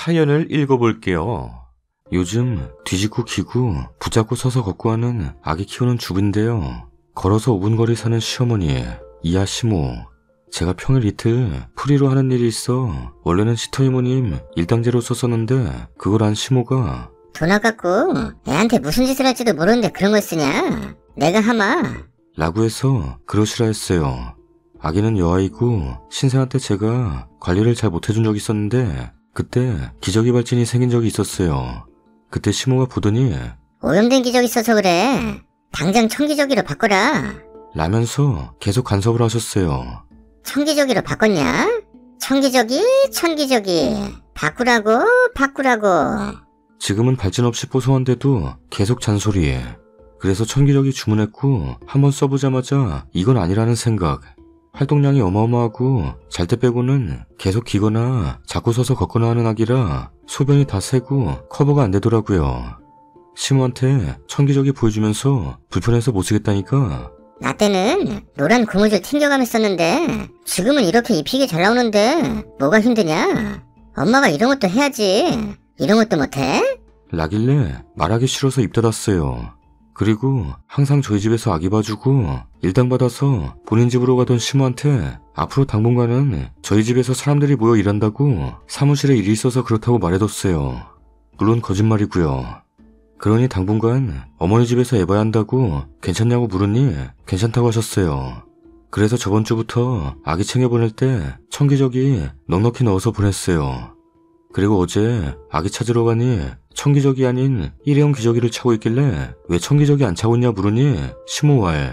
사연을 읽어볼게요. 요즘 뒤집고 기고 붙잡고 서서 걷고 하는 아기 키우는 주부인데요. 걸어서 5분 거리 사는 시어머니 이하 시모. 제가 평일 이틀 프리로 하는 일이 있어 원래는 시터 이모님 일당제로 썼었는데 그걸 안 시모가 돈 아깝고 애한테 무슨 짓을 할지도 모르는데 그런 걸 쓰냐? 내가 하마 라고 해서 그러시라 했어요. 아기는 여아이고 신생아 때 제가 관리를 잘 못해준 적이 있었는데 그때 기저귀 발진이 생긴 적이 있었어요. 그때 시모가 보더니 오염된 기저귀 있어서 그래. 당장 청기저귀로 바꿔라. 라면서 계속 간섭을 하셨어요. 청기저귀로 바꿨냐? 청기저귀 바꾸라고. 지금은 발진 없이 뽀송한데도 계속 잔소리. 그래서 청기저귀 주문했고 한번 써보자마자 이건 아니라는 생각. 활동량이 어마어마하고 잘 때 빼고는 계속 기거나 자꾸 서서 걷거나 하는 아기라 소변이 다 새고 커버가 안 되더라고요. 시모한테 청기저귀 보여주면서 불편해서 못 쓰겠다니까. 나 때는 노란 고무줄 튕겨가며 썼는데 지금은 이렇게 입히기 잘 나오는데 뭐가 힘드냐? 엄마가 이런 것도 해야지. 이런 것도 못해? 라길래 말하기 싫어서 입 닫았어요. 그리고 항상 저희 집에서 아기 봐주고 일당 받아서 본인 집으로 가던 시모한테 앞으로 당분간은 저희 집에서 사람들이 모여 일한다고 사무실에 일이 있어서 그렇다고 말해뒀어요. 물론 거짓말이고요. 그러니 당분간 어머니 집에서 애봐야 한다고 괜찮냐고 물으니 괜찮다고 하셨어요. 그래서 저번 주부터 아기 챙겨보낼 때 청기저귀 넉넉히 넣어서 보냈어요. 그리고 어제 아기 찾으러 가니 청기저귀 아닌 일회용 기저귀를 차고 있길래 왜 청기저귀 안 차고 있냐 물으니 시모와에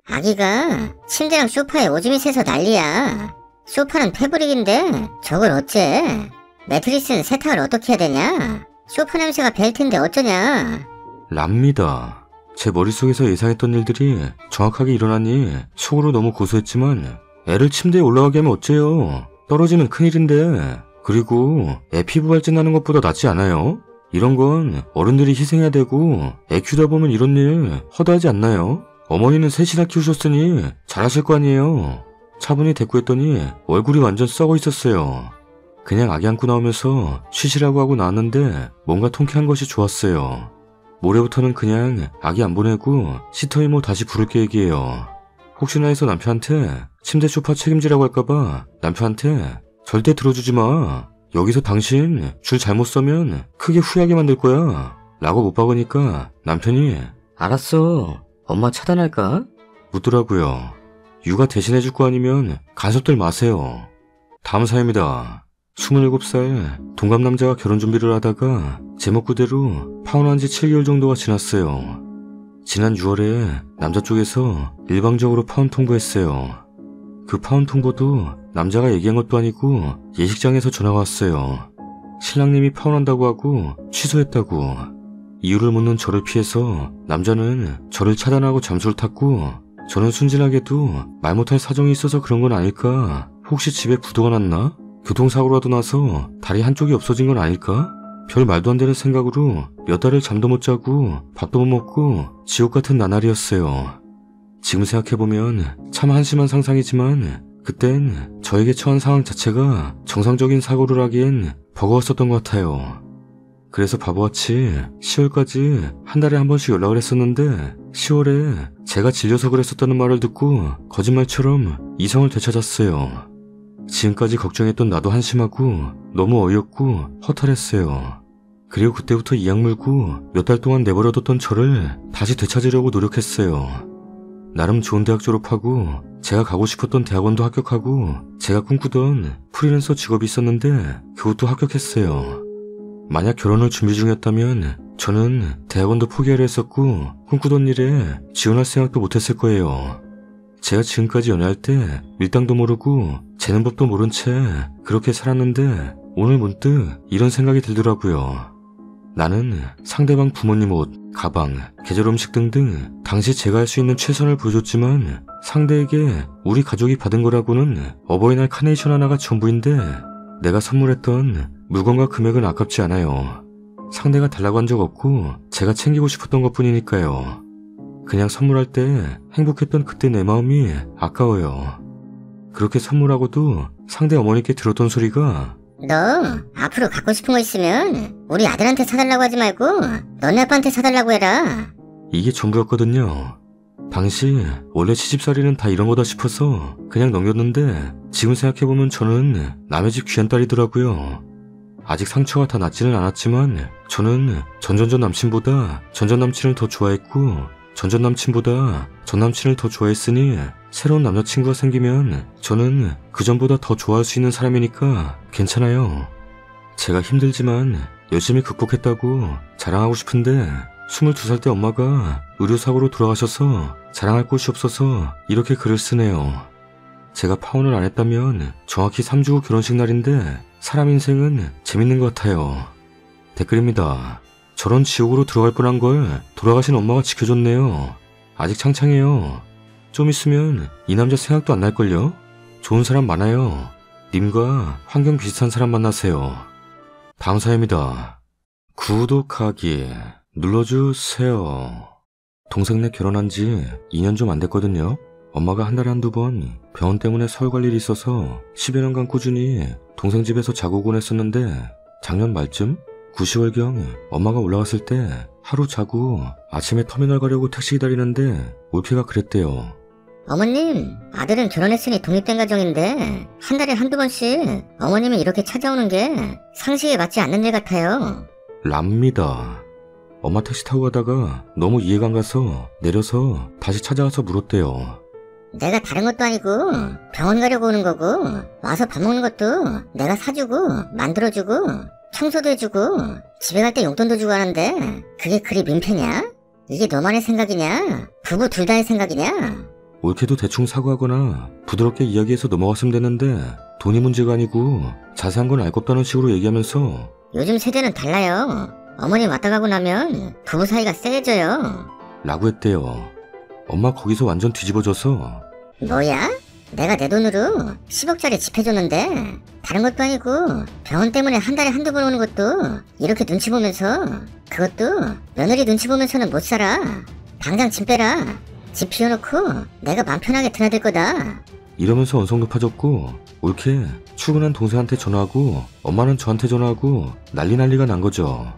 아기가 침대랑 소파에 오줌이 새서 난리야. 소파는 패브릭인데 저걸 어째? 매트리스는 세탁을 어떻게 해야 되냐? 소파 냄새가 벨 텐데 어쩌냐? 랍니다. 제 머릿속에서 예상했던 일들이 정확하게 일어나니 속으로 너무 고소했지만 애를 침대에 올라가게 하면 어째요? 떨어지면 큰일인데. 그리고 애 피부 발진하는 것보다 낫지 않아요? 이런 건 어른들이 희생해야 되고 애 키우다 보면 이런 일 허다하지 않나요? 어머니는 셋이나 키우셨으니 잘하실 거 아니에요. 차분히 대꾸했더니 얼굴이 완전 썩어 있었어요. 그냥 아기 안고 나오면서 쉬시라고 하고 나왔는데 뭔가 통쾌한 것이 좋았어요. 모레부터는 그냥 아기 안 보내고 시터 이모 다시 부를 계획이에요. 혹시나 해서 남편한테 침대 소파 책임지라고 할까봐 남편한테 절대 들어주지 마. 여기서 당신 줄 잘못 서면 크게 후회하게 만들 거야. 라고 못 박으니까 남편이 알았어. 엄마 차단할까? 묻더라고요. 육아 대신해줄 거 아니면 간섭들 마세요. 다음 사연입니다. 27살 동갑 남자가 결혼 준비를 하다가 제목 그대로 파혼한 지 7개월 정도가 지났어요. 지난 6월에 남자 쪽에서 일방적으로 파혼 통보했어요. 그 파혼 통보도 남자가 얘기한 것도 아니고 예식장에서 전화가 왔어요. 신랑님이 파혼한다고 하고 취소했다고. 이유를 묻는 저를 피해서 남자는 저를 차단하고 잠수를 탔고 저는 순진하게도 말 못할 사정이 있어서 그런 건 아닐까? 혹시 집에 부도가 났나? 교통사고라도 나서 다리 한쪽이 없어진 건 아닐까? 별 말도 안 되는 생각으로 몇 달을 잠도 못 자고 밥도 못 먹고 지옥 같은 나날이었어요. 지금 생각해보면 참 한심한 상상이지만 그땐 저에게 처한 상황 자체가 정상적인 사고를 하기엔 버거웠었던 것 같아요. 그래서 바보같이 10월까지 한 달에 한 번씩 연락을 했었는데 10월에 제가 질려서 그랬었다는 말을 듣고 거짓말처럼 이성을 되찾았어요. 지금까지 걱정했던 나도 한심하고 너무 어이없고 허탈했어요. 그리고 그때부터 이악 물고 몇 달 동안 내버려뒀던 저를 다시 되찾으려고 노력했어요. 나름 좋은 대학 졸업하고 제가 가고 싶었던 대학원도 합격하고 제가 꿈꾸던 프리랜서 직업이 있었는데 그것도 합격했어요. 만약 결혼을 준비 중이었다면 저는 대학원도 포기하려 했었고 꿈꾸던 일에 지원할 생각도 못했을 거예요. 제가 지금까지 연애할 때 밀당도 모르고 재는 법도 모른 채 그렇게 살았는데 오늘 문득 이런 생각이 들더라고요. 나는 상대방 부모님 옷, 가방, 계절 음식 등등 당시 제가 할 수 있는 최선을 보여줬지만 상대에게 우리 가족이 받은 거라고는 어버이날 카네이션 하나가 전부인데 내가 선물했던 물건과 금액은 아깝지 않아요. 상대가 달라고 한 적 없고 제가 챙기고 싶었던 것뿐이니까요. 그냥 선물할 때 행복했던 그때 내 마음이 아까워요. 그렇게 선물하고도 상대 어머니께 들었던 소리가 너 앞으로 갖고 싶은 거 있으면 우리 아들한테 사달라고 하지 말고 너네 아빠한테 사달라고 해라. 이게 전부였거든요. 당시 원래 시집살이는 다 이런 거다 싶어서 그냥 넘겼는데 지금 생각해보면 저는 남의 집 귀한 딸이더라고요. 아직 상처가 다 낫지는 않았지만 저는 전전전 남친보다 전전 남친을 더 좋아했고 전전 남친보다 전 남친을 더 좋아했으니 새로운 남자친구가 생기면 저는 그전보다 더 좋아할 수 있는 사람이니까 괜찮아요. 제가 힘들지만 열심히 극복했다고 자랑하고 싶은데 22살 때 엄마가 의료사고로 돌아가셔서 자랑할 곳이 없어서 이렇게 글을 쓰네요. 제가 파혼을 안 했다면 정확히 3주 후 결혼식 날인데 사람 인생은 재밌는 것 같아요. 댓글입니다. 저런 지옥으로 들어갈 뻔한 걸 돌아가신 엄마가 지켜줬네요. 아직 창창해요. 좀 있으면 이 남자 생각도 안 날걸요? 좋은 사람 많아요. 님과 환경 비슷한 사람 만나세요. 다음 사연입니다. 구독하기 눌러주세요. 동생네 결혼한 지 2년 좀 안 됐거든요. 엄마가 한 달에 한두 번 병원 때문에 서울 갈 일이 있어서 10여 년간 꾸준히 동생 집에서 자고 오곤 했었는데 작년 말쯤 9, 10월경 엄마가 올라갔을 때 하루 자고 아침에 터미널 가려고 택시 기다리는데 올케가 그랬대요. 어머님, 아들은 결혼했으니 독립된 가정인데 한 달에 한두 번씩 어머님이 이렇게 찾아오는 게 상식에 맞지 않는 일 같아요. 랍니다. 엄마 택시 타고 가다가 너무 이해가 안 가서 내려서 다시 찾아와서 물었대요. 내가 다른 것도 아니고 병원 가려고 오는 거고 와서 밥 먹는 것도 내가 사주고 만들어주고 청소도 해주고 집에 갈 때 용돈도 주고 하는데 그게 그리 민폐냐? 이게 너만의 생각이냐? 부부 둘 다의 생각이냐? 올케도 대충 사과하거나 부드럽게 이야기해서 넘어갔으면 되는데 돈이 문제가 아니고 자세한 건 알 것 없다는 식으로 얘기하면서 요즘 세대는 달라요. 어머니 왔다 가고 나면 부부 사이가 쎄해져요. 라고 했대요. 엄마 거기서 완전 뒤집어져서 뭐야? 내가 내 돈으로 10억짜리 집 해줬는데 다른 것도 아니고 병원 때문에 한 달에 한두 번 오는 것도 이렇게 눈치 보면서 그것도 며느리 눈치 보면서는 못 살아. 당장 짐 빼라. 집 비워놓고 내가 맘 편하게 드나들 거다. 이러면서 언성 높아졌고 올케 출근한 동생한테 전화하고 엄마는 저한테 전화하고 난리가 난 거죠.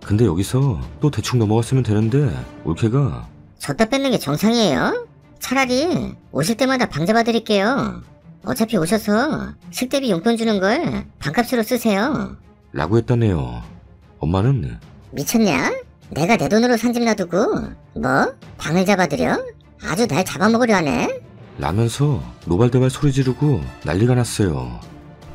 근데 여기서 또 대충 넘어갔으면 되는데 올케가 줬다 뺏는 게 정상이에요? 차라리 오실 때마다 방 잡아드릴게요. 어차피 오셔서 식대비 용돈 주는 걸 방값으로 쓰세요. 라고 했다네요. 엄마는 미쳤냐? 내가 내 돈으로 산 집 놔두고 뭐? 방을 잡아드려? 아주 날 잡아먹으려 하네? 라면서 노발대발 소리 지르고 난리가 났어요.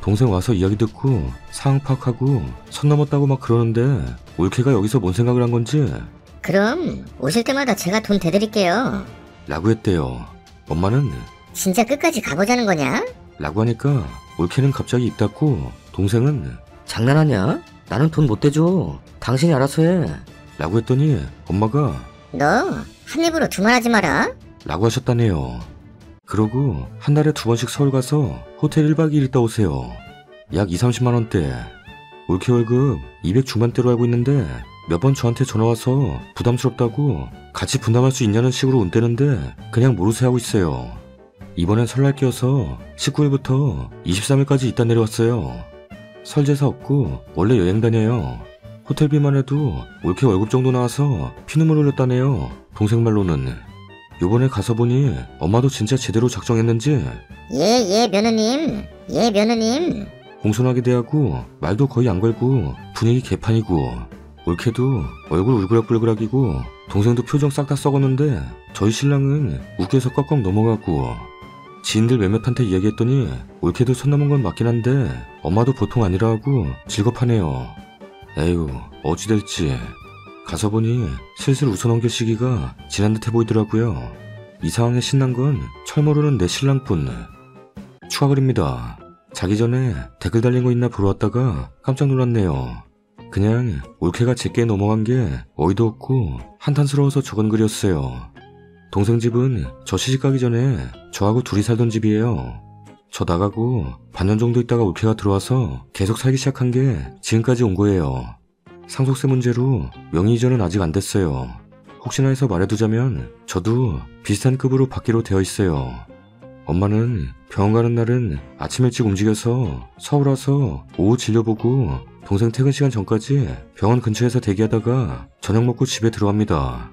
동생 와서 이야기 듣고 상황 파악하고 선 넘었다고 막 그러는데 올케가 여기서 뭔 생각을 한 건지 그럼 오실 때마다 제가 돈 대드릴게요. 라고 했대요. 엄마는 진짜 끝까지 가보자는 거냐? 라고 하니까 올케는 갑자기 입 닫고 동생은 장난하냐? 나는 돈 못 대줘. 당신이 알아서 해. 라고 했더니 엄마가 너 한 입으로 두말하지 마라. 라고 하셨다네요. 그러고 한 달에 2번씩 서울 가서 호텔 1박 2일 있다 오세요. 약 20-30만원대. 올케 월급 200 중반대로 알고 있는데 몇 번 저한테 전화와서 부담스럽다고 같이 분담할 수 있냐는 식으로 운대는데 그냥 모르쇠 하고 있어요. 이번엔 설날 끼어서 19일부터 23일까지 있다 내려왔어요. 설제사 없고 원래 여행 다녀요. 호텔비만 해도 올케 월급 정도 나와서 피눈물 흘렸다네요. 동생 말로는. 요번에 가서 보니 엄마도 진짜 제대로 작정했는지 예 며느님. 예 며느님. 공손하게 대하고 말도 거의 안 걸고 분위기 개판이고 올케도 얼굴 울그락불그락이고 동생도 표정 싹 다 썩었는데 저희 신랑은 웃겨서 꺽꺽 넘어가고 지인들 몇몇한테 이야기했더니 올케도 손 넘은 건 맞긴 한데 엄마도 보통 아니라 하고 질겁하네요. 에휴 어찌 될지. 가서 보니 슬슬 웃어넘길 시기가 지난 듯해 보이더라고요. 이 상황에 신난 건 철 모르는 내 신랑뿐. 추가 글입니다. 자기 전에 댓글 달린 거 있나 보러 왔다가 깜짝 놀랐네요. 그냥 올케가 제게 넘어간 게 어이도 없고 한탄스러워서 적은 글이었어요. 동생 집은 저 시집가기 전에 저하고 둘이 살던 집이에요. 저 나가고 반년 정도 있다가 올케가 들어와서 계속 살기 시작한 게 지금까지 온 거예요. 상속세 문제로 명의 이전은 아직 안 됐어요. 혹시나 해서 말해두자면 저도 비슷한 급으로 받기로 되어 있어요. 엄마는 병원 가는 날은 아침 일찍 움직여서 서울 와서 오후 진료보고 동생 퇴근 시간 전까지 병원 근처에서 대기하다가 저녁 먹고 집에 들어갑니다.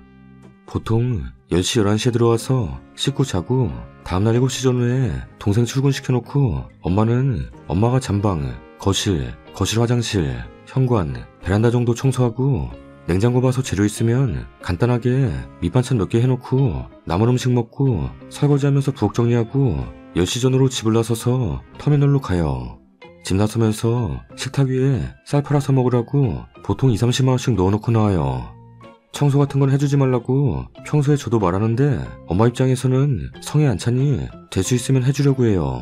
보통 10시, 11시에 들어와서 씻고 자고 다음날 7시 전후에 동생 출근시켜놓고 엄마는 엄마가 잠방, 거실 화장실, 현관, 베란다 정도 청소하고 냉장고 봐서 재료 있으면 간단하게 밑반찬 몇 개 해놓고 남은 음식 먹고 설거지하면서 부엌 정리하고 10시 전으로 집을 나서서 터미널로 가요. 집 나서면서 식탁 위에 쌀 팔아서 먹으라고 보통 2, 30만원씩 넣어놓고 나와요. 청소 같은 건 해주지 말라고 평소에 저도 말하는데 엄마 입장에서는 성에 안 차니 될 수 있으면 해주려고 해요.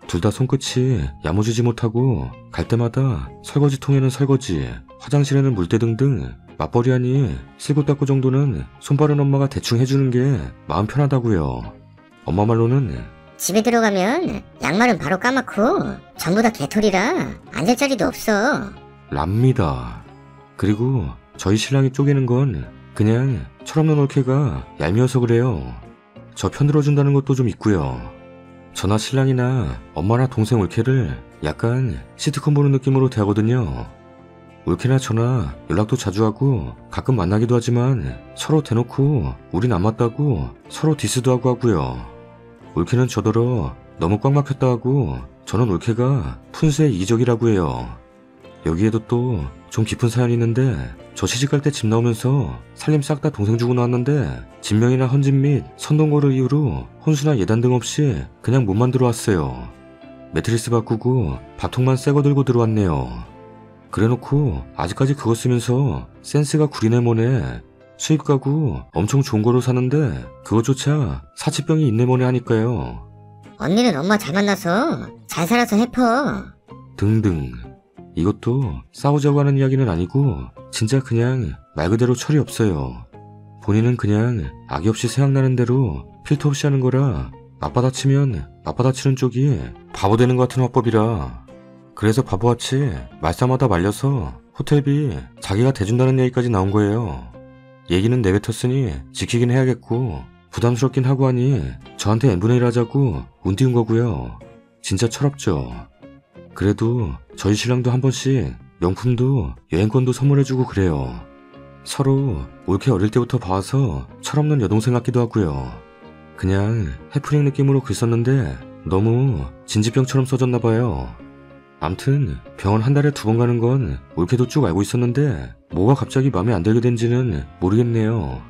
둘 다 손끝이 야무지지 못하고 갈 때마다 설거지통에는 설거지, 화장실에는 물때 등등 맞벌이하니 쓸고 닦고 정도는 손빠른 엄마가 대충 해주는 게 마음 편하다고요. 엄마 말로는 집에 들어가면 양말은 바로 까맣고 전부 다 개털이라 앉을 자리도 없어. 랍니다. 그리고 저희 신랑이 쪼개는 건 그냥 철없는 올케가 얄미워서 그래요. 저 편들어준다는 것도 좀 있고요. 저나 신랑이나 엄마나 동생 올케를 약간 시트콤 보는 느낌으로 대하거든요. 올케나 저나 연락도 자주 하고 가끔 만나기도 하지만 서로 대놓고 우린 안 맞다고 서로 디스도 하고 하고요. 올케는 저더러 너무 꽉 막혔다 하고 저는 올케가 푼수의 이기적이라고 해요. 여기에도 또 좀 깊은 사연이 있는데 저 시집갈 때 집 나오면서 살림 싹 다 동생 주고 나왔는데 진명이나 헌집 및 선동거를 이유로 혼수나 예단 등 없이 그냥 몸만 들어왔어요. 매트리스 바꾸고 밥통만 새거 들고 들어왔네요. 그래놓고 아직까지 그거 쓰면서 센스가 구리네 뭐네. 수입 가구 엄청 좋은 거로 사는데 그것조차 사치병이 있네 뭐네 하니까요. 언니는 엄마 잘 만나서 잘 살아서 해퍼. 등등. 이것도 싸우자고 하는 이야기는 아니고 진짜 그냥 말 그대로 철이 없어요. 본인은 그냥 악의 없이 생각나는 대로 필터 없이 하는 거라 맞받아치면 맞받아치는 쪽이 바보 되는 것 같은 화법이라. 그래서 바보같이 말싸마다 말려서 호텔비 자기가 대준다는 얘기까지 나온 거예요. 얘기는 내뱉었으니 지키긴 해야겠고 부담스럽긴 하고 하니 저한테 n분의 1 하자고 운 띄운 거고요. 진짜 철없죠. 그래도 저희 신랑도 한 번씩 명품도 여행권도 선물해주고 그래요. 서로 올케 어릴 때부터 봐와서 철없는 여동생 같기도 하고요. 그냥 해프닝 느낌으로 글 썼는데 너무 진지병처럼 써졌나봐요. 암튼 병원 한 달에 2번 가는 건 올케도 쭉 알고 있었는데 뭐가 갑자기 마음에 안 들게 된지는 모르겠네요.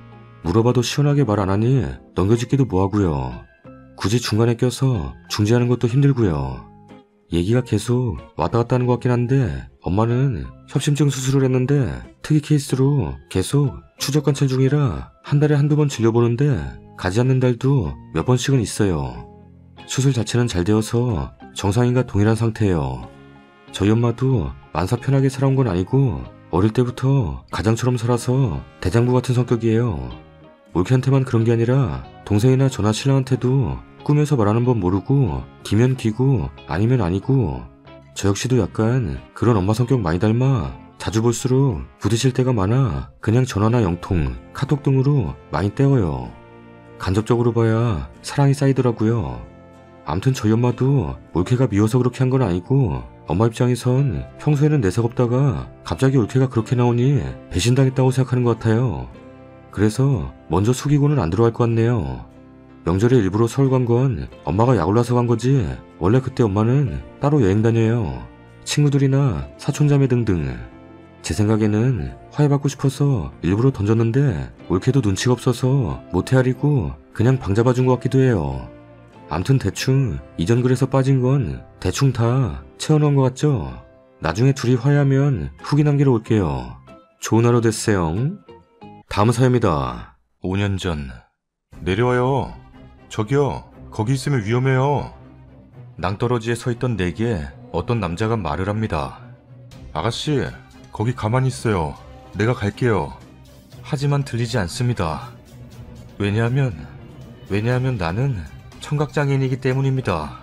물어봐도 시원하게 말 안 하니 넘겨짓기도 뭐하고요. 굳이 중간에 껴서 중재하는 것도 힘들고요. 얘기가 계속 왔다 갔다 하는 것 같긴 한데 엄마는 협심증 수술을 했는데 특이 케이스로 계속 추적 관찰 중이라 한 달에 한두 번 진료보는데 가지 않는 달도 몇 번씩은 있어요. 수술 자체는 잘 되어서 정상인과 동일한 상태예요. 저희 엄마도 만사 편하게 살아온 건 아니고 어릴 때부터 가장처럼 살아서 대장부 같은 성격이에요. 올케한테만 그런 게 아니라 동생이나 저나 신랑한테도 꾸며서 말하는 법 모르고 기면 기고 아니면 아니고 저 역시도 약간 그런 엄마 성격 많이 닮아 자주 볼수록 부딪힐 때가 많아 그냥 전화나 영통, 카톡 등으로 많이 때워요. 간접적으로 봐야 사랑이 쌓이더라고요. 암튼 저희 엄마도 올케가 미워서 그렇게 한 건 아니고 엄마 입장에선 평소에는 내색 없다가 갑자기 올케가 그렇게 나오니 배신당했다고 생각하는 것 같아요. 그래서 먼저 숙이고는 안 들어갈 것 같네요. 명절에 일부러 서울 간 건 엄마가 약 올라서 간 거지 원래 그때 엄마는 따로 여행 다녀요. 친구들이나 사촌자매 등등. 제 생각에는 화해받고 싶어서 일부러 던졌는데 올케도 눈치가 없어서 못 헤아리고 그냥 방 잡아준 것 같기도 해요. 암튼 대충 이전 글에서 빠진 건 대충 다 채워넣은 것 같죠? 나중에 둘이 화해하면 후기 남기러 올게요. 좋은 하루 됐어요. 다음 사연입니다. 5년 전. 내려와요. 저기요, 거기 있으면 위험해요. 낭떠러지에 서 있던 내게 어떤 남자가 말을 합니다. 아가씨, 거기 가만히 있어요. 내가 갈게요. 하지만 들리지 않습니다. 왜냐하면 나는 청각장애인이기 때문입니다.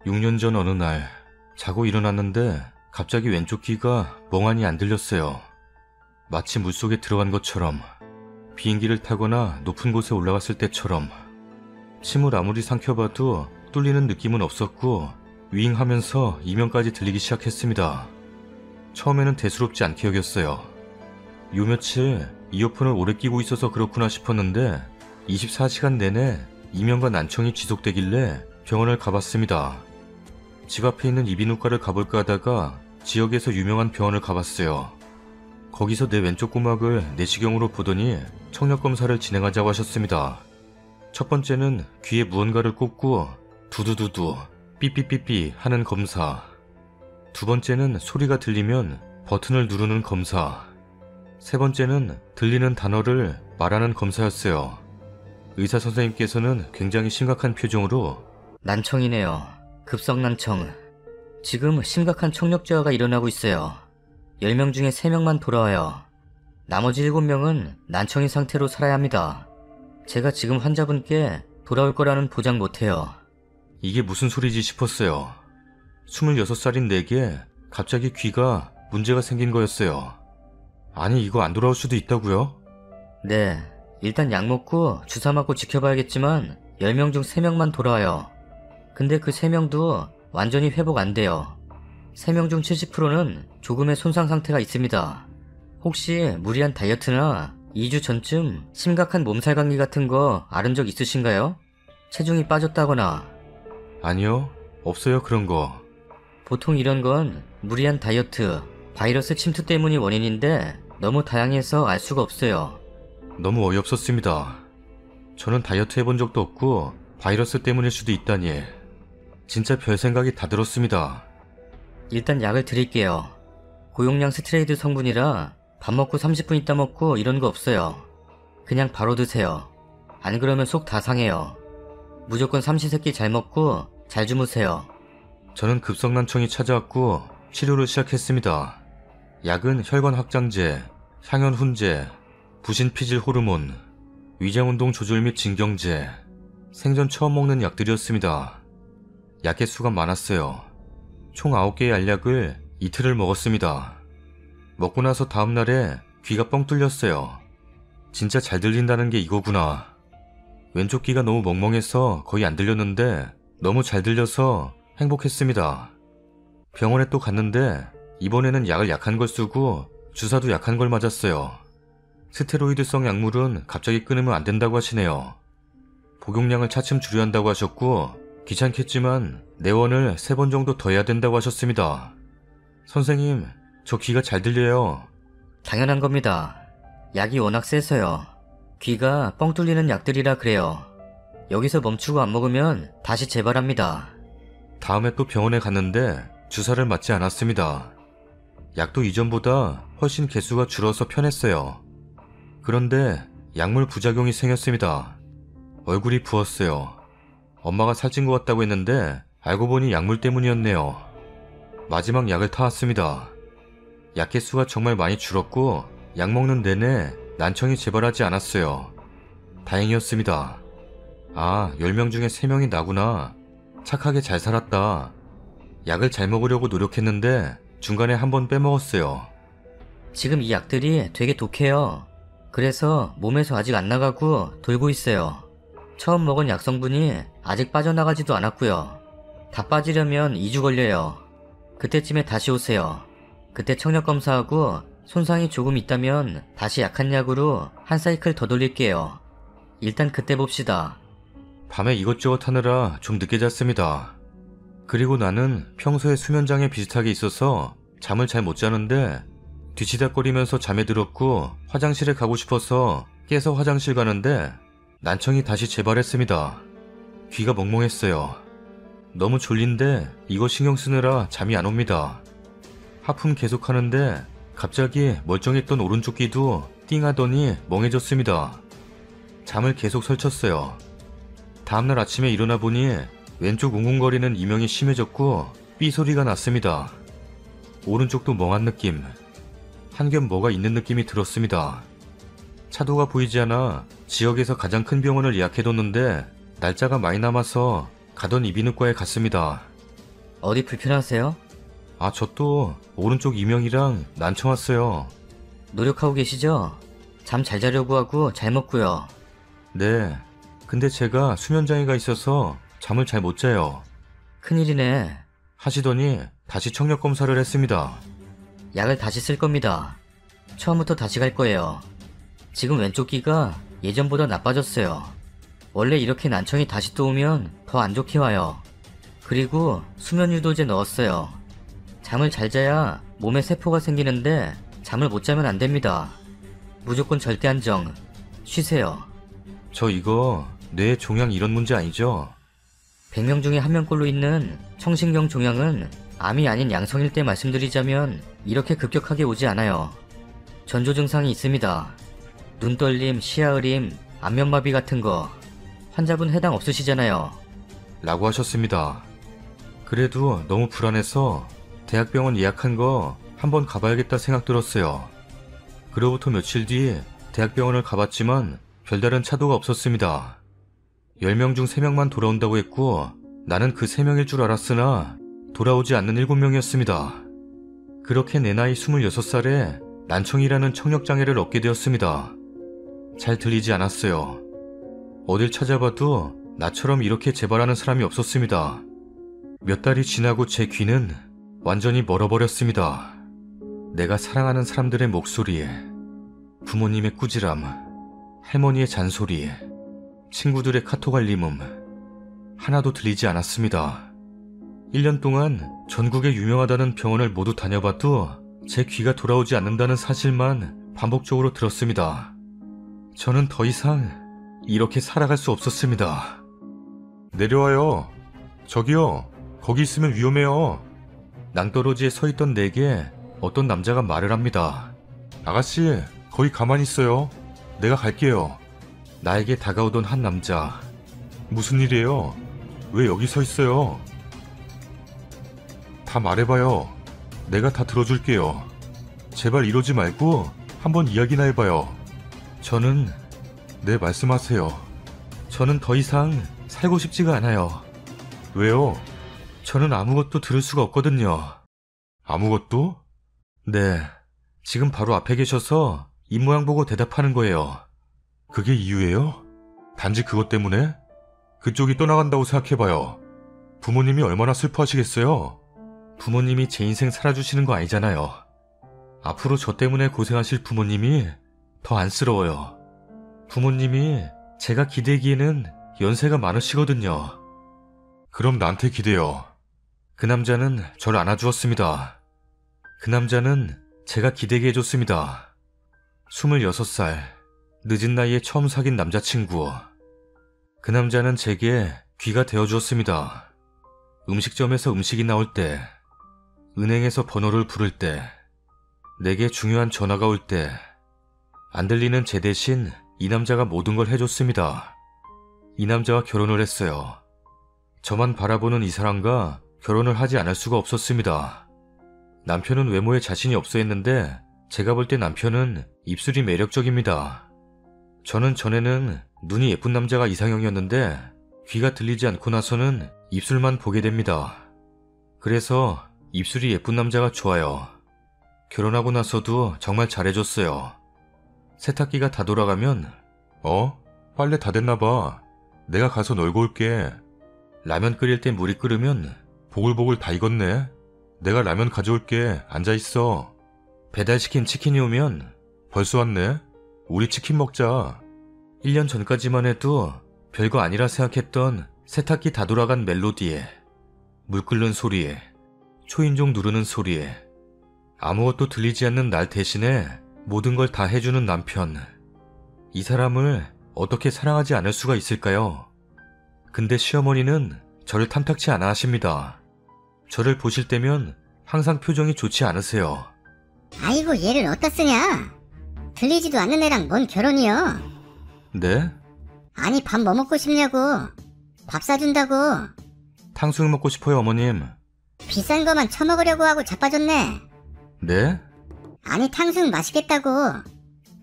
6년 전 어느 날 자고 일어났는데 갑자기 왼쪽 귀가 멍하니 안 들렸어요. 마치 물속에 들어간 것처럼, 비행기를 타거나 높은 곳에 올라갔을 때처럼. 침을 아무리 삼켜봐도 뚫리는 느낌은 없었고 윙하면서 이명까지 들리기 시작했습니다. 처음에는 대수롭지 않게 여겼어요. 요 며칠 이어폰을 오래 끼고 있어서 그렇구나 싶었는데 24시간 내내 이명과 난청이 지속되길래 병원을 가봤습니다. 집 앞에 있는 이비인후과를 가볼까 하다가 지역에서 유명한 병원을 가봤어요. 거기서 내 왼쪽 고막을 내시경으로 보더니 청력검사를 진행하자고 하셨습니다. 첫 번째는 귀에 무언가를 꽂고 두두두두 삐삐삐삐 하는 검사. 두 번째는 소리가 들리면 버튼을 누르는 검사. 세 번째는 들리는 단어를 말하는 검사였어요. 의사 선생님께서는 굉장히 심각한 표정으로 난청이네요. 급성난청. 지금 심각한 청력저하가 일어나고 있어요. 10명 중에 3명만 돌아와요. 나머지 7명은 난청인 상태로 살아야 합니다. 제가 지금 환자분께 돌아올 거라는 보장 못해요. 이게 무슨 소리지 싶었어요. 26살인 내게 갑자기 귀가 문제가 생긴 거였어요. 아니 이거 안 돌아올 수도 있다고요? 네, 일단 약 먹고 주사 맞고 지켜봐야겠지만 10명 중 3명만 돌아와요. 근데 그 3명도 완전히 회복 안 돼요. 3명 중 70%는 조금의 손상 상태가 있습니다. 혹시 무리한 다이어트나 2주 전쯤 심각한 몸살 감기 같은 거 앓은 적 있으신가요? 체중이 빠졌다거나. 아니요, 없어요 그런 거. 보통 이런 건 무리한 다이어트, 바이러스 침투 때문이 원인인데 너무 다양해서 알 수가 없어요. 너무 어이없었습니다. 저는 다이어트 해본 적도 없고 바이러스 때문일 수도 있다니. 진짜 별 생각이 다 들었습니다. 일단 약을 드릴게요. 고용량 스테로이드 성분이라 밥 먹고 30분 있다 먹고 이런 거 없어요. 그냥 바로 드세요. 안 그러면 속 다 상해요. 무조건 삼시세끼 잘 먹고 잘 주무세요. 저는 급성난청이 찾아왔고 치료를 시작했습니다. 약은 혈관 확장제, 향연 훈제, 부신 피질 호르몬, 위장운동 조절 및 진경제, 생전 처음 먹는 약들이었습니다. 약의 수가 많았어요. 총 9개의 알약을 이틀을 먹었습니다. 먹고 나서 다음날에 귀가 뻥 뚫렸어요. 진짜 잘 들린다는 게 이거구나. 왼쪽 귀가 너무 멍멍해서 거의 안 들렸는데 너무 잘 들려서 행복했습니다. 병원에 또 갔는데 이번에는 약을 약한 걸 쓰고 주사도 약한 걸 맞았어요. 스테로이드성 약물은 갑자기 끊으면 안 된다고 하시네요. 복용량을 차츰 줄여야 한다고 하셨고 귀찮겠지만 내원을 3번 정도 더 해야 된다고 하셨습니다. 선생님, 저 귀가 잘 들려요. 당연한 겁니다. 약이 워낙 세서요. 귀가 뻥 뚫리는 약들이라 그래요. 여기서 멈추고 안 먹으면 다시 재발합니다. 다음에 또 병원에 갔는데 주사를 맞지 않았습니다. 약도 이전보다 훨씬 개수가 줄어서 편했어요. 그런데 약물 부작용이 생겼습니다. 얼굴이 부었어요. 엄마가 살찐 것 같다고 했는데 알고 보니 약물 때문이었네요. 마지막 약을 타왔습니다. 약 개수가 정말 많이 줄었고 약 먹는 내내 난청이 재발하지 않았어요. 다행이었습니다. 아, 10명 중에 3명이 나구나. 착하게 잘 살았다. 약을 잘 먹으려고 노력했는데 중간에 한 번 빼먹었어요. 지금 이 약들이 되게 독해요. 그래서 몸에서 아직 안 나가고 돌고 있어요. 처음 먹은 약 성분이 아직 빠져나가지도 않았고요. 다 빠지려면 2주 걸려요. 그때쯤에 다시 오세요. 그때 청력 검사하고 손상이 조금 있다면 다시 약한 약으로 한 사이클 더 돌릴게요. 일단 그때 봅시다. 밤에 이것저것 하느라 좀 늦게 잤습니다. 그리고 나는 평소에 수면장애 비슷하게 있어서 잠을 잘 못 자는데 뒤치다거리면서 잠에 들었고 화장실에 가고 싶어서 깨서 화장실 가는데 난청이 다시 재발했습니다. 귀가 멍멍했어요. 너무 졸린데 이거 신경 쓰느라 잠이 안 옵니다. 하품 계속 하는데 갑자기 멀쩡했던 오른쪽 귀도 띵 하더니 멍해졌습니다. 잠을 계속 설쳤어요. 다음날 아침에 일어나 보니 왼쪽 웅웅거리는 이명이 심해졌고 삐 소리가 났습니다. 오른쪽도 멍한 느낌. 한 겹 뭐가 있는 느낌이 들었습니다. 차도가 보이지 않아 지역에서 가장 큰 병원을 예약해뒀는데 날짜가 많이 남아서 가던 이비인후과에 갔습니다. 어디 불편하세요? 아, 저 또 오른쪽 이명이랑 난청 왔어요. 노력하고 계시죠? 잠 잘 자려고 하고 잘 먹고요. 네, 근데 제가 수면장애가 있어서 잠을 잘 못 자요. 큰일이네. 하시더니 다시 청력 검사를 했습니다. 약을 다시 쓸 겁니다. 처음부터 다시 갈 거예요. 지금 왼쪽 귀가 예전보다 나빠졌어요. 원래 이렇게 난청이 다시 또 오면 더 안 좋게 와요. 그리고 수면 유도제 넣었어요. 잠을 잘 자야 몸에 세포가 생기는데 잠을 못 자면 안 됩니다. 무조건 절대 안정. 쉬세요. 저 이거 뇌 종양 이런 문제 아니죠? 100명 중에 1명꼴로 있는 청신경 종양은 암이 아닌 양성일 때 말씀드리자면 이렇게 급격하게 오지 않아요. 전조 증상이 있습니다. 눈떨림, 시야흐림, 안면마비 같은 거. 환자분 해당 없으시잖아요. 라고 하셨습니다. 그래도 너무 불안해서 대학병원 예약한 거 한번 가봐야겠다 생각 들었어요. 그로부터 며칠 뒤 대학병원을 가봤지만 별다른 차도가 없었습니다. 10명 중 3명만 돌아온다고 했고 나는 그 3명일 줄 알았으나 돌아오지 않는 7명이었습니다. 그렇게 내 나이 26살에 난청이라는 청력장애를 얻게 되었습니다. 잘 들리지 않았어요. 어딜 찾아봐도 나처럼 이렇게 재발하는 사람이 없었습니다. 몇 달이 지나고 제 귀는 완전히 멀어버렸습니다. 내가 사랑하는 사람들의 목소리, 부모님의 꾸지람, 할머니의 잔소리, 친구들의 카톡 알림음 하나도 들리지 않았습니다. 1년 동안 전국에 유명하다는 병원을 모두 다녀봐도 제 귀가 돌아오지 않는다는 사실만 반복적으로 들었습니다. 저는 더 이상 이렇게 살아갈 수 없었습니다. 내려와요. 저기요. 거기 있으면 위험해요. 낭떠러지에 서 있던 내게 어떤 남자가 말을 합니다. 아가씨, 거기 가만히 있어요. 내가 갈게요. 나에게 다가오던 한 남자. 무슨 일이에요? 왜 여기 서 있어요? 다 말해봐요. 내가 다 들어줄게요. 제발 이러지 말고 한번 이야기나 해봐요. 네, 말씀하세요. 저는 더 이상 살고 싶지가 않아요. 왜요? 저는 아무것도 들을 수가 없거든요. 아무것도? 네, 지금 바로 앞에 계셔서 입모양 보고 대답하는 거예요. 그게 이유예요? 단지 그것 때문에? 그쪽이 떠나간다고 생각해봐요. 부모님이 얼마나 슬퍼하시겠어요? 부모님이 제 인생 살아주시는 거 아니잖아요. 앞으로 저 때문에 고생하실 부모님이 더 안쓰러워요. 부모님이 제가 기대기에는 연세가 많으시거든요. 그럼 나한테 기대요. 그 남자는 저를 안아주었습니다. 그 남자는 제가 기대게 해줬습니다. 26살, 늦은 나이에 처음 사귄 남자친구. 그 남자는 제게 귀가 되어주었습니다. 음식점에서 음식이 나올 때, 은행에서 번호를 부를 때, 내게 중요한 전화가 올 때, 안 들리는 제 대신 이 남자가 모든 걸 해줬습니다. 이 남자와 결혼을 했어요. 저만 바라보는 이 사람과 결혼을 하지 않을 수가 없었습니다. 남편은 외모에 자신이 없어 했는데 제가 볼 때 남편은 입술이 매력적입니다. 저는 전에는 눈이 예쁜 남자가 이상형이었는데 귀가 들리지 않고 나서는 입술만 보게 됩니다. 그래서 입술이 예쁜 남자가 좋아요. 결혼하고 나서도 정말 잘해줬어요. 세탁기가 다 돌아가면 빨래 다 됐나봐. 내가 가서 널고 올게. 라면 끓일 때 물이 끓으면 보글보글 다 익었네. 내가 라면 가져올게. 앉아있어. 배달시킨 치킨이 오면 벌써 왔네. 우리 치킨 먹자. 1년 전까지만 해도 별거 아니라 생각했던 세탁기 다 돌아간 멜로디에, 물 끓는 소리에, 초인종 누르는 소리에, 아무것도 들리지 않는 날 대신에 모든 걸 다 해주는 남편. 이 사람을 어떻게 사랑하지 않을 수가 있을까요? 근데 시어머니는 저를 탐탁치 않아 하십니다. 저를 보실 때면 항상 표정이 좋지 않으세요. 아이고, 얘를 어디다 쓰냐? 들리지도 않는 애랑 뭔 결혼이요? 네? 아니, 밥 뭐 먹고 싶냐고. 밥 사준다고. 탕수육 먹고 싶어요, 어머님. 비싼 거만 처먹으려고 하고 자빠졌네. 네? 아니, 탕수육 맛있겠다고.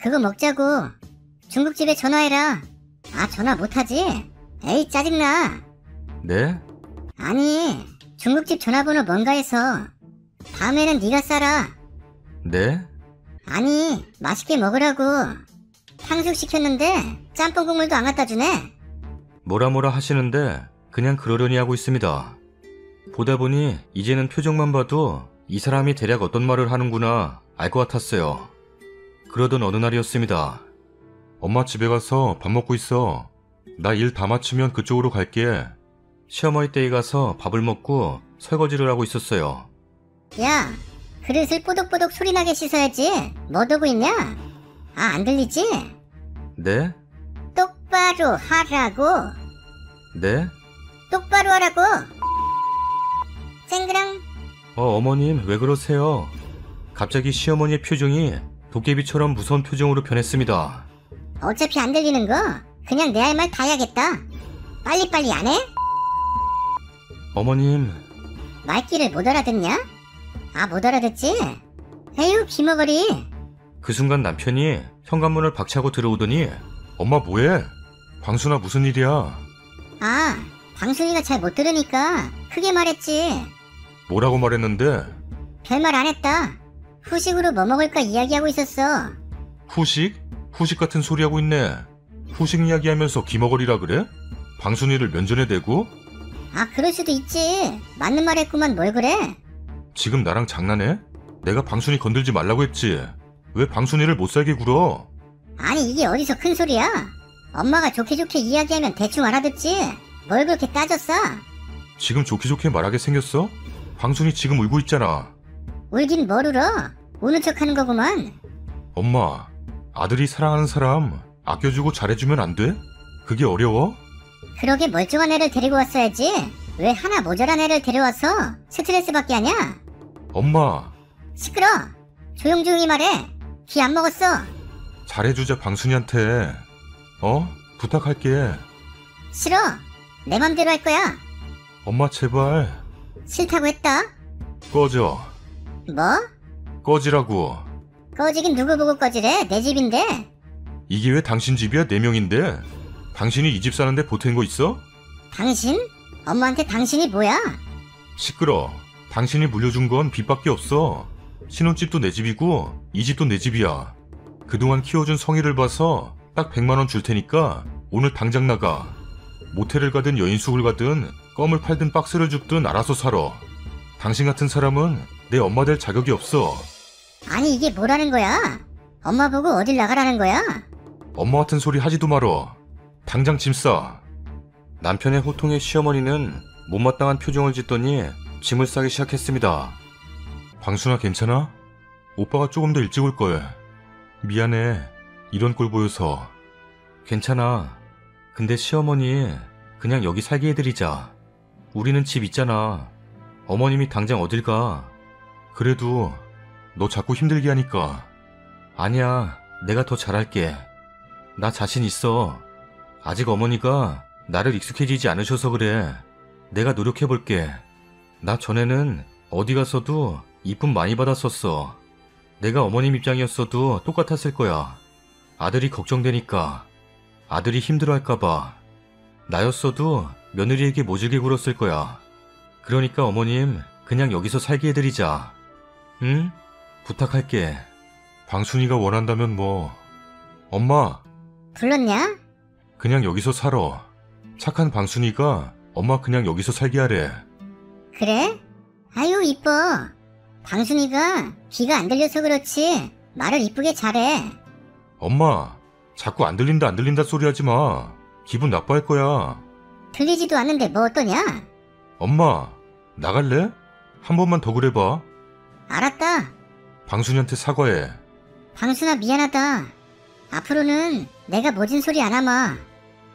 그거 먹자고. 중국집에 전화해라. 아, 전화 못하지? 에이, 짜증나. 네? 아니, 중국집 전화번호 뭔가 해서 다음에는 네가 싸라. 네? 아니, 맛있게 먹으라고. 탕수육 시켰는데 짬뽕 국물도 안 갖다 주네. 뭐라 하시는데 그냥 그러려니 하고 있습니다. 보다 보니 이제는 표정만 봐도 이 사람이 대략 어떤 말을 하는구나 알 것 같았어요. 그러던 어느 날이었습니다. 엄마 집에 가서 밥 먹고 있어. 나 일 다 마치면 그쪽으로 갈게. 시어머니 댁에 가서 밥을 먹고 설거지를 하고 있었어요. 야, 그릇을 뽀독뽀독 소리나게 씻어야지. 뭐 두고 있냐? 아, 안 들리지? 네? 똑바로 하라고. 네? 똑바로 하라고. 쨍그랑. 어머님 왜 그러세요? 갑자기 시어머니의 표정이 도깨비처럼 무서운 표정으로 변했습니다. 어차피 안 들리는 거 그냥 내 할 말 다 해야겠다. 빨리빨리 안 해? 어머님, 말귀를 못 알아듣냐? 아, 못 알아듣지? 에휴, 기머거리. 그 순간 남편이 현관문을 박차고 들어오더니 엄마 뭐해? 광순아 무슨 일이야? 아, 방순이가 잘 못 들으니까 크게 말했지. 뭐라고 말했는데? 별말 안 했다. 후식으로 뭐 먹을까 이야기하고 있었어. 후식? 후식 같은 소리 하고 있네. 후식 이야기하면서 기머거리라 그래? 방순이를 면전에 대고? 아, 그럴 수도 있지. 맞는 말 했구만. 뭘 그래? 지금 나랑 장난해? 내가 방순이 건들지 말라고 했지. 왜 방순이를 못 살게 굴어? 아니, 이게 어디서 큰 소리야? 엄마가 좋게 이야기하면 대충 알아듣지. 뭘 그렇게 따졌어? 지금 좋게 말하게 생겼어? 방순이 지금 울고 있잖아. 울긴 뭘 울어? 우는 척하는 거구만. 엄마, 아들이 사랑하는 사람 아껴주고 잘해주면 안 돼? 그게 어려워? 그러게 멀쩡한 애를 데리고 왔어야지. 왜 하나 모자란 애를 데려와서 스트레스 받게 하냐? 엄마, 시끄러. 조용조용히 말해. 기 안 먹었어. 잘해주자 방순이한테. 부탁할게. 싫어. 내 맘대로 할 거야. 엄마 제발 싫다고 했다. 꺼져. 뭐? 꺼지라고. 꺼지긴 누구 보고 꺼지래? 내 집인데. 이게 왜 당신 집이야? 4명인데. 당신이 이 집 사는데 보탠 거 있어? 당신? 엄마한테 당신이 뭐야? 시끄러. 당신이 물려준 건 빚밖에 없어. 신혼집도 내 집이고 이 집도 내 집이야. 그동안 키워준 성의를 봐서 딱 100만 원 줄 테니까 오늘 당장 나가. 모텔을 가든 여인숙을 가든 껌을 팔든 박스를 줍든 알아서 살아. 당신 같은 사람은 내 엄마 될 자격이 없어. 아니, 이게 뭐라는 거야? 엄마 보고 어딜 나가라는 거야? 엄마 같은 소리 하지도 말어. 당장 짐 싸. 남편의 호통에 시어머니는 못마땅한 표정을 짓더니 짐을 싸기 시작했습니다. 방순아 괜찮아? 오빠가 조금 더 일찍 올걸. 미안해. 이런 꼴 보여서. 괜찮아. 근데 시어머니 그냥 여기 살게 해드리자. 우리는 집 있잖아. 어머님이 당장 어딜 가. 그래도 너 자꾸 힘들게 하니까. 아니야. 내가 더 잘할게. 나 자신 있어. 아직 어머니가 나를 익숙해지지 않으셔서 그래. 내가 노력해볼게. 나 전에는 어디 가서도 이쁨 많이 받았었어. 내가 어머님 입장이었어도 똑같았을 거야. 아들이 걱정되니까. 아들이 힘들어할까봐. 나였어도 며느리에게 모질게 굴었을 거야. 그러니까 어머님 그냥 여기서 살게 해드리자. 응? 부탁할게. 방순이가 원한다면 뭐. 엄마 불렀냐? 그냥 여기서 살아. 착한 방순이가 엄마 그냥 여기서 살게 하래. 그래? 아유, 이뻐. 방순이가 귀가 안 들려서 그렇지 말을 이쁘게 잘해. 엄마 자꾸 안 들린다 소리 하지 마. 기분 나빠할 거야. 들리지도 않는데 뭐 어떠냐? 엄마 나갈래? 한 번만 더 그래봐. 알았다. 방순이한테 사과해. 방순아, 미안하다. 앞으로는 내가 모진 소리 안 하마.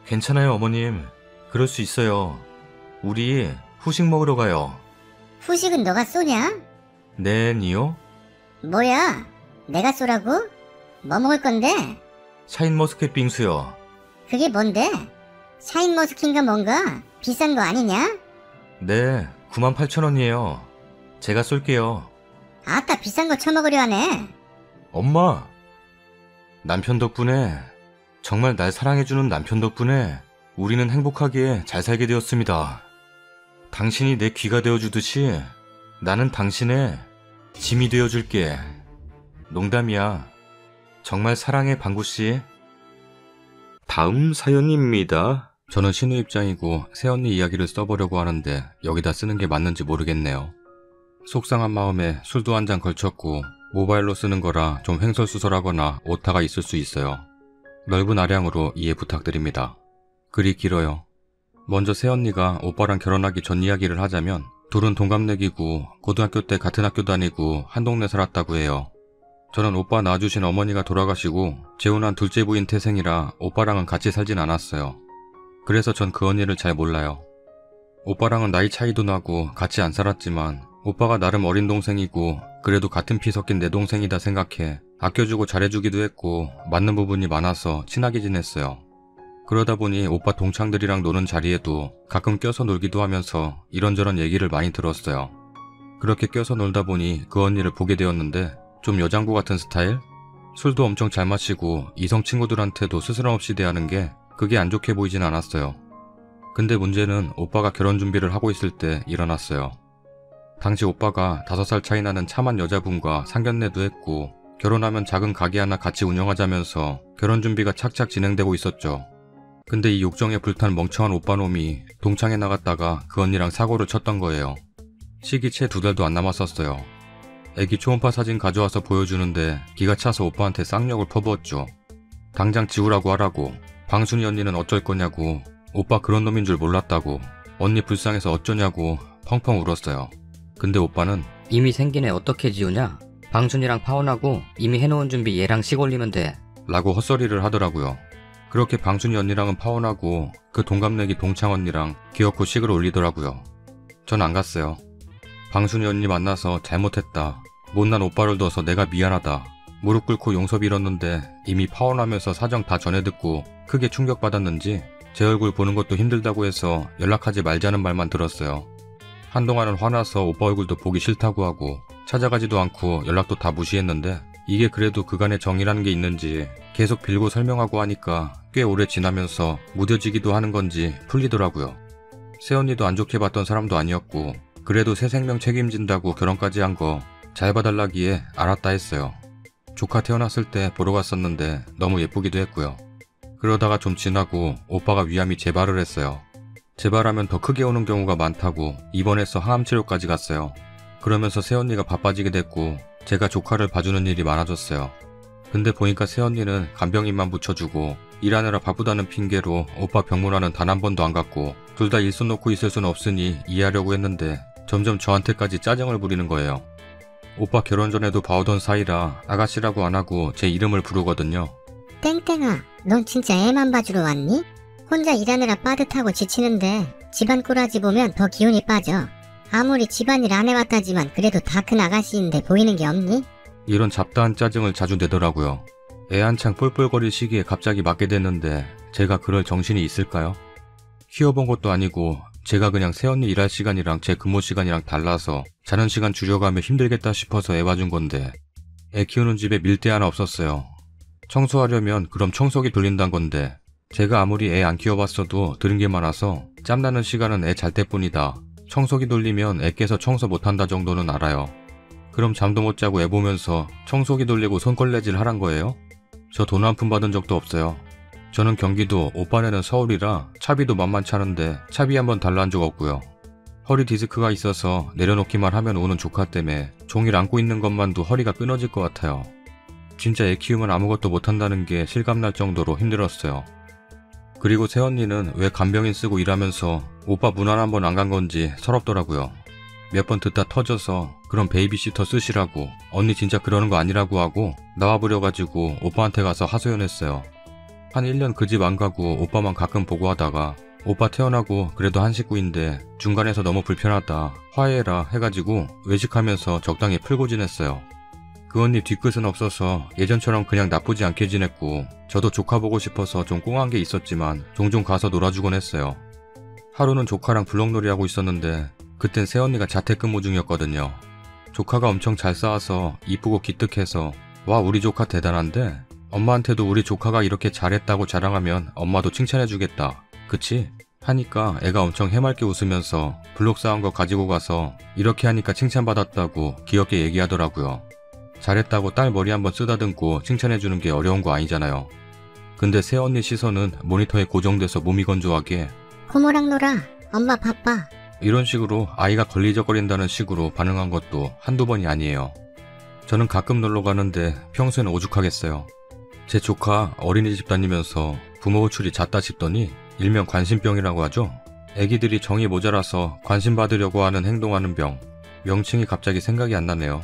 괜찮아요 어머님. 그럴 수 있어요. 우리 후식 먹으러 가요. 후식은 너가 쏘냐? 네, 니요? 뭐야? 내가 쏘라고? 뭐 먹을 건데? 샤인머스켓 빙수요. 그게 뭔데? 샤인머스킨가 뭔가? 비싼 거 아니냐? 네, 98,000원이에요. 제가 쏠게요. 아따, 비싼 거 처먹으려 하네. 엄마! 남편 덕분에, 정말 날 사랑해주는 남편 덕분에 우리는 행복하게 잘 살게 되었습니다. 당신이 내 귀가 되어주듯이 나는 당신의 짐이 되어줄게. 농담이야. 정말 사랑해, 방구씨. 다음 사연입니다. 저는 신우 입장이고 새언니 이야기를 써보려고 하는데 여기다 쓰는 게 맞는지 모르겠네요. 속상한 마음에 술도 한 잔 걸쳤고 모바일로 쓰는 거라 좀 횡설수설하거나 오타가 있을 수 있어요. 넓은 아량으로 이해 부탁드립니다. 글이 길어요. 먼저 새언니가 오빠랑 결혼하기 전 이야기를 하자면 둘은 동갑내기고 고등학교 때 같은 학교 다니고 한 동네 살았다고 해요. 저는 오빠 낳아주신 어머니가 돌아가시고 재혼한 둘째 부인 태생이라 오빠랑은 같이 살진 않았어요. 그래서 전 그 언니를 잘 몰라요. 오빠랑은 나이 차이도 나고 같이 안 살았지만 오빠가 나름 어린 동생이고 그래도 같은 피 섞인 내 동생이다 생각해 아껴주고 잘해주기도 했고 맞는 부분이 많아서 친하게 지냈어요. 그러다 보니 오빠 동창들이랑 노는 자리에도 가끔 껴서 놀기도 하면서 이런저런 얘기를 많이 들었어요. 그렇게 껴서 놀다 보니 그 언니를 보게 되었는데 좀 여장부 같은 스타일? 술도 엄청 잘 마시고 이성 친구들한테도 스스럼없이 대하는 게 그게 안 좋게 보이진 않았어요. 근데 문제는 오빠가 결혼 준비를 하고 있을 때 일어났어요. 당시 오빠가 5살 차이 나는 참한 여자분과 상견례도 했고 결혼하면 작은 가게 하나 같이 운영하자면서 결혼 준비가 착착 진행되고 있었죠. 근데 이 욕정에 불탄 멍청한 오빠놈이 동창회 나갔다가 그 언니랑 사고를 쳤던 거예요. 시기 채 2달도 안 남았었어요. 애기 초음파 사진 가져와서 보여주는데 기가 차서 오빠한테 쌍욕을 퍼부었죠. 당장 지우라고 하라고, 방순이 언니는 어쩔 거냐고, 오빠 그런 놈인 줄 몰랐다고, 언니 불쌍해서 어쩌냐고 펑펑 울었어요. 근데 오빠는 이미 생긴 애 어떻게 지우냐? 방순이랑 파혼하고 이미 해놓은 준비 얘랑 식 올리면 돼. 라고 헛소리를 하더라고요. 그렇게 방순이 언니랑은 파혼하고 그 동갑내기 동창 언니랑 기어코 식을 올리더라고요. 전 안 갔어요. 방순이 언니 만나서 잘못했다. 못난 오빠를 둬서 내가 미안하다. 무릎 꿇고 용서 빌었는데 이미 파혼하면서 사정 다 전해 듣고 크게 충격받았는지 제 얼굴 보는 것도 힘들다고 해서 연락하지 말자는 말만 들었어요. 한동안은 화나서 오빠 얼굴도 보기 싫다고 하고 찾아가지도 않고 연락도 다 무시했는데 이게 그래도 그간의 정이라는 게 있는지 계속 빌고 설명하고 하니까 꽤 오래 지나면서 무뎌지기도 하는 건지 풀리더라고요. 새언니도 안 좋게 봤던 사람도 아니었고 그래도 새 생명 책임진다고 결혼까지 한 거 잘 봐달라기에 알았다 했어요. 조카 태어났을 때 보러 갔었는데 너무 예쁘기도 했고요. 그러다가 좀 지나고 오빠가 위암이 재발을 했어요. 재발하면 더 크게 오는 경우가 많다고 입원해서 항암 치료까지 갔어요. 그러면서 새언니가 바빠지게 됐고 제가 조카를 봐주는 일이 많아졌어요. 근데 보니까 새언니는 간병인만 붙여주고 일하느라 바쁘다는 핑계로 오빠 병문안은 단 한 번도 안 갔고 둘 다 일손 놓고 있을 순 없으니 이해하려고 했는데 점점 저한테까지 짜증을 부리는 거예요. 오빠 결혼 전에도 봐오던 사이라 아가씨라고 안 하고 제 이름을 부르거든요. 땡땡아, 넌 진짜 애만 봐주러 왔니? 혼자 일하느라 빠듯하고 지치는데 집안 꾸라지 보면 더 기운이 빠져. 아무리 집안일 안 해왔다지만 그래도 다 큰 아가씨인데 보이는 게 없니? 이런 잡다한 짜증을 자주 내더라고요. 애 한창 뿔뿔거릴 시기에 갑자기 맞게 됐는데 제가 그럴 정신이 있을까요? 키워본 것도 아니고 제가 그냥 새언니 일할 시간이랑 제 근무 시간이랑 달라서 자는 시간 줄여가며 힘들겠다 싶어서 애 봐준 건데 애 키우는 집에 밀대 하나 없었어요. 청소하려면 그럼 청소기 돌린단 건데 제가 아무리 애 안 키워봤어도 들은 게 많아서 짬나는 시간은 애 잘 때뿐이다. 청소기 돌리면 애 깨서 청소 못한다 정도는 알아요. 그럼 잠도 못 자고 애 보면서 청소기 돌리고 손걸레질 하란 거예요? 저 돈 한 푼 받은 적도 없어요. 저는 경기도, 오빠네는 서울이라 차비도 만만치 않은데 차비 한번 달라한 적 없고요. 허리 디스크가 있어서 내려놓기만 하면 오는 조카 때문에 종일 안고 있는 것만도 허리가 끊어질 것 같아요. 진짜 애 키우면 아무것도 못한다는 게 실감날 정도로 힘들었어요. 그리고 새언니는 왜 간병인 쓰고 일하면서 오빠 문안 한 번 안 간 건지 서럽더라고요. 몇 번 듣다 터져서 그럼 베이비시터 쓰시라고 언니 진짜 그러는 거 아니라고 하고 나와버려가지고 오빠한테 가서 하소연했어요. 한 1년 그 집 안 가고 오빠만 가끔 보고 하다가 오빠 태어나고 그래도 한 식구인데 중간에서 너무 불편하다 화해해라 해가지고 외식하면서 적당히 풀고 지냈어요. 그 언니 뒤끝은 없어서 예전처럼 그냥 나쁘지 않게 지냈고 저도 조카 보고 싶어서 좀 꽁한 게 있었지만 종종 가서 놀아주곤 했어요. 하루는 조카랑 블록놀이 하고 있었는데 그땐 새언니가 자택근무 중이었거든요. 조카가 엄청 잘 싸워서 이쁘고 기특해서 와 우리 조카 대단한데 엄마한테도 우리 조카가 이렇게 잘했다고 자랑하면 엄마도 칭찬해주겠다. 그치? 하니까 애가 엄청 해맑게 웃으면서 블록 쌓은 거 가지고 가서 이렇게 하니까 칭찬받았다고 귀엽게 얘기하더라고요. 잘했다고 딸 머리 한번 쓰다듬고 칭찬해주는 게 어려운 거 아니잖아요. 근데 새언니 시선은 모니터에 고정돼서 몸이 건조하게 고모랑 놀아. 엄마 바빠. 이런 식으로 아이가 걸리적거린다는 식으로 반응한 것도 한두 번이 아니에요. 저는 가끔 놀러 가는데 평소에는 오죽하겠어요. 제 조카 어린이집 다니면서 부모 호출이 잦다 싶더니 일명 관심병이라고 하죠. 애기들이 정이 모자라서 관심 받으려고 하는 행동하는 병. 명칭이 갑자기 생각이 안 나네요.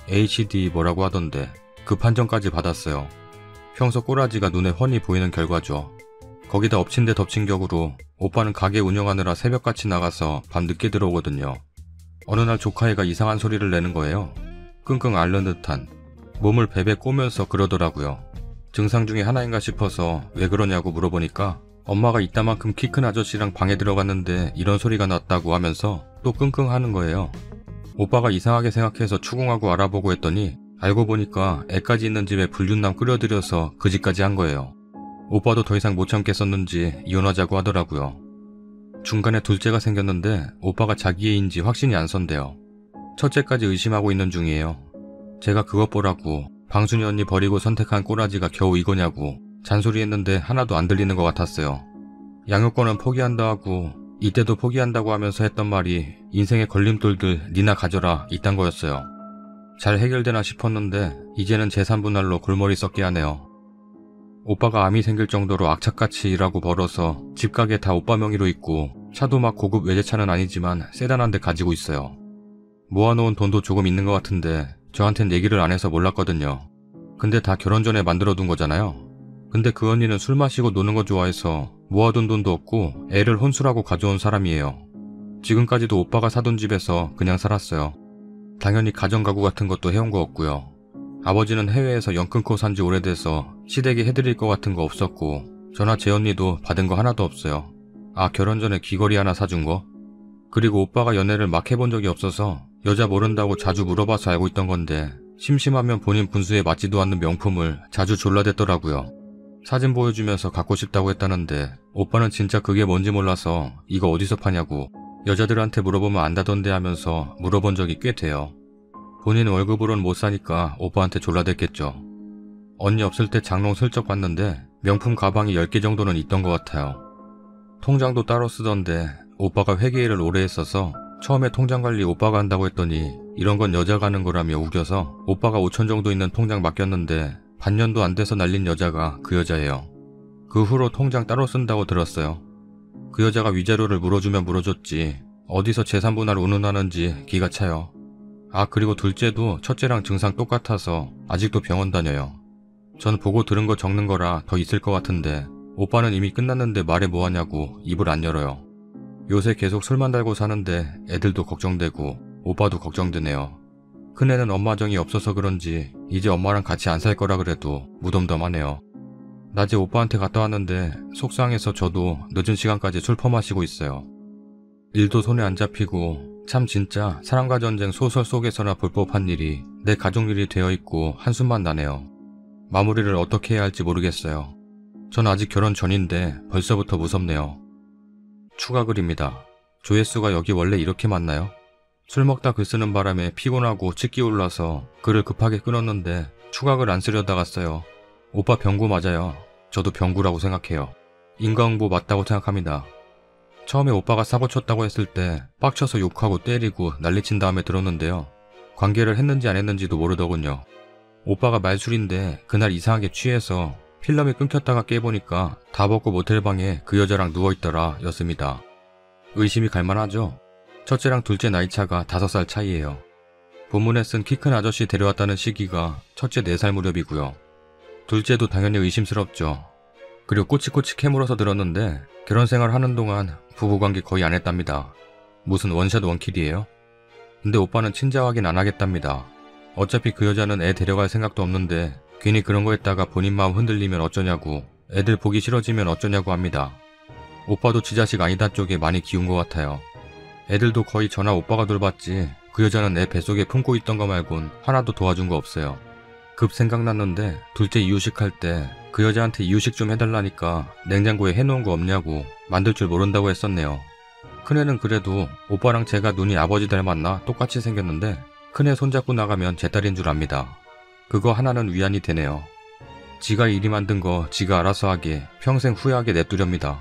HD 뭐라고 하던데 그 판정까지 받았어요. 평소 꼬라지가 눈에 훤히 보이는 결과죠. 거기다 엎친 데 덮친 격으로 오빠는 가게 운영하느라 새벽같이 나가서 밤 늦게 들어오거든요. 어느 날 조카애가 이상한 소리를 내는 거예요. 끙끙 앓는 듯한. 몸을 베베 꼬면서 그러더라고요. 증상 중에 하나인가 싶어서 왜 그러냐고 물어보니까 엄마가 이따만큼 키 큰 아저씨랑 방에 들어갔는데 이런 소리가 났다고 하면서 또 끙끙 하는 거예요. 오빠가 이상하게 생각해서 추궁하고 알아보고 했더니 알고 보니까 애까지 있는 집에 불륜남 끌어들여서 그 집까지 한 거예요. 오빠도 더 이상 못 참겠었는지 이혼하자고 하더라고요. 중간에 둘째가 생겼는데 오빠가 자기 애인지 확신이 안 선대요. 첫째까지 의심하고 있는 중이에요. 제가 그것 보라고 방순이 언니 버리고 선택한 꼬라지가 겨우 이거냐고 잔소리했는데 하나도 안 들리는 것 같았어요. 양육권은 포기한다 하고 이때도 포기한다고 하면서 했던 말이 인생의 걸림돌들 니나 가져라 이딴 거였어요. 잘 해결되나 싶었는데 이제는 재산분할로 골머리 썩게 하네요. 오빠가 암이 생길 정도로 악착같이 일하고 벌어서 집가게 다 오빠 명의로 있고 차도 막 고급 외제차는 아니지만 세단한 데 가지고 있어요. 모아놓은 돈도 조금 있는 것 같은데 저한텐 얘기를 안 해서 몰랐거든요. 근데 다 결혼 전에 만들어둔 거잖아요. 근데 그 언니는 술 마시고 노는 거 좋아해서 모아둔 돈도 없고 애를 혼술하고 가져온 사람이에요. 지금까지도 오빠가 사둔 집에서 그냥 살았어요. 당연히 가정가구 같은 것도 해온 거 없고요. 아버지는 해외에서 연 끊고 산지 오래돼서 시댁이 해드릴 거 같은 거 없었고 저나 제 언니도 받은 거 하나도 없어요. 아, 결혼 전에 귀걸이 하나 사준 거? 그리고 오빠가 연애를 막 해본 적이 없어서 여자 모른다고 자주 물어봐서 알고 있던 건데 심심하면 본인 분수에 맞지도 않는 명품을 자주 졸라댔더라고요. 사진 보여주면서 갖고 싶다고 했다는데 오빠는 진짜 그게 뭔지 몰라서 이거 어디서 파냐고 여자들한테 물어보면 안다던데 하면서 물어본 적이 꽤 돼요. 본인 월급으로는 못 사니까 오빠한테 졸라댔겠죠. 언니 없을 때 장롱 슬쩍 봤는데 명품 가방이 10개 정도는 있던 것 같아요. 통장도 따로 쓰던데 오빠가 회계일을 오래 했어서 처음에 통장 관리 오빠가 한다고 했더니 이런 건 여자가 하는 거라며 우겨서 오빠가 5천 정도 있는 통장 맡겼는데 반년도 안 돼서 날린 여자가 그 여자예요. 그 후로 통장 따로 쓴다고 들었어요. 그 여자가 위자료를 물어주면 물어줬지 어디서 재산분할 운운하는지 기가 차요. 아, 그리고 둘째도 첫째랑 증상 똑같아서 아직도 병원 다녀요. 전 보고 들은 거 적는 거라 더 있을 것 같은데 오빠는 이미 끝났는데 말해 뭐하냐고 입을 안 열어요. 요새 계속 술만 달고 사는데 애들도 걱정되고 오빠도 걱정되네요. 큰애는 엄마 정이 없어서 그런지 이제 엄마랑 같이 안 살 거라 그래도 무덤덤하네요. 낮에 오빠한테 갔다 왔는데 속상해서 저도 늦은 시간까지 술 퍼마시고 있어요. 일도 손에 안 잡히고 참 진짜 사랑과 전쟁 소설 속에서나 볼 법한 일이 내 가족 일이 되어 있고 한숨만 나네요. 마무리를 어떻게 해야 할지 모르겠어요. 전 아직 결혼 전인데 벌써부터 무섭네요. 추가 글입니다. 조회수가 여기 원래 이렇게 많나요? 술 먹다 글 쓰는 바람에 피곤하고 치기 올라서 글을 급하게 끊었는데 추가글 안 쓰려다가 써요. 오빠 병구 맞아요. 저도 병구라고 생각해요. 인과응보 맞다고 생각합니다. 처음에 오빠가 사고 쳤다고 했을 때 빡쳐서 욕하고 때리고 난리친 다음에 들었는데요. 관계를 했는지 안 했는지도 모르더군요. 오빠가 말술인데 그날 이상하게 취해서 필름이 끊겼다가 깨보니까 다 벗고 모텔방에 그 여자랑 누워있더라 였습니다. 의심이 갈만하죠? 첫째랑 둘째 나이차가 5살 차이예요. 본문에 쓴 키 큰 아저씨 데려왔다는 시기가 첫째 4살 무렵이고요. 둘째도 당연히 의심스럽죠. 그리고 꼬치꼬치 캐물어서 들었는데 결혼생활 하는 동안 부부관계 거의 안 했답니다. 무슨 원샷 원킬이에요? 근데 오빠는 친자 확인 안 하겠답니다. 어차피 그 여자는 애 데려갈 생각도 없는데 괜히 그런 거 했다가 본인 마음 흔들리면 어쩌냐고 애들 보기 싫어지면 어쩌냐고 합니다. 오빠도 지 자식 아니다 쪽에 많이 기운 것 같아요. 애들도 거의 전화 오빠가 돌봤지 그 여자는 애 뱃속에 품고 있던 거 말곤 하나도 도와준 거 없어요. 급 생각났는데 둘째 이유식 할 때 그 여자한테 이유식 좀 해달라니까 냉장고에 해놓은 거 없냐고 만들 줄 모른다고 했었네요. 큰애는 그래도 오빠랑 제가 눈이 아버지 닮았나 똑같이 생겼는데 큰애 손잡고 나가면 제 딸인 줄 압니다. 그거 하나는 위안이 되네요. 지가 이리 만든 거 지가 알아서 하게 평생 후회하게 냅두렵니다.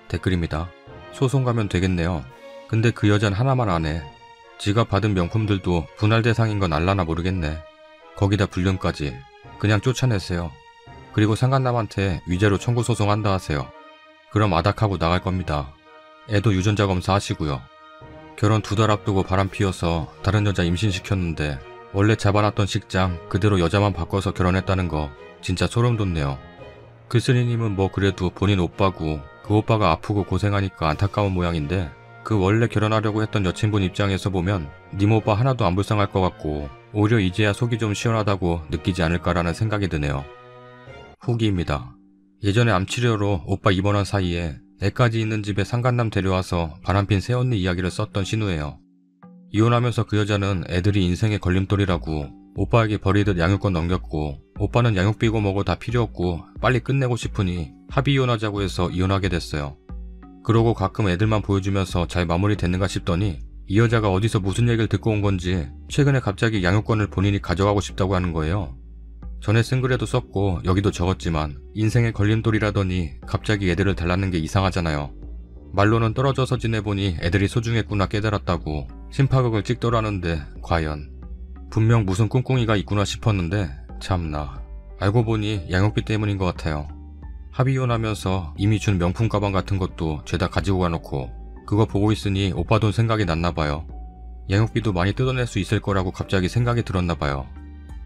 댓글입니다. 소송 가면 되겠네요. 근데 그 여잔 하나만 안 해. 지가 받은 명품들도 분할 대상인 건 알라나 모르겠네. 거기다 불륜까지. 그냥 쫓아내세요. 그리고 상간남한테 위자료 청구 소송한다 하세요. 그럼 아닥하고 나갈 겁니다. 애도 유전자 검사 하시고요. 결혼 2달 앞두고 바람 피워서 다른 여자 임신시켰는데 원래 잡아놨던 식장 그대로 여자만 바꿔서 결혼했다는 거 진짜 소름 돋네요. 그 스리님은 뭐 그래도 본인 오빠고 그 오빠가 아프고 고생하니까 안타까운 모양인데 그 원래 결혼하려고 했던 여친분 입장에서 보면 님 오빠 하나도 안 불쌍할 것 같고 오히려 이제야 속이 좀 시원하다고 느끼지 않을까라는 생각이 드네요. 후기입니다. 예전에 암치료로 오빠 입원한 사이에 애까지 있는 집에 상간남 데려와서 바람핀 새언니 이야기를 썼던 신우예요. 이혼하면서 그 여자는 애들이 인생의 걸림돌이라고 오빠에게 버리듯 양육권 넘겼고 오빠는 양육 비고 뭐고 다 필요 없고 빨리 끝내고 싶으니 합의 이혼하자고 해서 이혼하게 됐어요. 그러고 가끔 애들만 보여주면서 잘 마무리됐는가 싶더니 이 여자가 어디서 무슨 얘기를 듣고 온 건지 최근에 갑자기 양육권을 본인이 가져가고 싶다고 하는 거예요. 전에 쓴 글에도 썼고 여기도 적었지만 인생의 걸림돌이라더니 갑자기 애들을 달라는 게 이상하잖아요. 말로는 떨어져서 지내보니 애들이 소중했구나 깨달았다고 심파극을 찍더라는데 과연 분명 무슨 꿍꿍이가 있구나 싶었는데 참나 알고 보니 양육비 때문인 것 같아요. 합의 이혼하면서 이미 준 명품 가방 같은 것도 죄다 가지고 가놓고 그거 보고 있으니 오빠 돈 생각이 났나봐요. 양육비도 많이 뜯어낼 수 있을 거라고 갑자기 생각이 들었나봐요.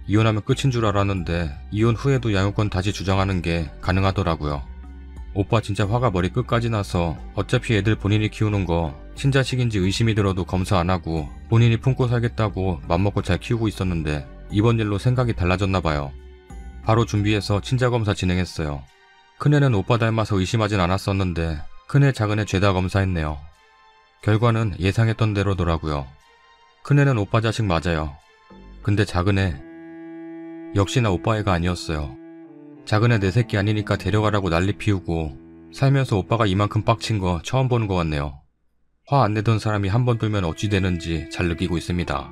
이혼하면 끝인 줄 알았는데 이혼 후에도 양육권 다시 주장하는 게 가능하더라고요. 오빠 진짜 화가 머리 끝까지 나서 어차피 애들 본인이 키우는 거 친자식인지 의심이 들어도 검사 안 하고 본인이 품고 살겠다고 맘먹고 잘 키우고 있었는데 이번 일로 생각이 달라졌나봐요. 바로 준비해서 친자검사 진행했어요. 큰애는 오빠 닮아서 의심하진 않았었는데 큰애 작은애 죄다 검사했네요. 결과는 예상했던 대로더라고요. 큰애는 오빠 자식 맞아요. 근데 작은애 역시나 오빠 애가 아니었어요. 작은애 내 새끼 아니니까 데려가라고 난리 피우고 살면서 오빠가 이만큼 빡친 거 처음 보는 것 같네요. 화 안 내던 사람이 한 번 들면 어찌 되는지 잘 느끼고 있습니다.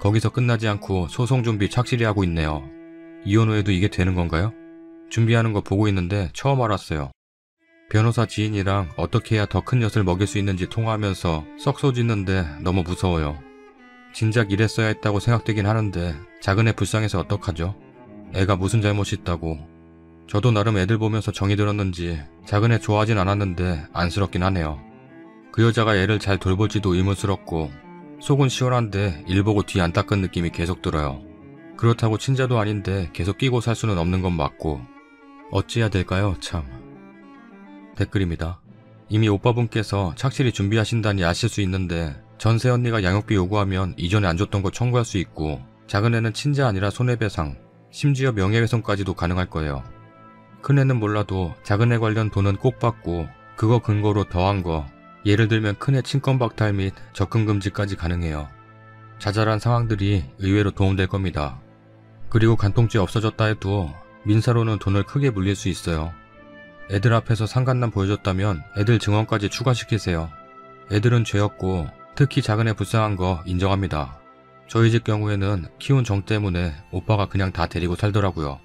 거기서 끝나지 않고 소송 준비 착실히 하고 있네요. 이혼 후에도 이게 되는 건가요? 준비하는 거 보고 있는데 처음 알았어요. 변호사 지인이랑 어떻게 해야 더 큰 엿을 먹일 수 있는지 통화하면서 썩 쏘짖는데 너무 무서워요. 진작 이랬어야 했다고 생각되긴 하는데 작은애 불쌍해서 어떡하죠? 애가 무슨 잘못이 있다고. 저도 나름 애들 보면서 정이 들었는지 작은애 좋아하진 않았는데 안쓰럽긴 하네요. 그 여자가 애를 잘 돌볼지도 의문스럽고 속은 시원한데 일 보고 뒤 안 닦은 느낌이 계속 들어요. 그렇다고 친자도 아닌데 계속 끼고 살 수는 없는 건 맞고 어찌해야 될까요 참. 댓글입니다. 이미 오빠분께서 착실히 준비하신다니 아실 수 있는데 전세 언니가 양육비 요구하면 이전에 안 줬던 거 청구할 수 있고 작은애는 친자 아니라 손해배상 심지어 명예훼손까지도 가능할 거예요. 큰애는 몰라도 작은애 관련 돈은 꼭 받고 그거 근거로 더한 거 예를 들면 큰애 친권 박탈 및 접근 금지까지 가능해요. 자잘한 상황들이 의외로 도움될 겁니다. 그리고 간통죄 없어졌다 해도 민사로는 돈을 크게 물릴 수 있어요. 애들 앞에서 상간남 보여줬다면 애들 증언까지 추가시키세요. 애들은 죄였고 특히 작은애 불쌍한 거 인정합니다. 저희 집 경우에는 키운 정 때문에 오빠가 그냥 다 데리고 살더라고요.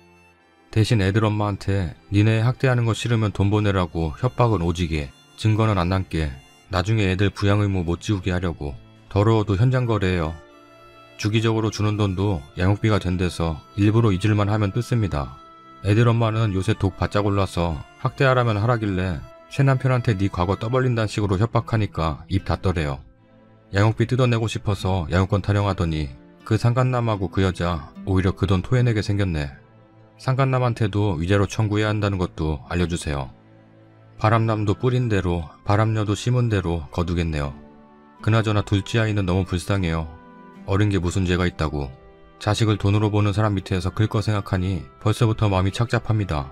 대신 애들 엄마한테 니네 학대하는 거 싫으면 돈 보내라고 협박은 오지게 증거는 안 남게 나중에 애들 부양 의무 못 지우게 하려고 더러워도 현장 거래해요. 주기적으로 주는 돈도 양육비가 된대서 일부러 잊을만 하면 뜯습니다. 애들 엄마는 요새 독 바짝 올라서 학대하라면 하라길래 새남편한테 네 과거 떠벌린다는 식으로 협박하니까 입 닫더래요. 양육비 뜯어내고 싶어서 양육권 타령하더니 그 상간남하고 그 여자 오히려 그 돈 토해내게 생겼네. 상간남한테도 위자료 청구해야 한다는 것도 알려주세요. 바람남도 뿌린 대로 바람녀도 심은 대로 거두겠네요. 그나저나 둘째 아이는 너무 불쌍해요. 어린 게 무슨 죄가 있다고. 자식을 돈으로 보는 사람 밑에서 클 거 생각하니 벌써부터 마음이 착잡합니다.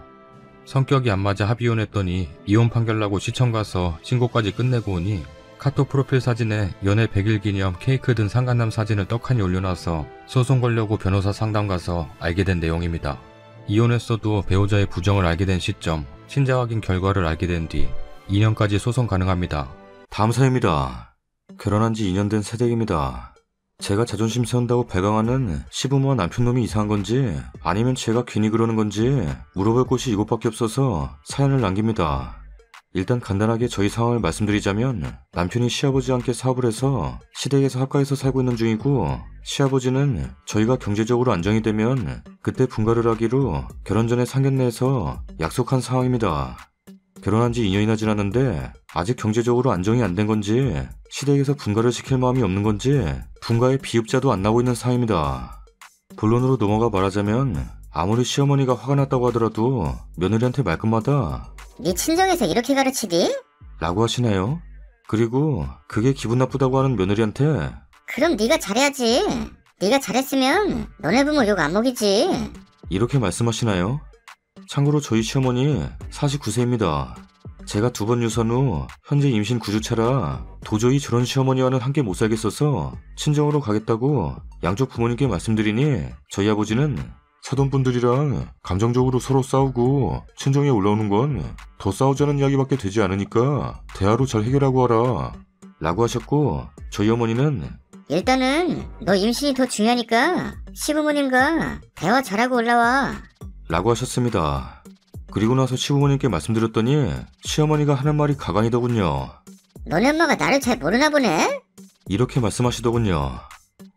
성격이 안 맞아 합의혼했더니 이혼 판결 나고 시청 가서 신고까지 끝내고 오니 카톡 프로필 사진에 연애 100일 기념 케이크 든 상간남 사진을 떡하니 올려놔서 소송 걸려고 변호사 상담 가서 알게 된 내용입니다. 이혼했어도 배우자의 부정을 알게 된 시점, 친자 확인 결과를 알게 된 뒤 2년까지 소송 가능합니다. 다음 사연입니다. 결혼한 지 2년 된 새댁입니다. 제가 자존심 세운다고 배강하는 시부모와 남편놈이 이상한 건지 아니면 제가 괜히 그러는 건지 물어볼 곳이 이곳밖에 없어서 사연을 남깁니다. 일단 간단하게 저희 상황을 말씀드리자면 남편이 시아버지와 함께 사업을 해서 시댁에서 합가해서 살고 있는 중이고 시아버지는 저희가 경제적으로 안정이 되면 그때 분가를 하기로 결혼 전에 상견례에서 약속한 상황입니다. 결혼한 지 2년이나 지났는데 아직 경제적으로 안정이 안 된 건지 시댁에서 분가를 시킬 마음이 없는 건지 분가의 비읍자도 안 나고 있는 상황입니다. 본론으로 넘어가 말하자면 아무리 시어머니가 화가 났다고 하더라도 며느리한테 말끝마다 네 친정에서 이렇게 가르치디? 라고 하시네요. 그리고 그게 기분 나쁘다고 하는 며느리한테 그럼 네가 잘해야지. 네가 잘했으면 너네 부모 욕 안 먹이지. 이렇게 말씀하시나요? 참고로 저희 시어머니 49세입니다. 제가 2번 유산 후 현재 임신 9주차라 도저히 저런 시어머니와는 함께 못 살겠어서 친정으로 가겠다고 양쪽 부모님께 말씀드리니 저희 아버지는 사돈분들이랑 감정적으로 서로 싸우고 친정에 올라오는 건 더 싸우자는 이야기밖에 되지 않으니까 대화로 잘 해결하고 하라 라고 하셨고 저희 어머니는 일단은 너 임신이 더 중요하니까 시부모님과 대화 잘하고 올라와. 라고 하셨습니다. 그리고 나서 시부모님께 말씀드렸더니 시어머니가 하는 말이 가관이더군요. 너네 엄마가 나를 잘 모르나 보네? 이렇게 말씀하시더군요.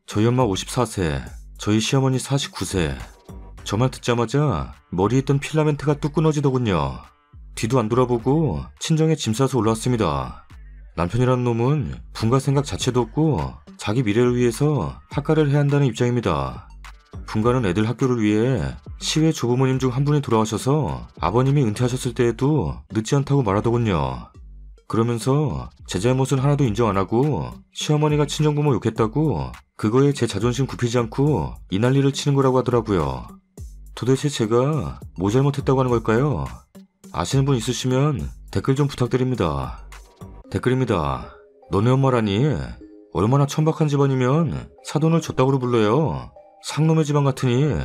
저희 엄마 54세, 저희 시어머니 49세. 저 말 듣자마자 머리에 있던 필라멘트가 뚝 끊어지더군요. 뒤도 안 돌아보고 친정에 짐 싸서 올라왔습니다. 남편이란 놈은 분가 생각 자체도 없고 자기 미래를 위해서 학가를 해야 한다는 입장입니다. 분가는 애들 학교를 위해 시외 조부모님 중 한 분이 돌아가셔서 아버님이 은퇴하셨을 때에도 늦지 않다고 말하더군요. 그러면서 제 잘못은 하나도 인정 안 하고 시어머니가 친정부모 욕했다고 그거에 제 자존심 굽히지 않고 이 난리를 치는 거라고 하더라고요. 도대체 제가 뭐 잘못했다고 하는 걸까요? 아시는 분 있으시면 댓글 좀 부탁드립니다. 댓글입니다. 너네 엄마라니 얼마나 천박한 집안이면 사돈을 줬다고 불러요. 상놈의 집안 같으니.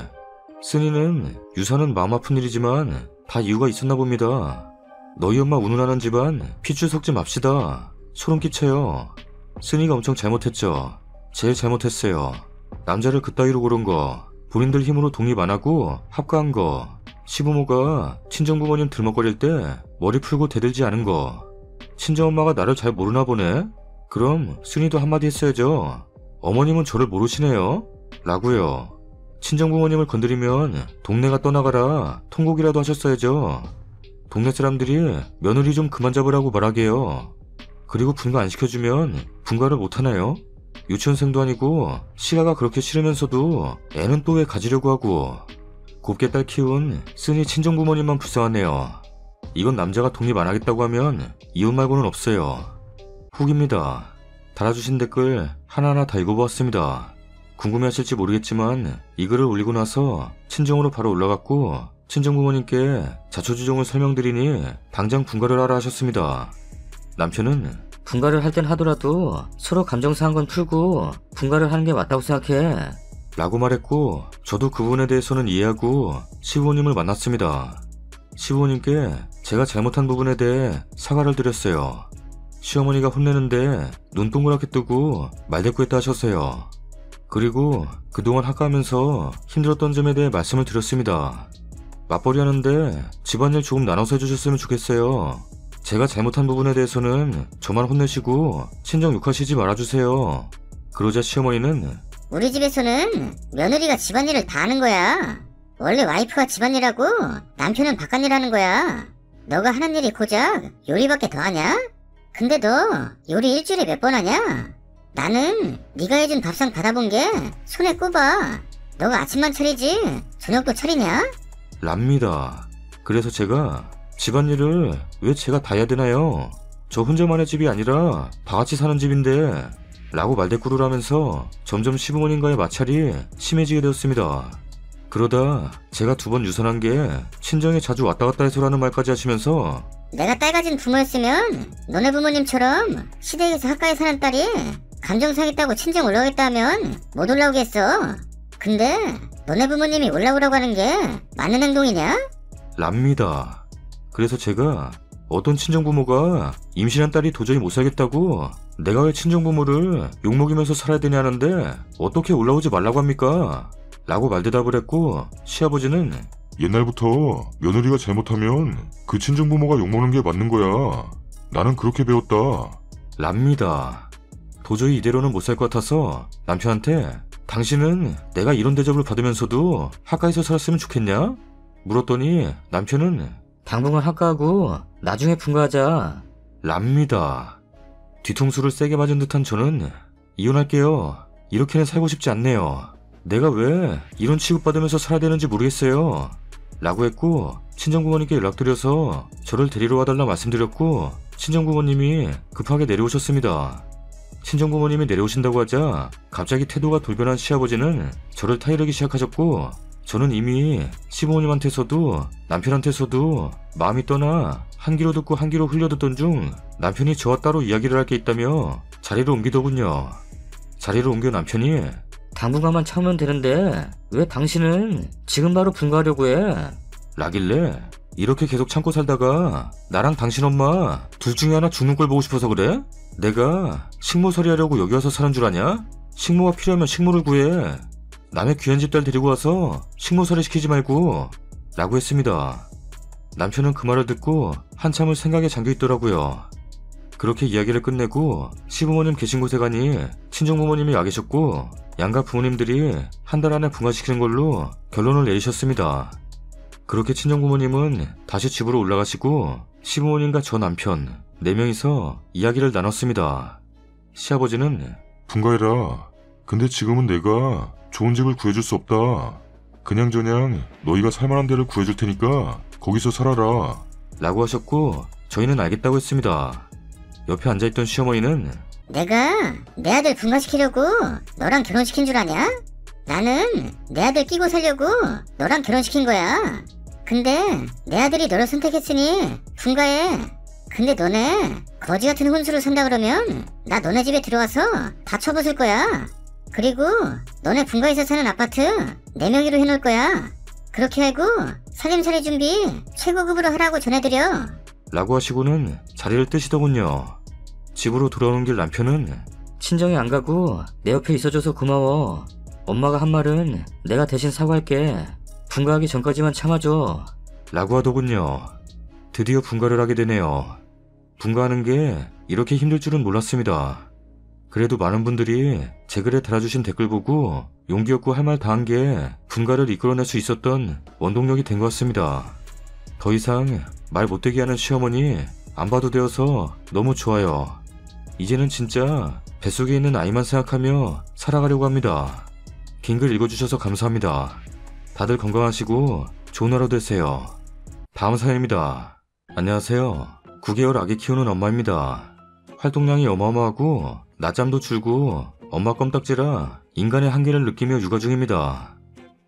쓰니는 유산은 마음 아픈 일이지만 다 이유가 있었나 봅니다. 너희 엄마 운운하는 집안 핏줄 섞지 맙시다. 소름 끼쳐요. 쓰니가 엄청 잘못했죠. 제일 잘못했어요. 남자를 그따위로 고른 거, 본인들 힘으로 독립 안 하고 합가한 거, 시부모가 친정부모님 들먹거릴 때 머리 풀고 대들지 않은 거. 친정엄마가 나를 잘 모르나 보네? 그럼 쓰니도 한마디 했어야죠. 어머님은 저를 모르시네요? 라고요. 친정부모님을 건드리면 동네가 떠나가라 통곡이라도 하셨어야죠. 동네 사람들이 며느리 좀 그만 잡으라고 말하게요. 그리고 분가 안 시켜주면 분가를 못하나요? 유치원생도 아니고 시가가 그렇게 싫으면서도 애는 또 왜 가지려고 하고. 곱게 딸 키운 쓰니 친정부모님만 불쌍하네요. 이건 남자가 독립 안 하겠다고 하면 이혼 말고는 없어요. 후기입니다. 달아주신 댓글 하나하나 다 읽어보았습니다. 궁금해하실지 모르겠지만 이 글을 올리고 나서 친정으로 바로 올라갔고 친정부모님께 자초지종을 설명드리니 당장 분가를 하라 하셨습니다. 남편은 분가를 할 땐 하더라도 서로 감정 상한 건 풀고 분가를 하는 게 맞다고 생각해. 라고 말했고 저도 그 부분에 대해서는 이해하고 시부모님을 만났습니다. 시부모님께 제가 잘못한 부분에 대해 사과를 드렸어요. 시어머니가 혼내는데 눈 동그랗게 뜨고 말대꾸했다 하셨어요. 그리고 그동안 학가하면서 힘들었던 점에 대해 말씀을 드렸습니다. 맞벌이 하는데 집안일 조금 나눠서 해주셨으면 좋겠어요. 제가 잘못한 부분에 대해서는 저만 혼내시고 친정 욕하시지 말아주세요. 그러자 시어머니는 우리 집에서는 며느리가 집안일을 다 하는 거야. 원래 와이프가 집안일하고 남편은 바깥일 하는 거야. 너가 하는 일이 고작 요리밖에 더 하냐? 근데 너 요리 일주일에 몇 번 하냐? 나는 네가 해준 밥상 받아본 게 손에 꼽아. 너가 아침만 차리지 저녁도 차리냐? 랍니다. 그래서 제가 집안일을 왜 제가 다 해야 되나요? 저 혼자만의 집이 아니라 다 같이 사는 집인데 라고 말대꾸를 하면서 점점 시부모님과의 마찰이 심해지게 되었습니다. 그러다 제가 2번 유산한 게 친정에 자주 왔다 갔다 해서라는 말까지 하시면서 내가 딸 가진 부모였으면 너네 부모님처럼 시댁에서 학가에 사는 딸이 감정 상했다고 친정 올라오겠다 하면 못 올라오겠어. 근데 너네 부모님이 올라오라고 하는 게 맞는 행동이냐? 랍니다. 그래서 제가 어떤 친정부모가 임신한 딸이 도저히 못 살겠다고 내가 왜 친정부모를 욕먹이면서 살아야 되냐는데 어떻게 올라오지 말라고 합니까? 라고 말대답을 했고 시아버지는 옛날부터 며느리가 잘못하면 그 친정부모가 욕먹는 게 맞는 거야. 나는 그렇게 배웠다. 랍니다. 도저히 이대로는 못 살 것 같아서 남편한테 당신은 내가 이런 대접을 받으면서도 학가에서 살았으면 좋겠냐? 물었더니 남편은 당분간 학가하고 나중에 분가하자. 랍니다. 뒤통수를 세게 맞은 듯한 저는 이혼할게요. 이렇게는 살고 싶지 않네요. 내가 왜 이런 취급받으면서 살아야 되는지 모르겠어요. 라고 했고 친정부모님께 연락드려서 저를 데리러 와달라 말씀드렸고 친정부모님이 급하게 내려오셨습니다. 친정부모님이 내려오신다고 하자 갑자기 태도가 돌변한 시아버지는 저를 타이르기 시작하셨고 저는 이미 시부모님한테서도 남편한테서도 마음이 떠나 한 귀로 듣고 한 귀로 흘려듣던 중 남편이 저와 따로 이야기를 할 게 있다며 자리를 옮기더군요. 자리를 옮겨 남편이 당분간만 참으면 되는데 왜 당신은 지금 바로 분가하려고 해? 라길래 이렇게 계속 참고 살다가 나랑 당신 엄마 둘 중에 하나 죽는 걸 보고 싶어서 그래? 내가 식모 처리하려고 여기 와서 사는 줄 아냐? 식모가 필요하면 식모를 구해. 남의 귀한 집 딸 데리고 와서 식모 처리 시키지 말고 라고 했습니다. 남편은 그 말을 듣고 한참을 생각에 잠겨 있더라고요. 그렇게 이야기를 끝내고 시부모님 계신 곳에 가니 친정부모님이 와 계셨고 양가 부모님들이 한 달 안에 분가시키는 걸로 결론을 내리셨습니다. 그렇게 친정부모님은 다시 집으로 올라가시고 시부모님과 저 남편 4명이서 이야기를 나눴습니다. 시아버지는 분가해라. 근데 지금은 내가 좋은 집을 구해줄 수 없다. 그냥저냥 너희가 살만한 데를 구해줄 테니까 거기서 살아라. 라고 하셨고 저희는 알겠다고 했습니다. 옆에 앉아있던 시어머니는 내가 내 아들 분가시키려고 너랑 결혼시킨 줄 아냐? 나는 내 아들 끼고 살려고 너랑 결혼시킨 거야. 근데 내 아들이 너를 선택했으니 분가해. 근데 너네 거지 같은 혼수를 산다 그러면 나 너네 집에 들어와서 다 쳐부술 거야. 그리고 너네 분가에서 사는 아파트 내 명의로 해놓을 거야. 그렇게 알고 살림살이 준비 최고급으로 하라고 전해드려. 라고 하시고는 자리를 뜨시더군요. 집으로 돌아오는 길 남편은 친정에 안 가고 내 옆에 있어줘서 고마워. 엄마가 한 말은 내가 대신 사과할게. 분가하기 전까지만 참아줘. 라고 하더군요. 드디어 분가를 하게 되네요. 분가하는 게 이렇게 힘들 줄은 몰랐습니다. 그래도 많은 분들이 제 글에 달아주신 댓글 보고 용기 얻고 할 말 다 한 게 분가를 이끌어낼 수 있었던 원동력이 된 것 같습니다. 더 이상 말 못되게 하는 시어머니 안 봐도 되어서 너무 좋아요. 이제는 진짜 뱃속에 있는 아이만 생각하며 살아가려고 합니다. 긴 글 읽어주셔서 감사합니다. 다들 건강하시고 좋은 하루 되세요. 다음 사연입니다. 안녕하세요. 9개월 아기 키우는 엄마입니다. 활동량이 어마어마하고 낮잠도 줄고 엄마 껌딱지라 인간의 한계를 느끼며 육아 중입니다.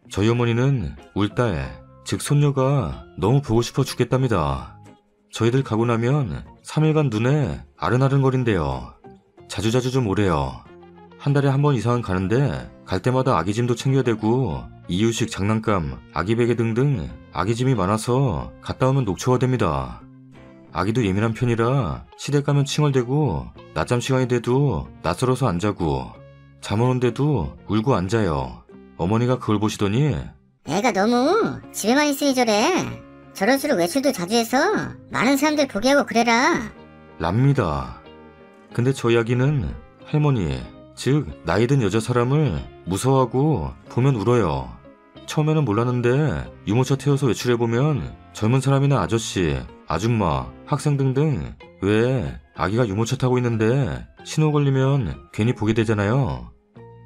저희 어머니는 울딸, 즉 손녀가 너무 보고 싶어 죽겠답니다. 저희들 가고 나면 3일간 눈에 아른아른거린대요. 자주자주 좀 오래요. 한 달에 한 번 이상은 가는데 갈 때마다 아기짐도 챙겨야 되고 이유식, 장난감, 아기 베개 등등 아기짐이 많아서 갔다 오면 녹초가 됩니다. 아기도 예민한 편이라 시댁 가면 칭얼대고 낮잠 시간이 돼도 낯설어서 안 자고 잠 오는데도 울고 안 자요. 어머니가 그걸 보시더니 애가 너무 집에만 있으니 저래. 저럴수록 외출도 자주 해서 많은 사람들 보게 하고 그래라. 랍니다. 근데 저희 아기는 할머니, 즉 나이 든 여자 사람을 무서워하고 보면 울어요. 처음에는 몰랐는데 유모차 태워서 외출해보면 젊은 사람이나 아저씨, 아줌마, 학생 등등 왜 아기가 유모차 타고 있는데 신호 걸리면 괜히 보게 되잖아요.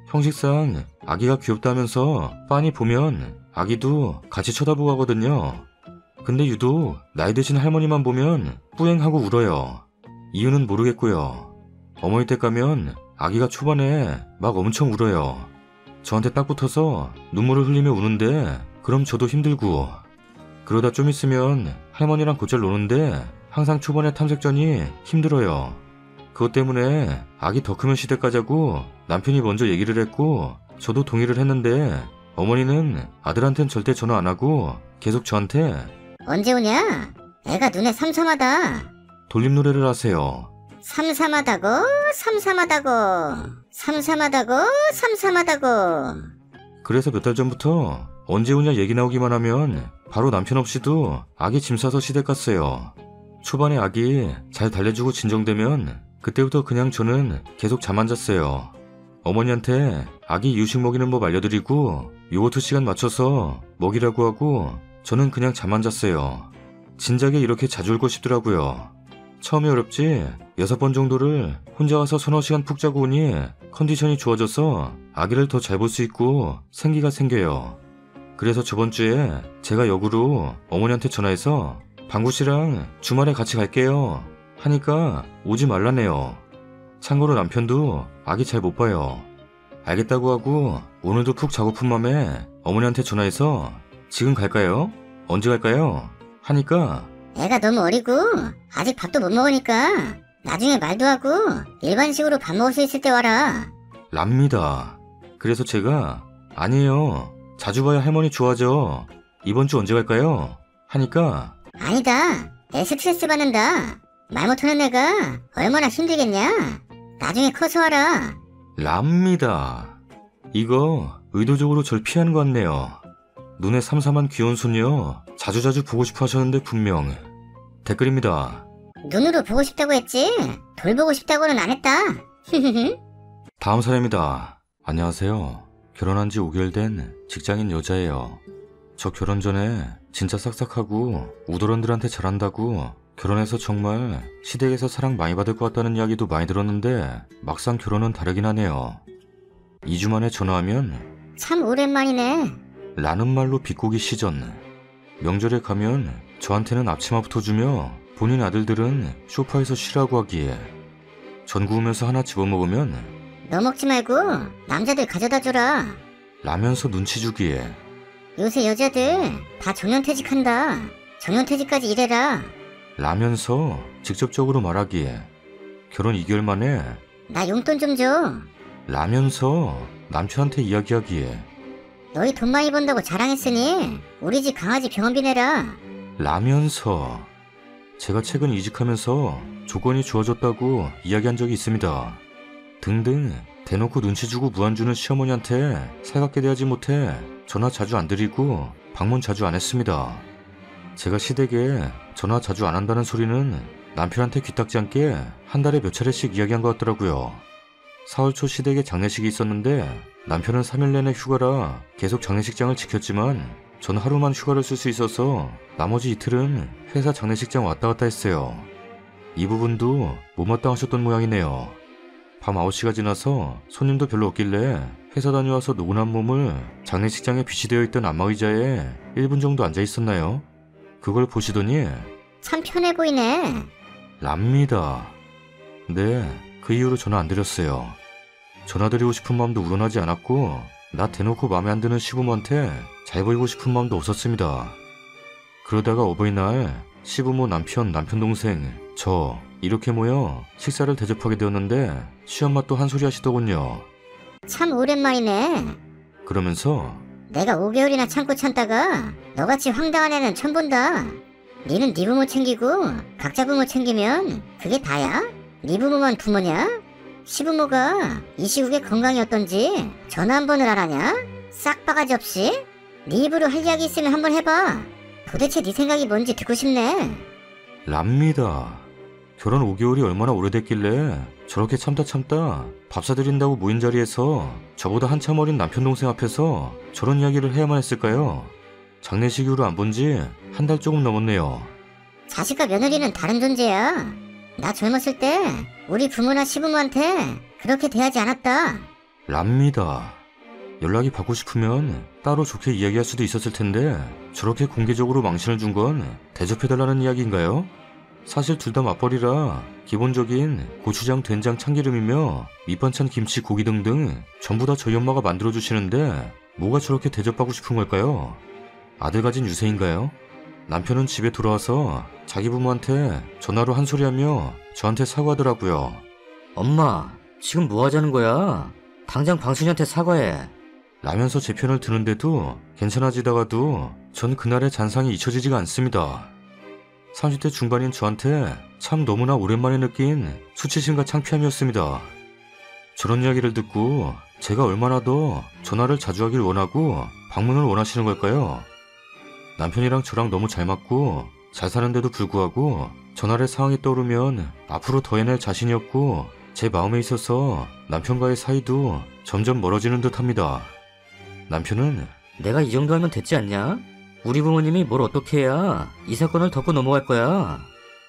형식상 아기가 귀엽다면서 빤히 보면 아기도 같이 쳐다보고 하거든요. 근데 유독 나이 드신 할머니만 보면 뿌앵하고 울어요. 이유는 모르겠고요. 어머니 댁 가면 아기가 초반에 막 엄청 울어요. 저한테 딱 붙어서 눈물을 흘리며 우는데 그럼 저도 힘들고 그러다 좀 있으면 할머니랑 곧잘 노는데 항상 초반에 탐색전이 힘들어요. 그것 때문에 아기 더 크면 시댁 가자고 남편이 먼저 얘기를 했고 저도 동의를 했는데 어머니는 아들한텐 절대 전화 안 하고 계속 저한테 언제 오냐? 애가 눈에 삼삼하다. 돌림 노래를 하세요. 삼삼하다고, 삼삼하다고, 삼삼하다고, 삼삼하다고. 그래서 몇 달 전부터 언제 오냐 얘기 나오기만 하면 바로 남편 없이도 아기 짐 싸서 시댁 갔어요. 초반에 아기 잘 달래주고 진정되면 그때부터 그냥 저는 계속 잠 안 잤어요. 어머니한테 아기 이유식 먹이는 법 알려드리고 요거트 시간 맞춰서 먹이라고 하고 저는 그냥 잠 안 잤어요. 진작에 이렇게 자주 울고 싶더라고요. 처음에 어렵지 6번 정도를 혼자 와서 서너 시간 푹 자고 오니 컨디션이 좋아져서 아기를 더 잘 볼 수 있고 생기가 생겨요. 그래서 저번 주에 제가 역으로 어머니한테 전화해서 방구씨랑 주말에 같이 갈게요 하니까 오지 말라네요. 참고로 남편도 아기 잘 못 봐요. 알겠다고 하고 오늘도 푹 자고픈 맘에 어머니한테 전화해서 지금 갈까요? 언제 갈까요? 하니까 애가 너무 어리고 아직 밥도 못 먹으니까 나중에 말도 하고 일반식으로 밥 먹을 수 있을 때 와라. 랍니다. 그래서 제가 아니에요. 자주 봐야 할머니 좋아져. 이번 주 언제 갈까요? 하니까 아니다. 애 스트레스 받는다. 말 못하는 애가 얼마나 힘들겠냐. 나중에 커서 와라. 랍니다. 이거 의도적으로 절 피하는 것 같네요. 눈에 삼삼한 귀여운 소녀 자주자주 보고 싶어 하셨는데 분명. 댓글입니다. 눈으로 보고 싶다고 했지 돌보고 싶다고는 안 했다. 다음 사람입니다. 안녕하세요. 결혼한 지 5개월 된 직장인 여자예요. 저 결혼 전에 진짜 싹싹하고 우드런들한테 잘한다고 결혼해서 정말 시댁에서 사랑 많이 받을 것 같다는 이야기도 많이 들었는데 막상 결혼은 다르긴 하네요. 2주 만에 전화하면 참 오랜만이네. 라는 말로 비꼬기 시전. 명절에 가면 저한테는 앞치마부터 주며 본인 아들들은 소파에서 쉬라고 하기에 전 구우면서 하나 집어먹으면 너 먹지 말고 남자들 가져다 줘라. 라면서 눈치 주기에 요새 여자들 다 정년퇴직한다. 정년퇴직까지 일해라. 라면서 직접적으로 말하기에 결혼 2개월 만에 나 용돈 좀 줘. 라면서 남편한테 이야기하기에 너희 돈 많이 번다고 자랑했으니 우리 집 강아지 병원비 내라. 라면서 제가 최근 이직하면서 조건이 좋아졌다고 이야기한 적이 있습니다. 등등 대놓고 눈치 주고 무안 주는 시어머니한테 살갑게 대하지 못해 전화 자주 안 드리고 방문 자주 안 했습니다. 제가 시댁에 전화 자주 안 한다는 소리는 남편한테 귀딱지 않게 한 달에 몇 차례씩 이야기한 것 같더라고요. 4월 초 시댁에 장례식이 있었는데 남편은 3일 내내 휴가라 계속 장례식장을 지켰지만 전 하루만 휴가를 쓸 수 있어서 나머지 이틀은 회사 장례식장 왔다 갔다 했어요. 이 부분도 못마땅하셨던 모양이네요. 밤 9시가 지나서 손님도 별로 없길래 회사 다녀와서 노곤한 몸을 장례식장에 비치되어 있던 안마의자에 1분 정도 앉아 있었나요? 그걸 보시더니 참 편해 보이네. 랍니다. 네, 그 이후로 전화 안 드렸어요. 전화드리고 싶은 마음도 우러나지 않았고 나 대놓고 마음에 안 드는 시부모한테 잘 보이고 싶은 마음도 없었습니다. 그러다가 어버이날 시부모 남편, 남편 동생, 저 이렇게 모여 식사를 대접하게 되었는데 시엄마 또 한 소리 하시더군요. 참 오랜만이네. 그러면서 내가 5개월이나 참고 참다가 너같이 황당한 애는 처음 본다. 니는 니 부모 챙기고 각자 부모 챙기면 그게 다야? 니 부모만 부모냐? 시부모가 이 시국에 건강이 어떤지 전화 한 번을 하라냐? 싹 바가지 없이? 니 입으로 할 이야기 있으면 한번 해봐. 도대체 니 생각이 뭔지 듣고 싶네. 랍니다. 결혼 5개월이 얼마나 오래됐길래 저렇게 참다 밥 사드린다고 모인 자리에서 저보다 한참 어린 남편 동생 앞에서 저런 이야기를 해야만 했을까요? 장례식 이후로 안 본 지 한 달 조금 넘었네요. 자식과 며느리는 다른 존재야. 나 젊었을 때 우리 부모나 시부모한테 그렇게 대하지 않았다. 랍니다. 연락이 받고 싶으면 따로 좋게 이야기할 수도 있었을 텐데 저렇게 공개적으로 망신을 준 건 대접해달라는 이야기인가요? 사실 둘 다 맞벌이라 기본적인 고추장, 된장, 참기름이며 밑반찬, 김치, 고기 등등 전부 다 저희 엄마가 만들어주시는데 뭐가 저렇게 대접받고 싶은 걸까요? 아들 가진 유세인가요? 남편은 집에 돌아와서 자기 부모한테 전화로 한 소리하며 저한테 사과하더라고요. 엄마, 지금 뭐 하자는 거야? 당장 방순이한테 사과해. 라면서 제 편을 드는데도 괜찮아지다가도 전 그날의 잔상이 잊혀지지가 않습니다. 30대 중반인 저한테 참 너무나 오랜만에 느낀 수치심과 창피함이었습니다. 저런 이야기를 듣고 제가 얼마나 더 전화를 자주 하길 원하고 방문을 원하시는 걸까요? 남편이랑 저랑 너무 잘 맞고 잘 사는데도 불구하고 전화를 상황이 떠오르면 앞으로 더 해낼 자신이 없고 제 마음에 있어서 남편과의 사이도 점점 멀어지는 듯합니다. 남편은 내가 이 정도 하면 됐지 않냐? 우리 부모님이 뭘 어떻게 해야 이 사건을 덮고 넘어갈 거야.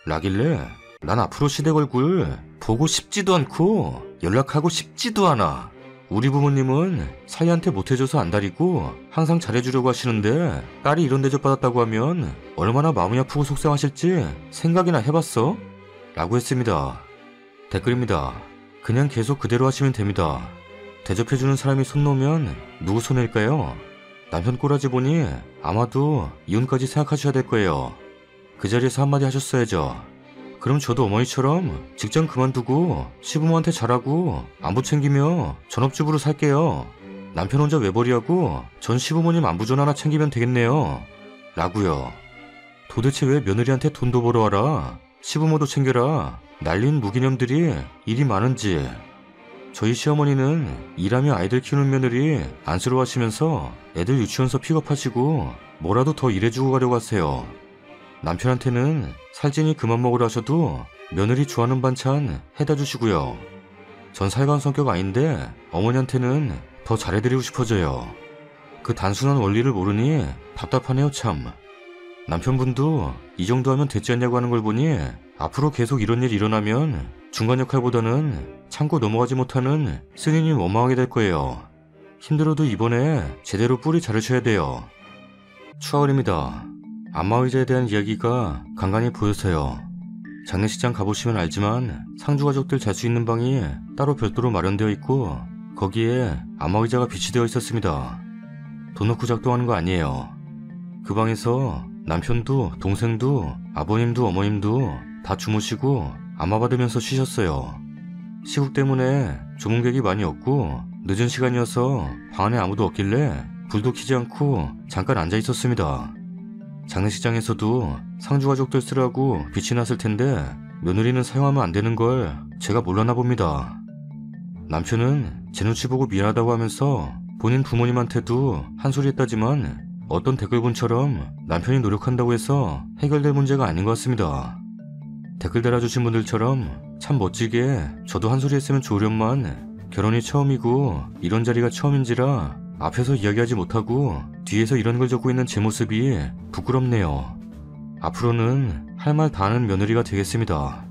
라길래 난 앞으로 시댁 얼굴 보고 싶지도 않고 연락하고 싶지도 않아. 우리 부모님은 사이한테 못해줘서 안달이고 항상 잘해주려고 하시는데 딸이 이런 대접 받았다고 하면 얼마나 마음이 아프고 속상하실지 생각이나 해봤어? 라고 했습니다. 댓글입니다. 그냥 계속 그대로 하시면 됩니다. 대접해주는 사람이 손 놓으면 누구 손일까요? 남편 꼬라지 보니 아마도 이혼까지 생각하셔야 될 거예요. 그 자리에서 한마디 하셨어야죠. 그럼 저도 어머니처럼 직장 그만두고 시부모한테 잘하고 안부 챙기며 전업주부로 살게요. 남편 혼자 외벌이하고 전 시부모님 안부 전 하나 챙기면 되겠네요. 라고요. 도대체 왜 며느리한테 돈도 벌어와라, 시부모도 챙겨라, 날린 무기념들이 일이 많은지. 저희 시어머니는 일하며 아이들 키우는 며느리 안쓰러워하시면서 애들 유치원서 픽업하시고 뭐라도 더 일해주고 가려고 하세요. 남편한테는 살찐이 그만 먹으라 하셔도 며느리 좋아하는 반찬 해다 주시고요. 전 살가운 성격 아닌데 어머니한테는 더 잘해드리고 싶어져요. 그 단순한 원리를 모르니 답답하네요 참. 남편분도 이 정도 하면 됐지 않냐고 하는 걸 보니 앞으로 계속 이런 일이 일어나면 중간 역할보다는 참고 넘어가지 못하는 승인님 원망하게 될 거예요. 힘들어도 이번에 제대로 뿌리 자르셔야 돼요. 추가월입니다. 안마의자에 대한 이야기가 간간히 보여서요. 장례식장 가보시면 알지만 상주가족들 잘 수 있는 방이 따로 별도로 마련되어 있고 거기에 안마의자가 비치되어 있었습니다. 돈 넣고 작동하는 거 아니에요. 그 방에서 남편도 동생도 아버님도 어머님도 다 주무시고 안마 받으면서 쉬셨어요. 시국 때문에 조문객이 많이 없고 늦은 시간이어서 방 안에 아무도 없길래 불도 켜지 않고 잠깐 앉아 있었습니다. 장례식장에서도 상주가족들 쓰라고 빛이 났을 텐데 며느리는 사용하면 안 되는 걸 제가 몰랐나 봅니다. 남편은 제 눈치 보고 미안하다고 하면서 본인 부모님한테도 한 소리 했다지만 어떤 댓글분처럼 남편이 노력한다고 해서 해결될 문제가 아닌 것 같습니다. 댓글 달아주신 분들처럼 참 멋지게 저도 한 소리 했으면 좋으련만 결혼이 처음이고 이런 자리가 처음인지라 앞에서 이야기하지 못하고 뒤에서 이런 걸 적고 있는 제 모습이 부끄럽네요. 앞으로는 할 말 다 하는 며느리가 되겠습니다.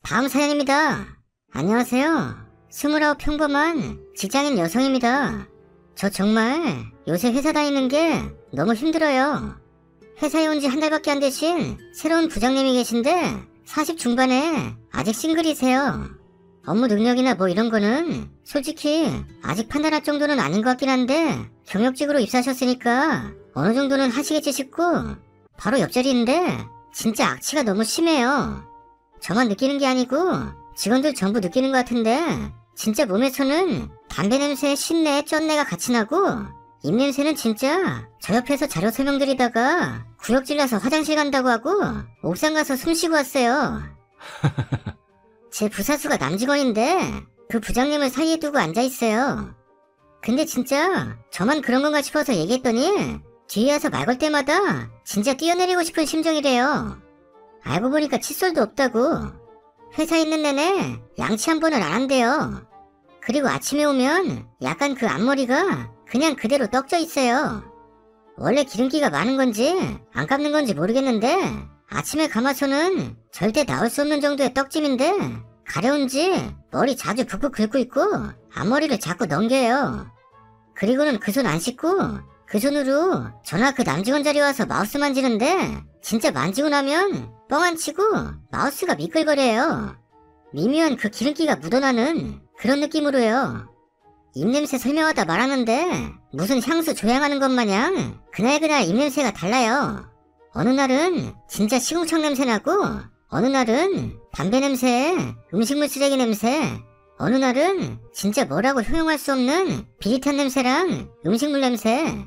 다음 사연입니다. 안녕하세요. 29 평범한 직장인 여성입니다. 저 정말 요새 회사 다니는 게 너무 힘들어요. 회사에 온 지 한 달밖에 안 되신 새로운 부장님이 계신데 40 중반에 아직 싱글이세요. 업무 능력이나 뭐 이런 거는 솔직히 아직 판단할 정도는 아닌 것 같긴 한데 경력직으로 입사하셨으니까 어느 정도는 하시겠지 싶고 바로 옆자리인데 진짜 악취가 너무 심해요. 저만 느끼는 게 아니고 직원들 전부 느끼는 것 같은데 진짜 몸에서는 담배 냄새, 신내, 쩐내가 같이 나고 입냄새는 진짜 저 옆에서 자료 설명드리다가 구역질 나서 화장실 간다고 하고 옥상 가서 숨 쉬고 왔어요. 제 부사수가 남직원인데 그 부장님을 사이에 두고 앉아있어요. 근데 진짜 저만 그런 건가 싶어서 얘기했더니 뒤에 와서 말 걸 때마다 진짜 뛰어내리고 싶은 심정이래요. 알고 보니까 칫솔도 없다고. 회사에 있는 내내 양치 한 번을 안 한대요. 그리고 아침에 오면 약간 그 앞머리가 그냥 그대로 떡져 있어요. 원래 기름기가 많은 건지 안 감는 건지 모르겠는데 아침에 감아서는 절대 나올 수 없는 정도의 떡짐인데 가려운지 머리 자주 푹푹 긁고 있고 앞머리를 자꾸 넘겨요. 그리고는 그 손 안 씻고 그 손으로 전화 그 남직원 자리 와서 마우스 만지는데 진짜 만지고 나면 뻥 안 치고 마우스가 미끌거려요. 미묘한 그 기름기가 묻어나는 그런 느낌으로요. 입냄새 설명하다 말하는데 무슨 향수 조향하는 것 마냥 그날그날 입냄새가 달라요. 어느 날은 진짜 시궁창 냄새 나고 어느 날은 담배 냄새, 음식물 쓰레기 냄새, 어느 날은 진짜 뭐라고 형용할 수 없는 비릿한 냄새랑 음식물 냄새.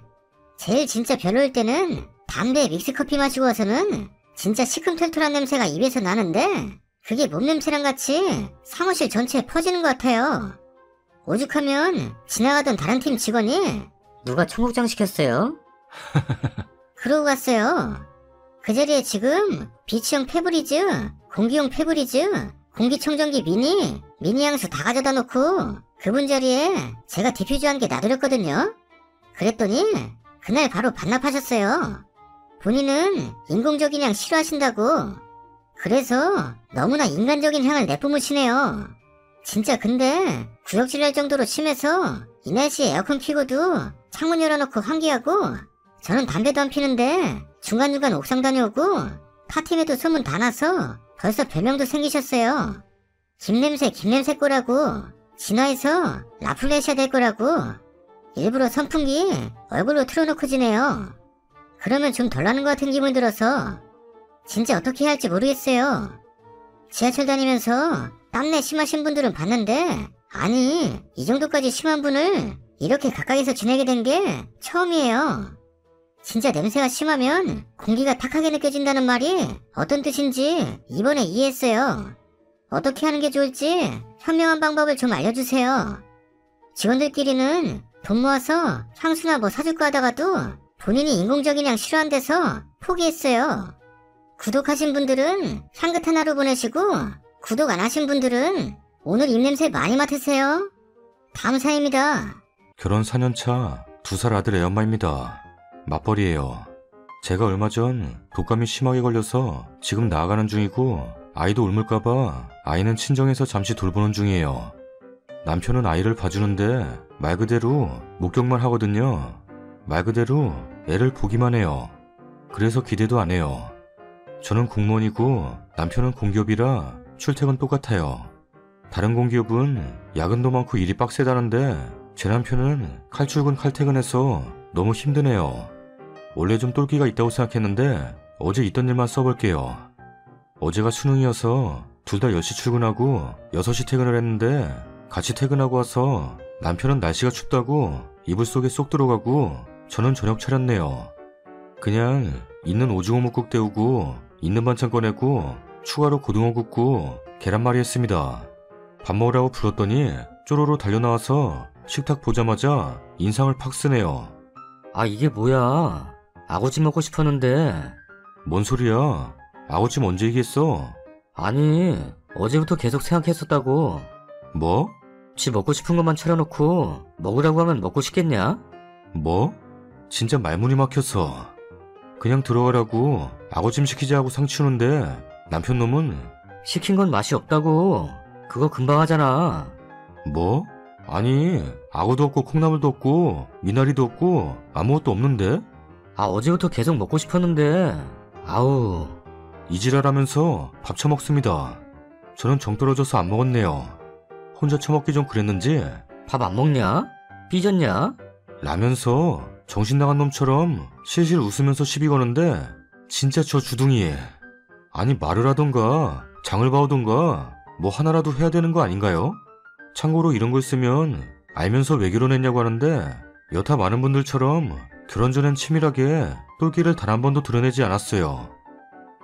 제일 진짜 별로일 때는 담배 믹스커피 마시고 와서는 진짜 시큼털털한 냄새가 입에서 나는데 그게 몸 냄새랑 같이 사무실 전체에 퍼지는 것 같아요. 오죽하면 지나가던 다른 팀 직원이 누가 청국장 시켰어요? 그러고 갔어요. 그 자리에 지금 비치형 페브리즈, 공기용 페브리즈, 공기청정기 미니 향수 다 가져다 놓고 그분 자리에 제가 디퓨즈한 게 놔드렸거든요. 그랬더니 그날 바로 반납하셨어요. 본인은 인공적인 향 싫어하신다고. 그래서 너무나 인간적인 향을 내뿜으시네요. 진짜 근데 구역질 날 정도로 심해서 이 날씨에 에어컨 켜고도 창문 열어놓고 환기하고 저는 담배도 안 피는데 중간중간 옥상 다녀오고 파팀에도 소문 다 나서 벌써 별명도 생기셨어요. 김냄새 꼬라고 진화해서 라플레시아 될 거라고 일부러 선풍기 얼굴로 틀어놓고 지내요. 그러면 좀 덜 나는 것 같은 기분 들어서 진짜 어떻게 해야 할지 모르겠어요. 지하철 다니면서 땀내 심하신 분들은 봤는데 아니 이 정도까지 심한 분을 이렇게 가까이서 지내게 된 게 처음이에요. 진짜 냄새가 심하면 공기가 탁하게 느껴진다는 말이 어떤 뜻인지 이번에 이해했어요. 어떻게 하는 게 좋을지 현명한 방법을 좀 알려주세요. 직원들끼리는 돈 모아서 향수나 뭐 사줄까 하다가도 본인이 인공적인 향 싫어한대서 포기했어요. 구독하신 분들은 향긋한 하루 보내시고 구독 안 하신 분들은 오늘 입냄새 많이 맡으세요. 다음 사연입니다. 결혼 4년차 2살 아들 애엄마입니다. 맞벌이에요. 제가 얼마 전 독감이 심하게 걸려서 지금 나아가는 중이고 아이도 옮을까봐 아이는 친정에서 잠시 돌보는 중이에요. 남편은 아이를 봐주는데 말 그대로 목격만 하거든요. 말 그대로 애를 보기만 해요. 그래서 기대도 안 해요. 저는 공무원이고 남편은 공기업이라 출퇴근 똑같아요. 다른 공기업은 야근도 많고 일이 빡세다는데 제 남편은 칼출근 칼퇴근해서 너무 힘드네요. 원래 좀 똘끼가 있다고 생각했는데 어제 있던 일만 써볼게요. 어제가 수능이어서 둘 다 10시 출근하고 6시 퇴근을 했는데 같이 퇴근하고 와서 남편은 날씨가 춥다고 이불 속에 쏙 들어가고 저는 저녁 차렸네요. 그냥 있는 오징어 묵국 데우고 있는 반찬 꺼내고 추가로 고등어 굽고 계란말이 했습니다. 밥 먹으라고 불렀더니 쪼로로 달려나와서 식탁 보자마자 인상을 팍 쓰네요. 아, 이게 뭐야? 아구찜 먹고 싶었는데. 뭔 소리야? 아구찜 언제 얘기했어? 아니, 어제부터 계속 생각했었다고. 뭐? 지 먹고 싶은 것만 차려놓고 먹으라고 하면 먹고 싶겠냐? 뭐? 진짜 말문이 막혔어. 그냥 들어가라고 아구찜 시키자 하고 상치우는데 남편 놈은 시킨 건 맛이 없다고. 그거 금방 하잖아. 뭐? 아니 아구도 없고 콩나물도 없고 미나리도 없고 아무것도 없는데? 아, 어제부터 계속 먹고 싶었는데. 아우. 이지랄하면서 밥 처먹습니다. 저는 정 떨어져서 안 먹었네요. 혼자 처먹기 좀 그랬는지 밥 안 먹냐? 삐졌냐? 라면서 정신 나간 놈처럼 실실 웃으면서 시비 거는데 진짜 저 주둥이. 아니 말을 하던가 장을 봐오던가 뭐 하나라도 해야 되는 거 아닌가요? 참고로 이런 거 있으면 알면서 왜 결혼했냐고 하는데 여타 많은 분들처럼 결혼 전엔 치밀하게 똘끼를 단 한 번도 드러내지 않았어요.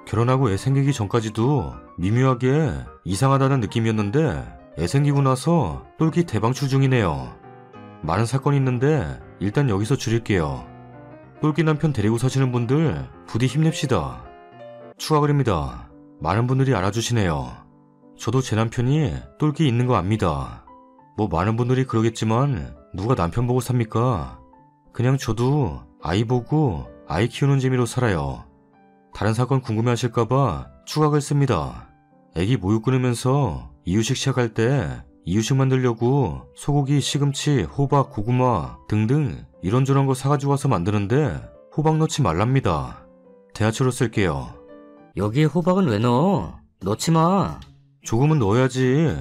결혼하고 애 생기기 전까지도 미묘하게 이상하다는 느낌이었는데 애 생기고 나서 똘끼 대방출 중이네요. 많은 사건이 있는데 일단 여기서 줄일게요. 똘끼 남편 데리고 사시는 분들 부디 힘냅시다. 추가 글입니다. 많은 분들이 알아주시네요. 저도 제 남편이 똘끼 있는 거 압니다. 뭐 많은 분들이 그러겠지만 누가 남편 보고 삽니까? 그냥 저도 아이 보고 아이 키우는 재미로 살아요. 다른 사건 궁금해하실까봐 추가 글 씁니다. 애기 모유 끊으면서 이유식 시작할 때 이유식 만들려고 소고기, 시금치, 호박, 고구마 등등 이런저런 거 사가지고 와서 만드는데 호박 넣지 말랍니다. 대하초로 쓸게요. 여기에 호박은 왜 넣어? 넣지 마. 조금은 넣어야지.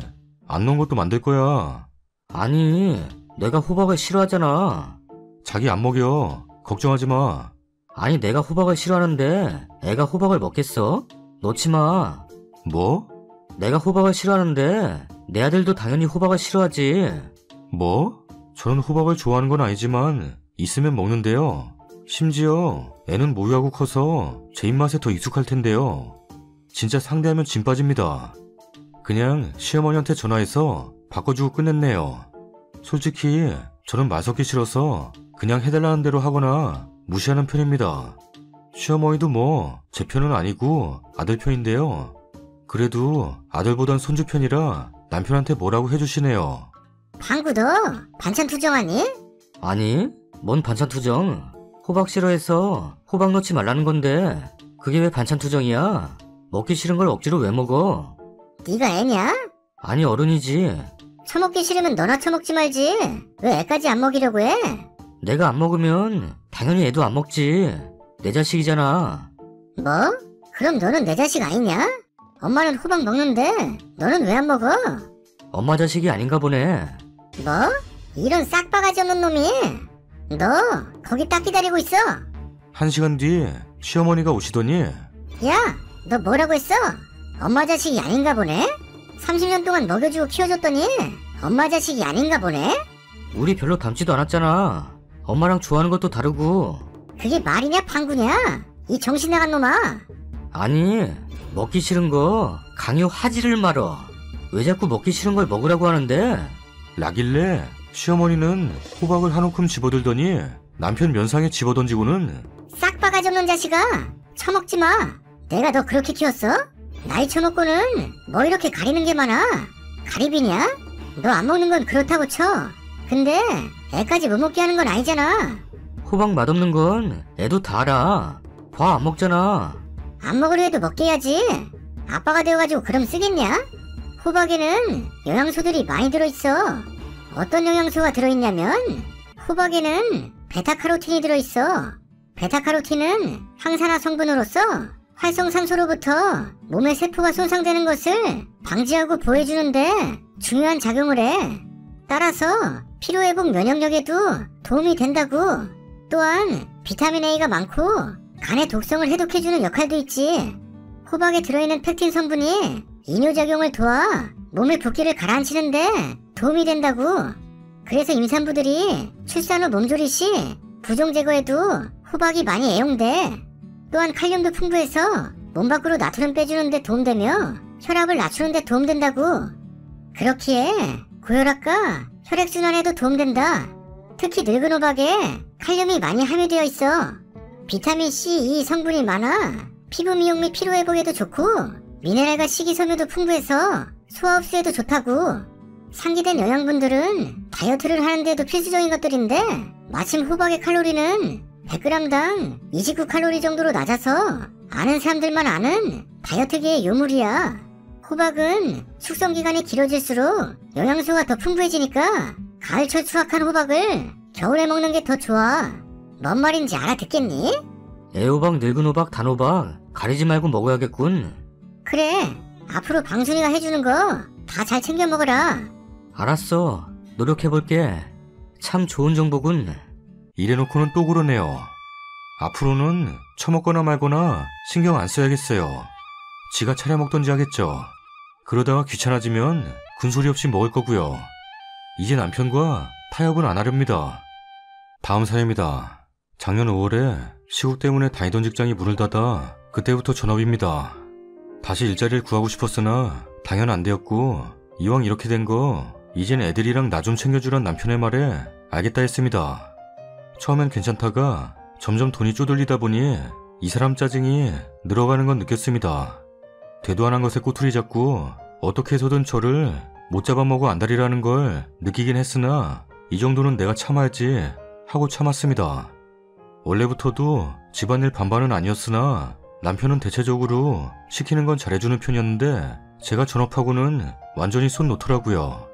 안 넣은 것도 만들 거야. 아니, 내가 호박을 싫어하잖아. 자기 안 먹여. 걱정하지 마. 아니, 내가 호박을 싫어하는데 애가 호박을 먹겠어? 넣지 마. 뭐? 내가 호박을 싫어하는데 내 아들도 당연히 호박을 싫어하지. 뭐? 저는 호박을 좋아하는 건 아니지만 있으면 먹는데요. 심지어 애는 모유하고 커서 제 입맛에 더 익숙할 텐데요. 진짜 상대하면 진 빠집니다. 그냥 시어머니한테 전화해서 바꿔주고 끝냈네요. 솔직히 저는 말 섞기 싫어서 그냥 해달라는 대로 하거나 무시하는 편입니다. 시어머니도 뭐 제 편은 아니고 아들 편인데요. 그래도 아들보단 손주 편이라 남편한테 뭐라고 해주시네요. 방구 너 반찬 투정하니? 아니, 뭔 반찬 투정? 호박 싫어해서 호박 넣지 말라는 건데 그게 왜 반찬 투정이야? 먹기 싫은 걸 억지로 왜 먹어? 네가 애냐? 아니, 어른이지. 처먹기 싫으면 너나 처먹지 말지. 왜 애까지 안 먹이려고 해? 내가 안 먹으면 당연히 애도 안 먹지. 내 자식이잖아. 뭐? 그럼 너는 내 자식 아니냐? 엄마는 호박 먹는데 너는 왜 안 먹어? 엄마 자식이 아닌가 보네. 뭐? 이런 싹바가지 없는 놈이. 너 거기 딱 기다리고 있어. 1시간 뒤 시어머니가 오시더니 야, 너 뭐라고 했어? 엄마 자식이 아닌가 보네? 30년 동안 먹여주고 키워줬더니 엄마 자식이 아닌가 보네? 우리 별로 닮지도 않았잖아. 엄마랑 좋아하는 것도 다르고. 그게 말이냐 방구냐? 이 정신 나간 놈아. 아니, 먹기 싫은 거 강요하지를 말어. 왜 자꾸 먹기 싫은 걸 먹으라고 하는데? 라길래 시어머니는 호박을 한 움큼 집어들더니 남편 면상에 집어던지고는 싹바가지 없는 자식아. 처먹지 마. 내가 너 그렇게 키웠어? 나이 처먹고는 뭐 이렇게 가리는 게 많아? 가리비냐? 너 안 먹는 건 그렇다고 쳐. 근데 애까지 못 먹게 하는 건 아니잖아. 호박 맛없는 건 애도 다 알아. 봐, 안 먹잖아. 안 먹으려 해도 먹게 해야지. 아빠가 되어가지고 그럼 쓰겠냐? 호박에는 영양소들이 많이 들어있어. 어떤 영양소가 들어있냐면 호박에는 베타카로틴이 들어있어. 베타카로틴은 항산화 성분으로서 활성산소로부터 몸의 세포가 손상되는 것을 방지하고 보호해주는데 중요한 작용을 해. 따라서 피로회복 면역력에도 도움이 된다고. 또한 비타민 A가 많고 간의 독성을 해독해주는 역할도 있지. 호박에 들어있는 펙틴 성분이 이뇨작용을 도와 몸의 붓기를 가라앉히는데 도움이 된다고. 그래서 임산부들이 출산 후 몸조리 시 부종 제거에도 호박이 많이 애용돼. 또한 칼륨도 풍부해서 몸 밖으로 나트륨 빼주는데 도움되며 혈압을 낮추는데 도움된다고. 그렇기에 고혈압과 혈액순환에도 도움된다. 특히 늙은 호박에 칼륨이 많이 함유되어 있어. 비타민 C, E 성분이 많아 피부 미용 및 피로 회복에도 좋고 미네랄과 식이섬유도 풍부해서 소화 흡수에도 좋다고. 상기된 영양분들은 다이어트를 하는데도 필수적인 것들인데 마침 호박의 칼로리는 100g당 29칼로리 정도로 낮아서 아는 사람들만 아는 다이어트계의 요물이야. 호박은 숙성기간이 길어질수록 영양소가 더 풍부해지니까 가을철 수확한 호박을 겨울에 먹는 게 더 좋아. 뭔 말인지 알아듣겠니? 애호박, 늙은 호박, 단호박 가리지 말고 먹어야겠군. 그래, 앞으로 방순이가 해주는 거 다 잘 챙겨 먹어라. 알았어, 노력해볼게. 참 좋은 정보군. 이래놓고는 또 그러네요. 앞으로는 처먹거나 말거나 신경 안 써야겠어요. 지가 차려 먹던지 하겠죠. 그러다가 귀찮아지면 군소리 없이 먹을 거고요. 이제 남편과 타협은 안 하렵니다. 다음 사연입니다. 작년 5월에 시국 때문에 다니던 직장이 문을 닫아 그때부터 전업입니다. 다시 일자리를 구하고 싶었으나 당연 안 되었고 이왕 이렇게 된 거 이젠 애들이랑 나 좀 챙겨주란 남편의 말에 알겠다 했습니다. 처음엔 괜찮다가 점점 돈이 쪼들리다 보니 이 사람 짜증이 늘어가는 건 느꼈습니다. 되도 안 한 것에 꼬투리 잡고 어떻게 해서든 저를 못 잡아먹어 안달이라는 걸 느끼긴 했으나 이 정도는 내가 참아야지 하고 참았습니다. 원래부터도 집안일 반반은 아니었으나 남편은 대체적으로 시키는 건 잘해주는 편이었는데 제가 전업하고는 완전히 손 놓더라고요.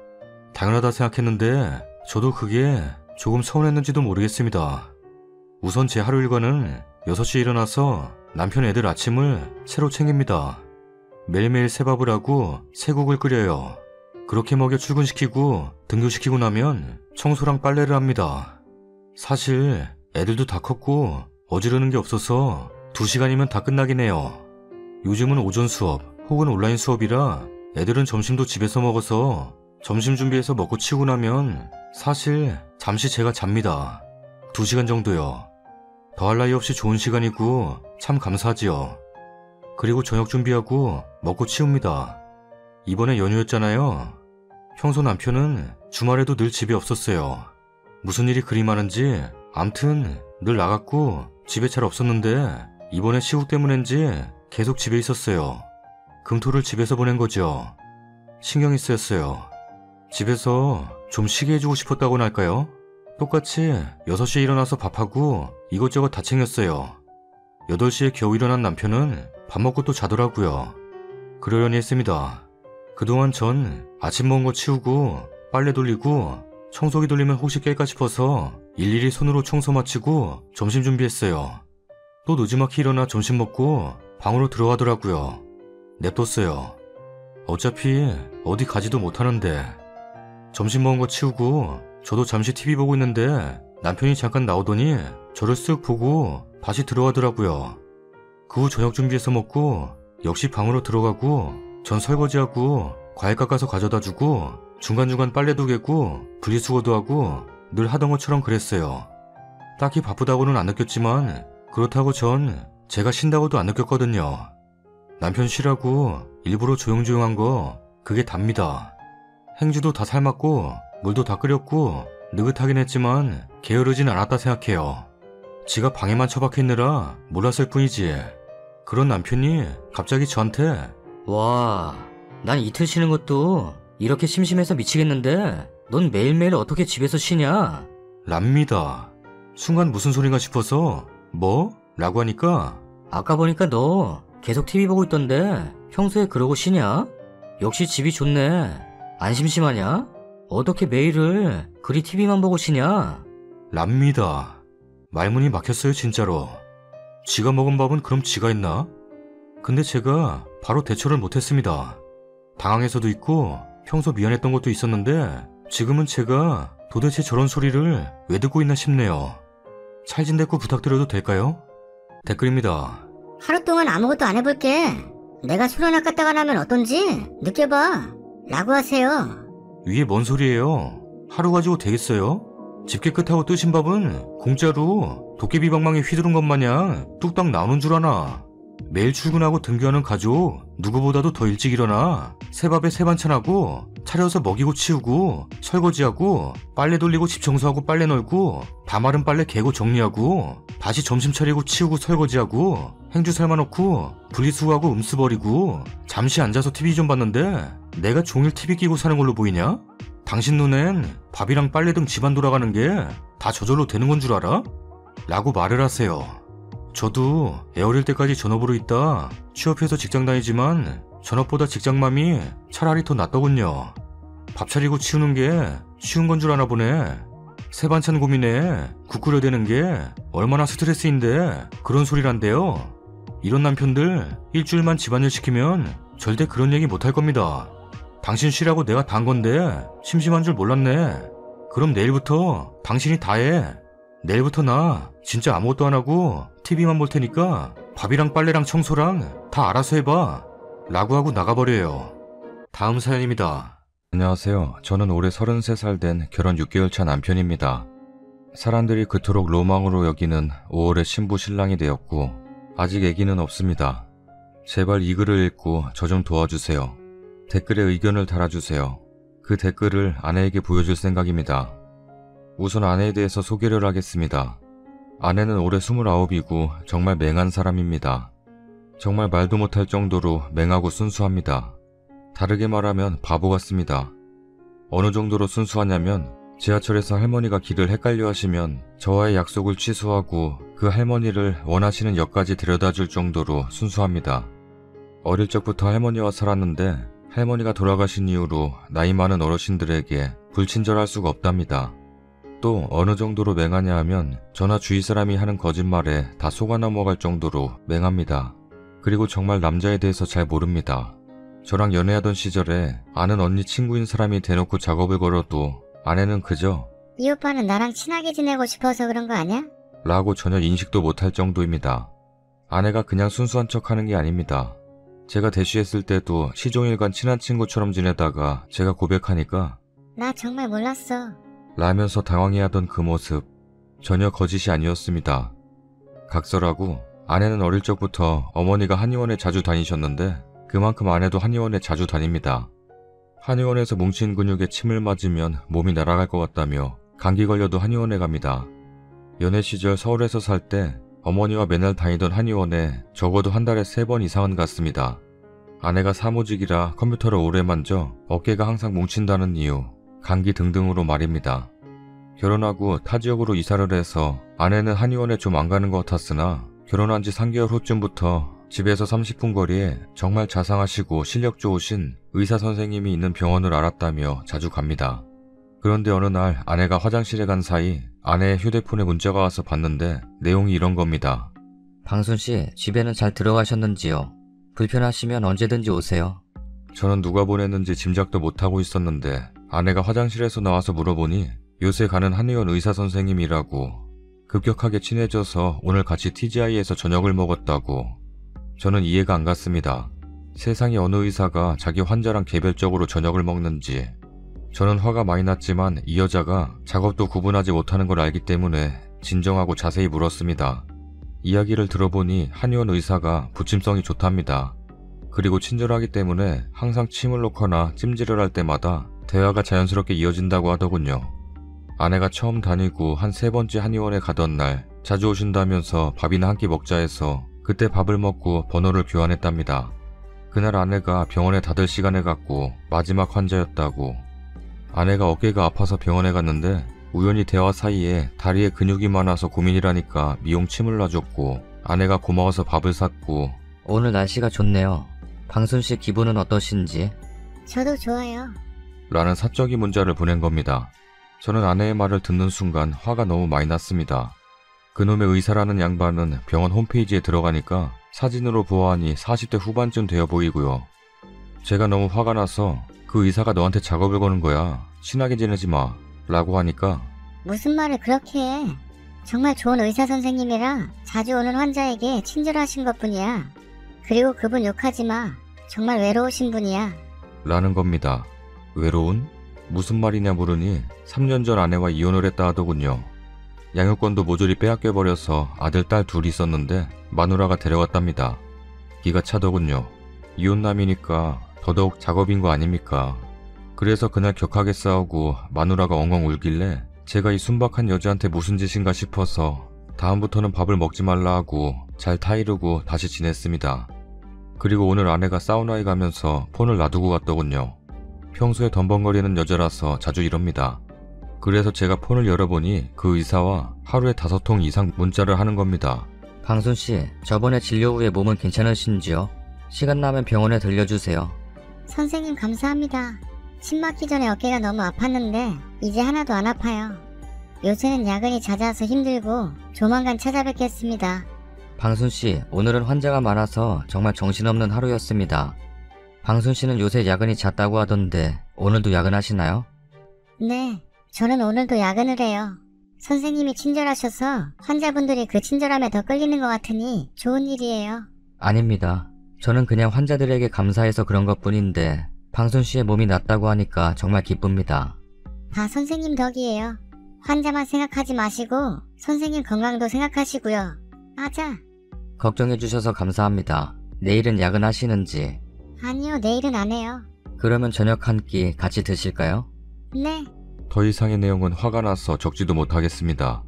당연하다 생각했는데 저도 그게 조금 서운했는지도 모르겠습니다. 우선 제 하루 일과는 6시에 일어나서 남편 애들 아침을 새로 챙깁니다. 매일매일 새밥을 하고 새국을 끓여요. 그렇게 먹여 출근시키고 등교시키고 나면 청소랑 빨래를 합니다. 사실 애들도 다 컸고 어지르는 게 없어서 2시간이면 다 끝나긴 해요. 요즘은 오전 수업 혹은 온라인 수업이라 애들은 점심도 집에서 먹어서 점심 준비해서 먹고 치우고 나면 사실 잠시 제가 잡니다. 2시간 정도요. 더할 나위 없이 좋은 시간이고 참 감사하지요. 그리고 저녁 준비하고 먹고 치웁니다. 이번에 연휴였잖아요. 평소 남편은 주말에도 늘 집에 없었어요. 무슨 일이 그리 많은지 암튼 늘 나갔고 집에 잘 없었는데 이번에 시국 때문인지 계속 집에 있었어요. 금토를 집에서 보낸 거죠. 신경이 쓰였어요. 집에서 좀 쉬게 해주고 싶었다고나 할까요? 똑같이 6시에 일어나서 밥하고 이것저것 다 챙겼어요. 8시에 겨우 일어난 남편은 밥 먹고 또 자더라고요. 그러려니 했습니다. 그동안 전 아침 먹은 거 치우고 빨래 돌리고 청소기 돌리면 혹시 깰까 싶어서 일일이 손으로 청소 마치고 점심 준비했어요. 또 늦지막히 일어나 점심 먹고 방으로 들어가더라고요. 냅뒀어요. 어차피 어디 가지도 못하는데. 점심 먹은 거 치우고 저도 잠시 TV 보고 있는데 남편이 잠깐 나오더니 저를 쓱 보고 다시 들어가더라고요. 그 후 저녁 준비해서 먹고 역시 방으로 들어가고 전 설거지하고 과일 깎아서 가져다주고 중간중간 빨래도 개고 분리수거도 하고 늘 하던 것처럼 그랬어요. 딱히 바쁘다고는 안 느꼈지만 그렇다고 전 제가 쉰다고도 안 느꼈거든요. 남편 쉬라고 일부러 조용조용한 거 그게 답니다. 행주도 다 삶았고 물도 다 끓였고 느긋하긴 했지만 게으르진 않았다 생각해요. 지가 방에만 처박혀 있느라 몰랐을 뿐이지. 그런 남편이 갑자기 저한테 와, 난 이틀 쉬는 것도 이렇게 심심해서 미치겠는데 넌 매일매일 어떻게 집에서 쉬냐? 랍니다. 순간 무슨 소린가 싶어서 뭐? 라고 하니까 아까 보니까 너 계속 TV 보고 있던데 평소에 그러고 쉬냐? 역시 집이 좋네. 안 심심하냐? 어떻게 매일을 그리 TV만 보고 쉬냐? 랍니다. 말문이 막혔어요 진짜로. 지가 먹은 밥은 그럼 지가 했나? 근데 제가 바로 대처를 못했습니다. 당황해서도 있고 평소 미안했던 것도 있었는데 지금은 제가 도대체 저런 소리를 왜 듣고 있나 싶네요. 찰진대꾸 부탁드려도 될까요? 댓글입니다. 하루 동안 아무것도 안 해볼게. 내가 술 하나 갖다가 나면 어떤지 느껴봐. 라고 하세요. 위에 뭔 소리예요? 하루 가지고 되겠어요? 집 깨끗하고 뜨신 밥은 공짜로 도깨비 방망이 휘두른 것 마냥 뚝딱 나오는 줄 아나. 매일 출근하고 등교하는 가족 누구보다도 더 일찍 일어나 새밥에 새반찬하고 차려서 먹이고 치우고 설거지하고 빨래 돌리고 집 청소하고 빨래 널고 다 마른 빨래 개고 정리하고 다시 점심 차리고 치우고 설거지하고 행주 삶아놓고 분리수거하고 음수 버리고 잠시 앉아서 TV 좀 봤는데 내가 종일 TV 끼고 사는 걸로 보이냐? 당신 눈엔 밥이랑 빨래 등 집안 돌아가는 게 다 저절로 되는 건 줄 알아? 라고 말을 하세요. 저도 애 어릴 때까지 전업으로 있다 취업해서 직장 다니지만 전업보다 직장맘이 차라리 더 낫더군요. 밥 차리고 치우는 게 쉬운 건 줄 아나 보네. 새 반찬 고민에 국 끓여야 되는 게 얼마나 스트레스인데 그런 소리란데요. 이런 남편들 일주일만 집안일 시키면 절대 그런 얘기 못할 겁니다. 당신 쉬라고 내가 다 한 건데 심심한 줄 몰랐네. 그럼 내일부터 당신이 다 해. 내일부터 나 진짜 아무것도 안 하고 TV만 볼 테니까 밥이랑 빨래랑 청소랑 다 알아서 해봐. 라고 하고 나가버려요. 다음 사연입니다. 안녕하세요. 저는 올해 33살 된 결혼 6개월 차 남편입니다. 사람들이 그토록 로망으로 여기는 5월에 신부 신랑이 되었고 아직 아기는 없습니다. 제발 이 글을 읽고 저 좀 도와주세요. 댓글에 의견을 달아주세요. 그 댓글을 아내에게 보여줄 생각입니다. 우선 아내에 대해서 소개를 하겠습니다. 아내는 올해 29이고 정말 맹한 사람입니다. 정말 말도 못할 정도로 맹하고 순수합니다. 다르게 말하면 바보 같습니다. 어느 정도로 순수하냐면 지하철에서 할머니가 길을 헷갈려 하시면 저와의 약속을 취소하고 그 할머니를 원하시는 역까지 데려다줄 정도로 순수합니다. 어릴 적부터 할머니와 살았는데 할머니가 돌아가신 이후로 나이 많은 어르신들에게 불친절할 수가 없답니다. 또 어느 정도로 맹하냐 하면 저나 주위 사람이 하는 거짓말에 다 속아 넘어갈 정도로 맹합니다. 그리고 정말 남자에 대해서 잘 모릅니다. 저랑 연애하던 시절에 아는 언니 친구인 사람이 대놓고 작업을 걸어도 아내는 그저 이 오빠는 나랑 친하게 지내고 싶어서 그런 거 아니야? 라고 전혀 인식도 못할 정도입니다. 아내가 그냥 순수한 척 하는 게 아닙니다. 제가 대쉬했을 때도 시종일관 친한 친구처럼 지내다가 제가 고백하니까 나 정말 몰랐어. 라면서 당황해하던 그 모습 전혀 거짓이 아니었습니다. 각설하고 아내는 어릴 적부터 어머니가 한의원에 자주 다니셨는데 그만큼 아내도 한의원에 자주 다닙니다. 한의원에서 뭉친 근육에 침을 맞으면 몸이 날아갈 것 같다며 감기 걸려도 한의원에 갑니다. 연애 시절 서울에서 살 때 어머니와 맨날 다니던 한의원에 적어도 한 달에 3번 이상은 갔습니다. 아내가 사무직이라 컴퓨터를 오래 만져 어깨가 항상 뭉친다는 이유, 감기 등등으로 말입니다. 결혼하고 타 지역으로 이사를 해서 아내는 한의원에 좀 안 가는 것 같았으나 결혼한 지 3개월 후쯤부터 집에서 30분 거리에 정말 자상하시고 실력 좋으신 의사 선생님이 있는 병원을 알았다며 자주 갑니다. 그런데 어느 날 아내가 화장실에 간 사이 아내의 휴대폰에 문자가 와서 봤는데 내용이 이런 겁니다. 방순씨, 집에는 잘 들어가셨는지요? 불편하시면 언제든지 오세요. 저는 누가 보냈는지 짐작도 못하고 있었는데 아내가 화장실에서 나와서 물어보니 요새 가는 한의원 의사 선생님이라고, 급격하게 친해져서 오늘 같이 TGI에서 저녁을 먹었다고. 저는 이해가 안 갔습니다. 세상에 어느 의사가 자기 환자랑 개별적으로 저녁을 먹는지. 저는 화가 많이 났지만 이 여자가 작업도 구분하지 못하는 걸 알기 때문에 진정하고 자세히 물었습니다. 이야기를 들어보니 한의원 의사가 부침성이 좋답니다. 그리고 친절하기 때문에 항상 침을 놓거나 찜질을 할 때마다 대화가 자연스럽게 이어진다고 하더군요. 아내가 처음 다니고 한 3번째 한의원에 가던 날 자주 오신다면서 밥이나 한 끼 먹자 해서 그때 밥을 먹고 번호를 교환했답니다. 그날 아내가 병원에 다들 시간에 갔고 마지막 환자였다고. 아내가 어깨가 아파서 병원에 갔는데 우연히 대화 사이에 다리에 근육이 많아서 고민이라니까 미용침을 놔줬고 아내가 고마워서 밥을 샀고. 오늘 날씨가 좋네요. 방순씨 기분은 어떠신지? 저도 좋아요. 라는 사적인 문자를 보낸 겁니다. 저는 아내의 말을 듣는 순간 화가 너무 많이 났습니다. 그놈의 의사라는 양반은 병원 홈페이지에 들어가니까 사진으로 보아하니 40대 후반쯤 되어 보이고요. 제가 너무 화가 나서 그 의사가 너한테 작업을 거는 거야. 친하게 지내지 마. 라고 하니까 무슨 말을 그렇게 해. 정말 좋은 의사 선생님이라 자주 오는 환자에게 친절하신 것뿐이야. 그리고 그분 욕하지 마. 정말 외로우신 분이야. 라는 겁니다. 외로운? 무슨 말이냐 물으니 3년 전 아내와 이혼을 했다 하더군요. 양육권도 모조리 빼앗겨버려서 아들, 딸 둘이 있었는데 마누라가 데려갔답니다. 기가 차더군요. 이혼남이니까 더더욱 작업인 거 아닙니까? 그래서 그날 격하게 싸우고 마누라가 엉엉 울길래 제가 이 순박한 여자한테 무슨 짓인가 싶어서 다음부터는 밥을 먹지 말라 하고 잘 타이르고 다시 지냈습니다. 그리고 오늘 아내가 사우나에 가면서 폰을 놔두고 갔더군요. 평소에 덤벙거리는 여자라서 자주 이럽니다. 그래서 제가 폰을 열어보니 그 의사와 하루에 5통 이상 문자를 하는 겁니다. 방순씨, 저번에 진료 후에 몸은 괜찮으신지요? 시간 나면 병원에 들려주세요. 선생님 감사합니다. 침 맞기 전에 어깨가 너무 아팠는데 이제 하나도 안 아파요. 요새는 야근이 잦아서 힘들고 조만간 찾아뵙겠습니다. 방순씨, 오늘은 환자가 많아서 정말 정신없는 하루였습니다. 방순씨는 요새 야근이 잦다고 하던데 오늘도 야근하시나요? 네, 저는 오늘도 야근을 해요. 선생님이 친절하셔서 환자분들이 그 친절함에 더 끌리는 것 같으니 좋은 일이에요. 아닙니다. 저는 그냥 환자들에게 감사해서 그런 것뿐인데 방순씨의 몸이 낫다고 하니까 정말 기쁩니다. 다 선생님 덕이에요. 환자만 생각하지 마시고 선생님 건강도 생각하시고요. 아자. 걱정해주셔서 감사합니다. 내일은 야근하시는지? 아니요, 내일은 안 해요. 그러면 저녁 한 끼 같이 드실까요? 네. 더 이상의 내용은 화가 나서 적지도 못하겠습니다.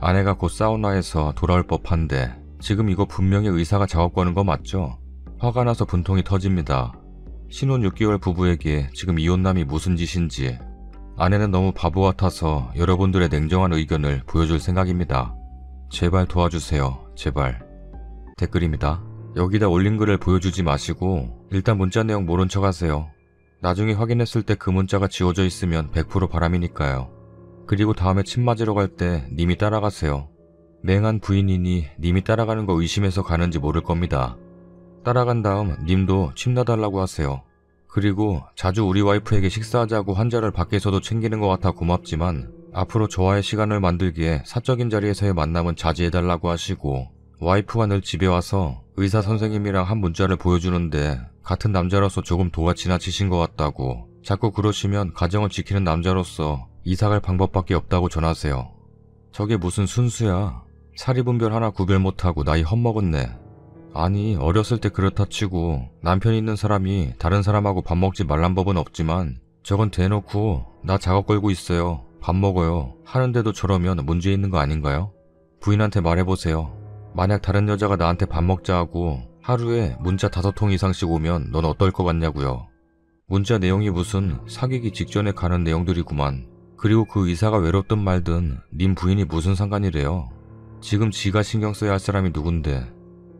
아내가 곧 사우나에서 돌아올 법한데 지금 이거 분명히 의사가 작업 거는 거 맞죠? 화가 나서 분통이 터집니다. 신혼 6개월 부부에게 지금 이혼남이 무슨 짓인지. 아내는 너무 바보 같아서 여러분들의 냉정한 의견을 보여줄 생각입니다. 제발 도와주세요. 제발. 댓글입니다. 여기다 올린 글을 보여주지 마시고 일단 문자 내용 모른 척 하세요. 나중에 확인했을 때 그 문자가 지워져 있으면 100% 바람이니까요. 그리고 다음에 침 맞으러 갈 때 님이 따라가세요. 맹한 부인이니 님이 따라가는 거 의심해서 가는지 모를 겁니다. 따라간 다음 님도 침 놔달라고 하세요. 그리고 자주 우리 와이프에게 식사하자고 환자를 밖에서도 챙기는 것 같아 고맙지만 앞으로 저와의 시간을 만들기에 사적인 자리에서의 만남은 자제해달라고 하시고, 와이프가 늘 집에 와서 의사 선생님이랑 한 문자를 보여주는데 같은 남자로서 조금 도가 지나치신 것 같다고, 자꾸 그러시면 가정을 지키는 남자로서 이사갈 방법밖에 없다고 전하세요. 저게 무슨 순수야. 사리분별 하나 구별 못하고 나이 헛먹었네. 아니 어렸을 때 그렇다 치고 남편 있는 사람이 다른 사람하고 밥 먹지 말란 법은 없지만 저건 대놓고 나 작업 걸고 있어요. 밥 먹어요. 하는데도 저러면 문제 있는 거 아닌가요? 부인한테 말해보세요. 만약 다른 여자가 나한테 밥 먹자 하고 하루에 문자 5통 이상씩 오면 넌 어떨 것 같냐고요. 문자 내용이 무슨 사귀기 직전에 가는 내용들이구만. 그리고 그 의사가 외롭든 말든 님 부인이 무슨 상관이래요. 지금 지가 신경 써야 할 사람이 누군데.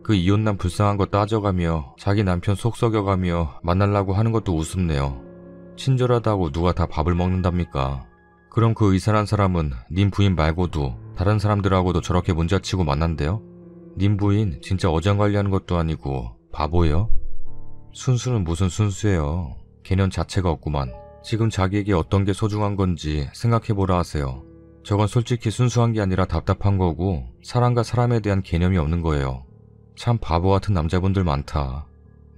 그 이혼남 불쌍한 거 따져가며 자기 남편 속 썩여가며 만나려고 하는 것도 우습네요. 친절하다고 누가 다 밥을 먹는답니까? 그럼 그 의사란 사람은 님 부인 말고도 다른 사람들하고도 저렇게 문자치고 만난대요? 님 부인 진짜 어장관리하는 것도 아니고 바보예요? 순수는 무슨 순수예요. 개념 자체가 없구만. 지금 자기에게 어떤 게 소중한 건지 생각해보라 하세요. 저건 솔직히 순수한 게 아니라 답답한 거고 사람과 사람에 대한 개념이 없는 거예요. 참 바보 같은 남자분들 많다.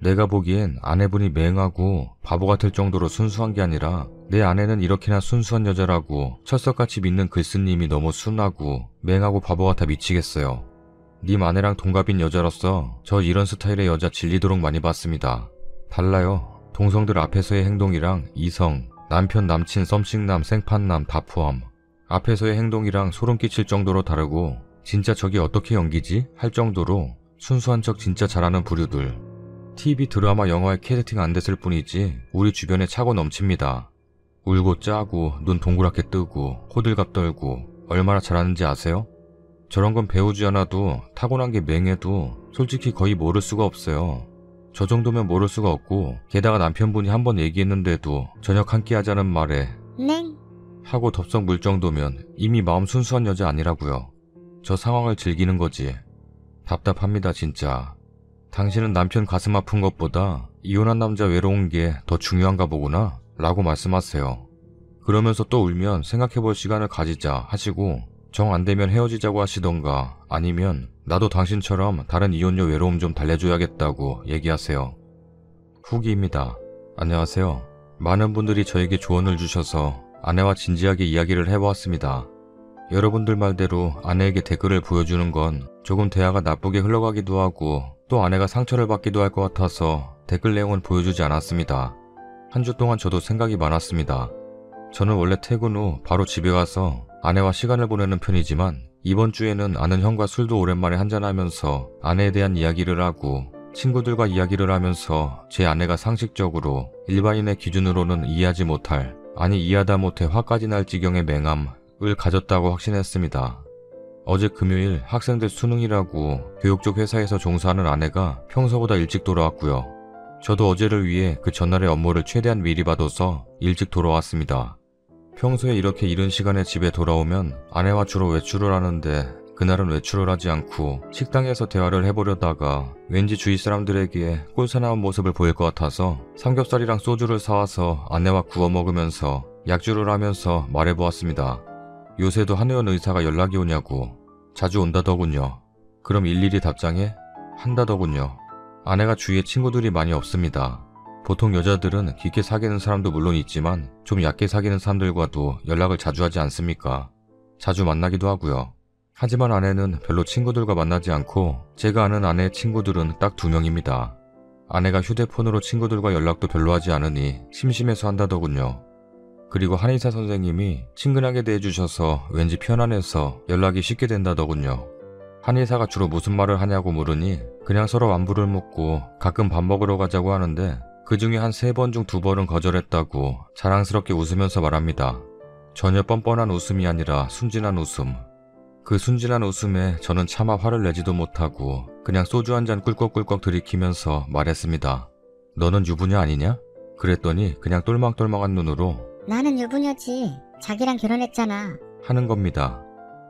내가 보기엔 아내분이 맹하고 바보 같을 정도로 순수한 게 아니라 내 아내는 이렇게나 순수한 여자라고 철석같이 믿는 글쓰님이 너무 순하고 맹하고 바보 같아 미치겠어요. 님 아내랑 동갑인 여자로서 저 이런 스타일의 여자 질리도록 많이 봤습니다. 달라요. 동성들 앞에서의 행동이랑 이성, 남편, 남친, 썸씽남, 생판남 다 포함. 앞에서의 행동이랑 소름 끼칠 정도로 다르고 진짜 저게 어떻게 연기지? 할 정도로 순수한 척 진짜 잘하는 부류들. TV 드라마 영화에 캐스팅 안 됐을 뿐이지 우리 주변에 차고 넘칩니다. 울고 짜고 눈 동그랗게 뜨고 호들갑 떨고 얼마나 잘하는지 아세요? 저런 건 배우지 않아도 타고난 게 맹해도 솔직히 거의 모를 수가 없어요. 저 정도면 모를 수가 없고 게다가 남편분이 한번 얘기했는데도 저녁 한 끼 하자는 말에 냉 하고 덥석 물 정도면 이미 마음 순수한 여자 아니라고요. 저 상황을 즐기는 거지. 답답합니다 진짜. 당신은 남편 가슴 아픈 것보다 이혼한 남자 외로운 게 더 중요한가 보구나 라고 말씀하세요. 그러면서 또 울면 생각해볼 시간을 가지자 하시고 정 안되면 헤어지자고 하시던가 아니면 나도 당신처럼 다른 이혼녀 외로움 좀 달래줘야겠다고 얘기하세요. 후기입니다. 안녕하세요. 많은 분들이 저에게 조언을 주셔서 아내와 진지하게 이야기를 해보았습니다. 여러분들 말대로 아내에게 댓글을 보여주는 건 조금 대화가 나쁘게 흘러가기도 하고 또 아내가 상처를 받기도 할 것 같아서 댓글 내용은 보여주지 않았습니다. 한 주 동안 저도 생각이 많았습니다. 저는 원래 퇴근 후 바로 집에 가서 아내와 시간을 보내는 편이지만 이번 주에는 아는 형과 술도 오랜만에 한잔하면서 아내에 대한 이야기를 하고 친구들과 이야기를 하면서 제 아내가 상식적으로 일반인의 기준으로는 이해하지 못할 아니 이해하다 못해 화까지 날 지경의 맹함을 가졌다고 확신했습니다. 어제 금요일 학생들 수능이라고 교육 쪽 회사에서 종사하는 아내가 평소보다 일찍 돌아왔고요. 저도 어제를 위해 그 전날의 업무를 최대한 미리 봐둬서 일찍 돌아왔습니다. 평소에 이렇게 이른 시간에 집에 돌아오면 아내와 주로 외출을 하는데 그날은 외출을 하지 않고 식당에서 대화를 해보려다가 왠지 주위 사람들에게 꼴사나운 모습을 보일 것 같아서 삼겹살이랑 소주를 사와서 아내와 구워 먹으면서 약주를 하면서 말해보았습니다. 요새도 한의원 의사가 연락이 오냐고. 자주 온다더군요. 그럼 일일이 답장해? 한다더군요. 아내가 주위에 친구들이 많이 없습니다. 보통 여자들은 깊게 사귀는 사람도 물론 있지만 좀 얕게 사귀는 사람들과도 연락을 자주 하지 않습니까? 자주 만나기도 하고요. 하지만 아내는 별로 친구들과 만나지 않고 제가 아는 아내의 친구들은 딱 2명입니다. 아내가 휴대폰으로 친구들과 연락도 별로 하지 않으니 심심해서 한다더군요. 그리고 한의사 선생님이 친근하게 대해주셔서 왠지 편안해서 연락이 쉽게 된다더군요. 한의사가 주로 무슨 말을 하냐고 물으니 그냥 서로 안부를 묻고 가끔 밥 먹으러 가자고 하는데 그 중에 한 3번 중 2번은 거절했다고 자랑스럽게 웃으면서 말합니다. 전혀 뻔뻔한 웃음이 아니라 순진한 웃음. 그 순진한 웃음에 저는 차마 화를 내지도 못하고 그냥 소주 한 잔 꿀꺽꿀꺽 들이키면서 말했습니다. 너는 유부녀 아니냐? 그랬더니 그냥 똘망똘망한 눈으로 나는 유부녀지. 자기랑 결혼했잖아. 하는 겁니다.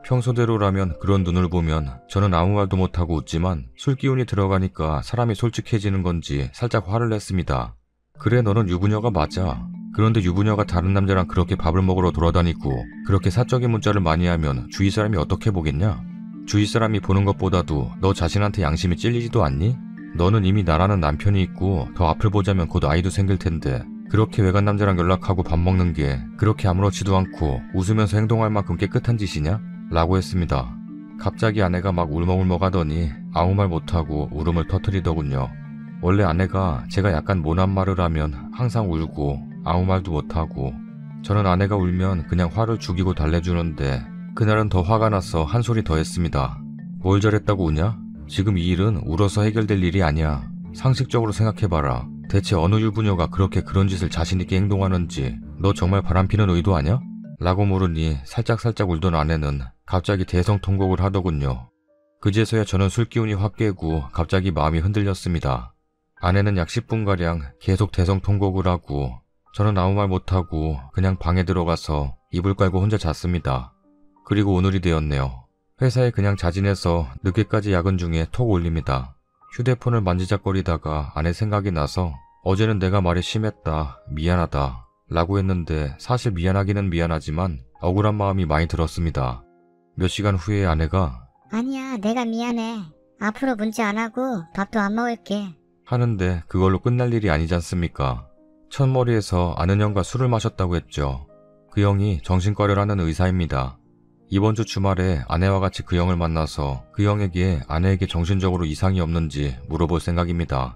평소대로라면 그런 눈을 보면 저는 아무 말도 못하고 웃지만 술 기운이 들어가니까 사람이 솔직해지는 건지 살짝 화를 냈습니다. 그래 너는 유부녀가 맞아. 그런데 유부녀가 다른 남자랑 그렇게 밥을 먹으러 돌아다니고 그렇게 사적인 문자를 많이 하면 주위 사람이 어떻게 보겠냐? 주위 사람이 보는 것보다도 너 자신한테 양심이 찔리지도 않니? 너는 이미 나라는 남편이 있고 더 앞을 보자면 곧 아이도 생길 텐데 그렇게 외간 남자랑 연락하고 밥 먹는 게 그렇게 아무렇지도 않고 웃으면서 행동할 만큼 깨끗한 짓이냐? 라고 했습니다. 갑자기 아내가 막 울먹울먹 하더니 아무 말 못하고 울음을 터뜨리더군요. 원래 아내가 제가 약간 모난 말을 하면 항상 울고 아무 말도 못하고, 저는 아내가 울면 그냥 화를 죽이고 달래주는데 그날은 더 화가 나서 한 소리 더 했습니다. 뭘 잘했다고 우냐? 지금 이 일은 울어서 해결될 일이 아니야. 상식적으로 생각해봐라. 대체 어느 유부녀가 그렇게 그런 짓을 자신있게 행동하는지 너 정말 바람피는 의도 아냐? 라고 물으니 살짝살짝 울던 아내는 갑자기 대성통곡을 하더군요. 그제서야 저는 술기운이 확 깨고 갑자기 마음이 흔들렸습니다. 아내는 약 10분가량 계속 대성통곡을 하고, 저는 아무 말 못하고 그냥 방에 들어가서 이불 깔고 혼자 잤습니다. 그리고 오늘이 되었네요. 회사에 그냥 자진해서 늦게까지 야근 중에 톡 올립니다. 휴대폰을 만지작거리다가 아내 생각이 나서 어제는 내가 말이 심했다, 미안하다 라고 했는데 사실 미안하기는 미안하지만 억울한 마음이 많이 들었습니다. 몇 시간 후에 아내가 아니야, 내가 미안해. 앞으로 문자 안 하고 밥도 안 먹을게. 하는데 그걸로 끝날 일이 아니지 않습니까? 첫머리에서 아는 형과 술을 마셨다고 했죠. 그 형이 정신과를 하는 의사입니다. 이번 주 주말에 아내와 같이 그 형을 만나서 그 형에게 아내에게 정신적으로 이상이 없는지 물어볼 생각입니다.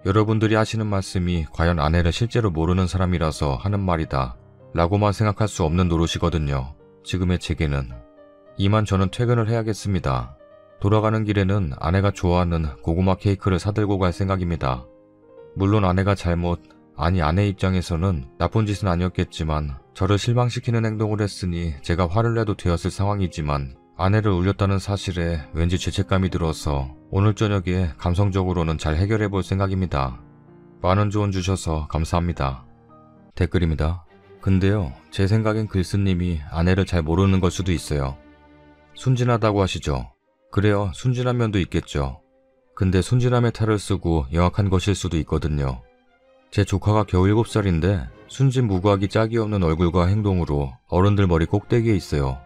여러분들이 하시는 말씀이 과연 아내를 실제로 모르는 사람이라서 하는 말이다 라고만 생각할 수 없는 노릇이거든요. 지금의 제게는. 이만 저는 퇴근을 해야겠습니다. 돌아가는 길에는 아내가 좋아하는 고구마 케이크를 사들고 갈 생각입니다. 물론 아내가 아내 입장에서는 나쁜 짓은 아니었겠지만 저를 실망시키는 행동을 했으니 제가 화를 내도 되었을 상황이지만 아내를 울렸다는 사실에 왠지 죄책감이 들어서 오늘 저녁에 감성적으로는 잘 해결해 볼 생각입니다. 많은 조언 주셔서 감사합니다. 댓글입니다. 근데요, 제 생각엔 글쓰님이 아내를 잘 모르는 걸 수도 있어요. 순진하다고 하시죠. 그래요, 순진한 면도 있겠죠. 근데 순진함의 탈을 쓰고 영악한 것일 수도 있거든요. 제 조카가 겨우 7살인데 순진무구하기 짝이 없는 얼굴과 행동으로 어른들 머리 꼭대기에 있어요.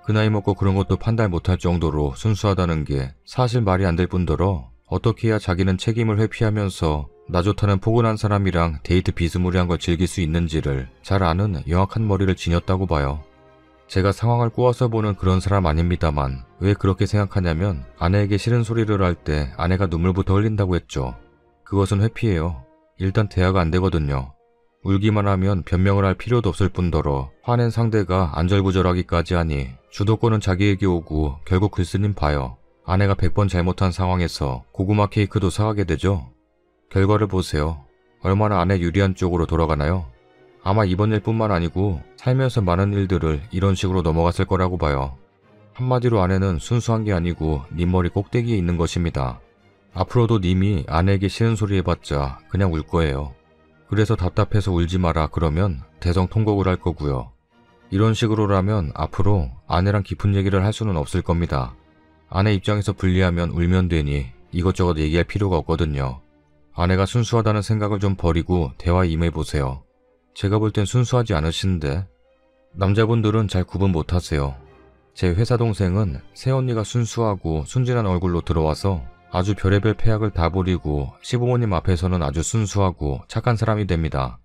그 나이 먹고 그런 것도 판단 못할 정도로 순수하다는 게 사실 말이 안 될 뿐더러 어떻게 해야 자기는 책임을 회피하면서 나 좋다는 포근한 사람이랑 데이트 비스무리한 걸 즐길 수 있는지를 잘 아는 영악한 머리를 지녔다고 봐요. 제가 상황을 꼬아서 보는 그런 사람 아닙니다만 왜 그렇게 생각하냐면 아내에게 싫은 소리를 할 때 아내가 눈물부터 흘린다고 했죠. 그것은 회피예요. 일단 대화가 안 되거든요. 울기만 하면 변명을 할 필요도 없을 뿐더러 화낸 상대가 안절부절하기까지 하니 주도권은 자기에게 오고 결국 글쓰님 봐요. 아내가 100번 잘못한 상황에서 고구마 케이크도 사가게 되죠. 결과를 보세요. 얼마나 아내 유리한 쪽으로 돌아가나요? 아마 이번 일뿐만 아니고 살면서 많은 일들을 이런 식으로 넘어갔을 거라고 봐요. 한마디로 아내는 순수한 게 아니고 님 머리 꼭대기에 있는 것입니다. 앞으로도 님이 아내에게 싫은 소리 해봤자 그냥 울 거예요. 그래서 답답해서 울지 마라 그러면 대성통곡을 할 거고요. 이런 식으로라면 앞으로 아내랑 깊은 얘기를 할 수는 없을 겁니다. 아내 입장에서 불리하면 울면 되니 이것저것 얘기할 필요가 없거든요. 아내가 순수하다는 생각을 좀 버리고 대화에 임해보세요. 제가 볼 땐 순수하지 않으신데 남자분들은 잘 구분 못하세요. 제 회사 동생은 새언니가 순수하고 순진한 얼굴로 들어와서 아주 별의별 폐악을 다 부리고 시부모님 앞에서는 아주 순수하고 착한 사람이 됩니다.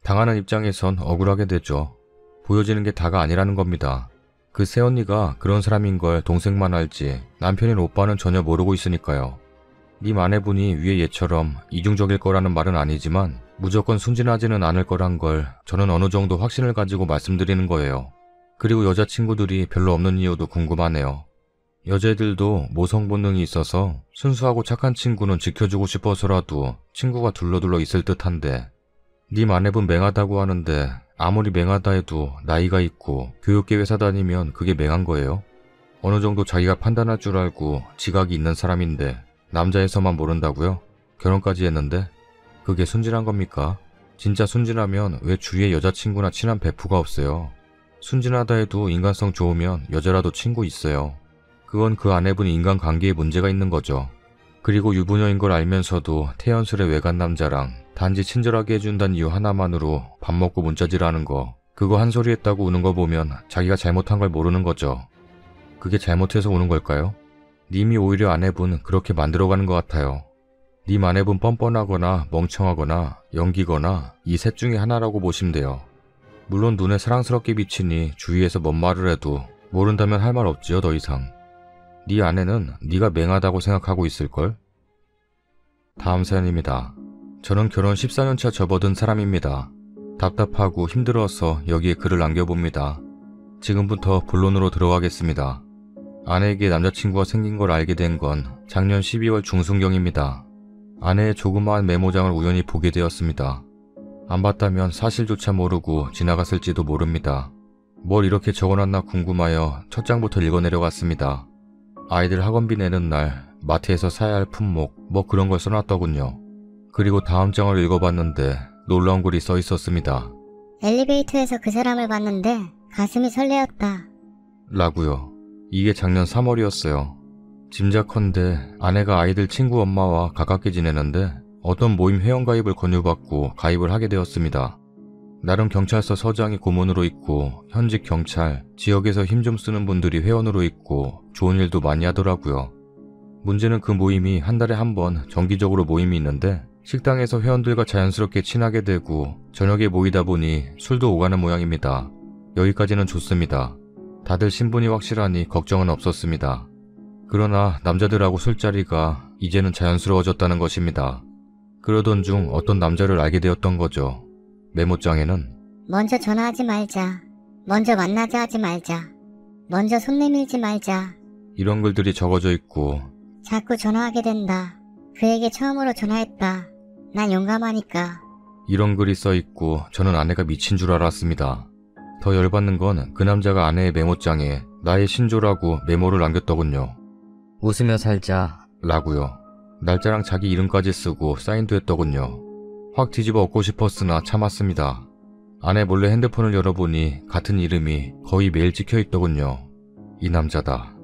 당하는 입장에선 억울하게 되죠. 보여지는 게 다가 아니라는 겁니다. 그 새언니가 그런 사람인 걸 동생만 알지 남편인 오빠는 전혀 모르고 있으니까요. 님 아내분이 위에 얘처럼 이중적일 거라는 말은 아니지만 무조건 순진하지는 않을 거란 걸 저는 어느 정도 확신을 가지고 말씀드리는 거예요. 그리고 여자친구들이 별로 없는 이유도 궁금하네요. 여자애들도 모성 본능이 있어서 순수하고 착한 친구는 지켜주고 싶어서라도 친구가 둘러둘러 있을 듯한데 님 아내분 맹하다고 하는데 아무리 맹하다 해도 나이가 있고 교육계 회사 다니면 그게 맹한 거예요? 어느 정도 자기가 판단할 줄 알고 지각이 있는 사람인데 남자에서만 모른다고요? 결혼까지 했는데? 그게 순진한 겁니까? 진짜 순진하면 왜 주위에 여자친구나 친한 베프가 없어요? 순진하다 해도 인간성 좋으면 여자라도 친구 있어요. 그건 그 아내분이 인간관계에 문제가 있는 거죠. 그리고 유부녀인 걸 알면서도 태연스레 외간 남자랑 단지 친절하게 해준다는 이유 하나만으로 밥 먹고 문자질하는 거, 그거 한 소리 했다고 우는 거 보면 자기가 잘못한 걸 모르는 거죠. 그게 잘못해서 우는 걸까요? 님이 오히려 아내분 그렇게 만들어가는 것 같아요. 님 아내분 뻔뻔하거나 멍청하거나 연기거나 이 셋 중에 하나라고 보시면 돼요. 물론 눈에 사랑스럽게 비치니 주위에서 뭔 말을 해도 모른다면 할 말 없지요, 더 이상. 네 아내는 네가 맹하다고 생각하고 있을걸? 다음 사연입니다. 저는 결혼 14년차 접어든 사람입니다. 답답하고 힘들어서 여기에 글을 남겨봅니다. 지금부터 본론으로 들어가겠습니다. 아내에게 남자친구가 생긴 걸 알게 된 건 작년 12월 중순경입니다. 아내의 조그마한 메모장을 우연히 보게 되었습니다. 안 봤다면 사실조차 모르고 지나갔을지도 모릅니다. 뭘 이렇게 적어놨나 궁금하여 첫 장부터 읽어내려갔습니다. 아이들 학원비 내는 날, 마트에서 사야 할 품목, 뭐 그런 걸 써놨더군요. 그리고 다음 장을 읽어봤는데 놀라운 글이 써 있었습니다. 엘리베이터에서 그 사람을 봤는데 가슴이 설레었다. 라고요. 이게 작년 3월이었어요. 짐작컨대 아내가 아이들 친구 엄마와 가깝게 지내는데 어떤 모임 회원가입을 권유받고 가입을 하게 되었습니다. 나름 경찰서 서장이 고문으로 있고 현직 경찰, 지역에서 힘 좀 쓰는 분들이 회원으로 있고 좋은 일도 많이 하더라고요. 문제는 그 모임이 한 달에 한 번 정기적으로 모임이 있는데 식당에서 회원들과 자연스럽게 친하게 되고 저녁에 모이다 보니 술도 오가는 모양입니다. 여기까지는 좋습니다. 다들 신분이 확실하니 걱정은 없었습니다. 그러나 남자들하고 술자리가 이제는 자연스러워졌다는 것입니다. 그러던 중 어떤 남자를 알게 되었던 거죠. 메모장에는 먼저 전화하지 말자. 먼저 만나자 하지 말자. 먼저 손 내밀지 말자. 이런 글들이 적어져 있고 자꾸 전화하게 된다. 그에게 처음으로 전화했다. 난 용감하니까. 이런 글이 써 있고 저는 아내가 미친 줄 알았습니다. 더 열받는 건 그 남자가 아내의 메모장에 나의 신조라고 메모를 남겼더군요. 웃으며 살자. 라고요. 날짜랑 자기 이름까지 쓰고 사인도 했더군요. 확 뒤집어 엎고 싶었으나 참았습니다. 아내 몰래 핸드폰을 열어보니 같은 이름이 거의 매일 찍혀있더군요. 이 남자다.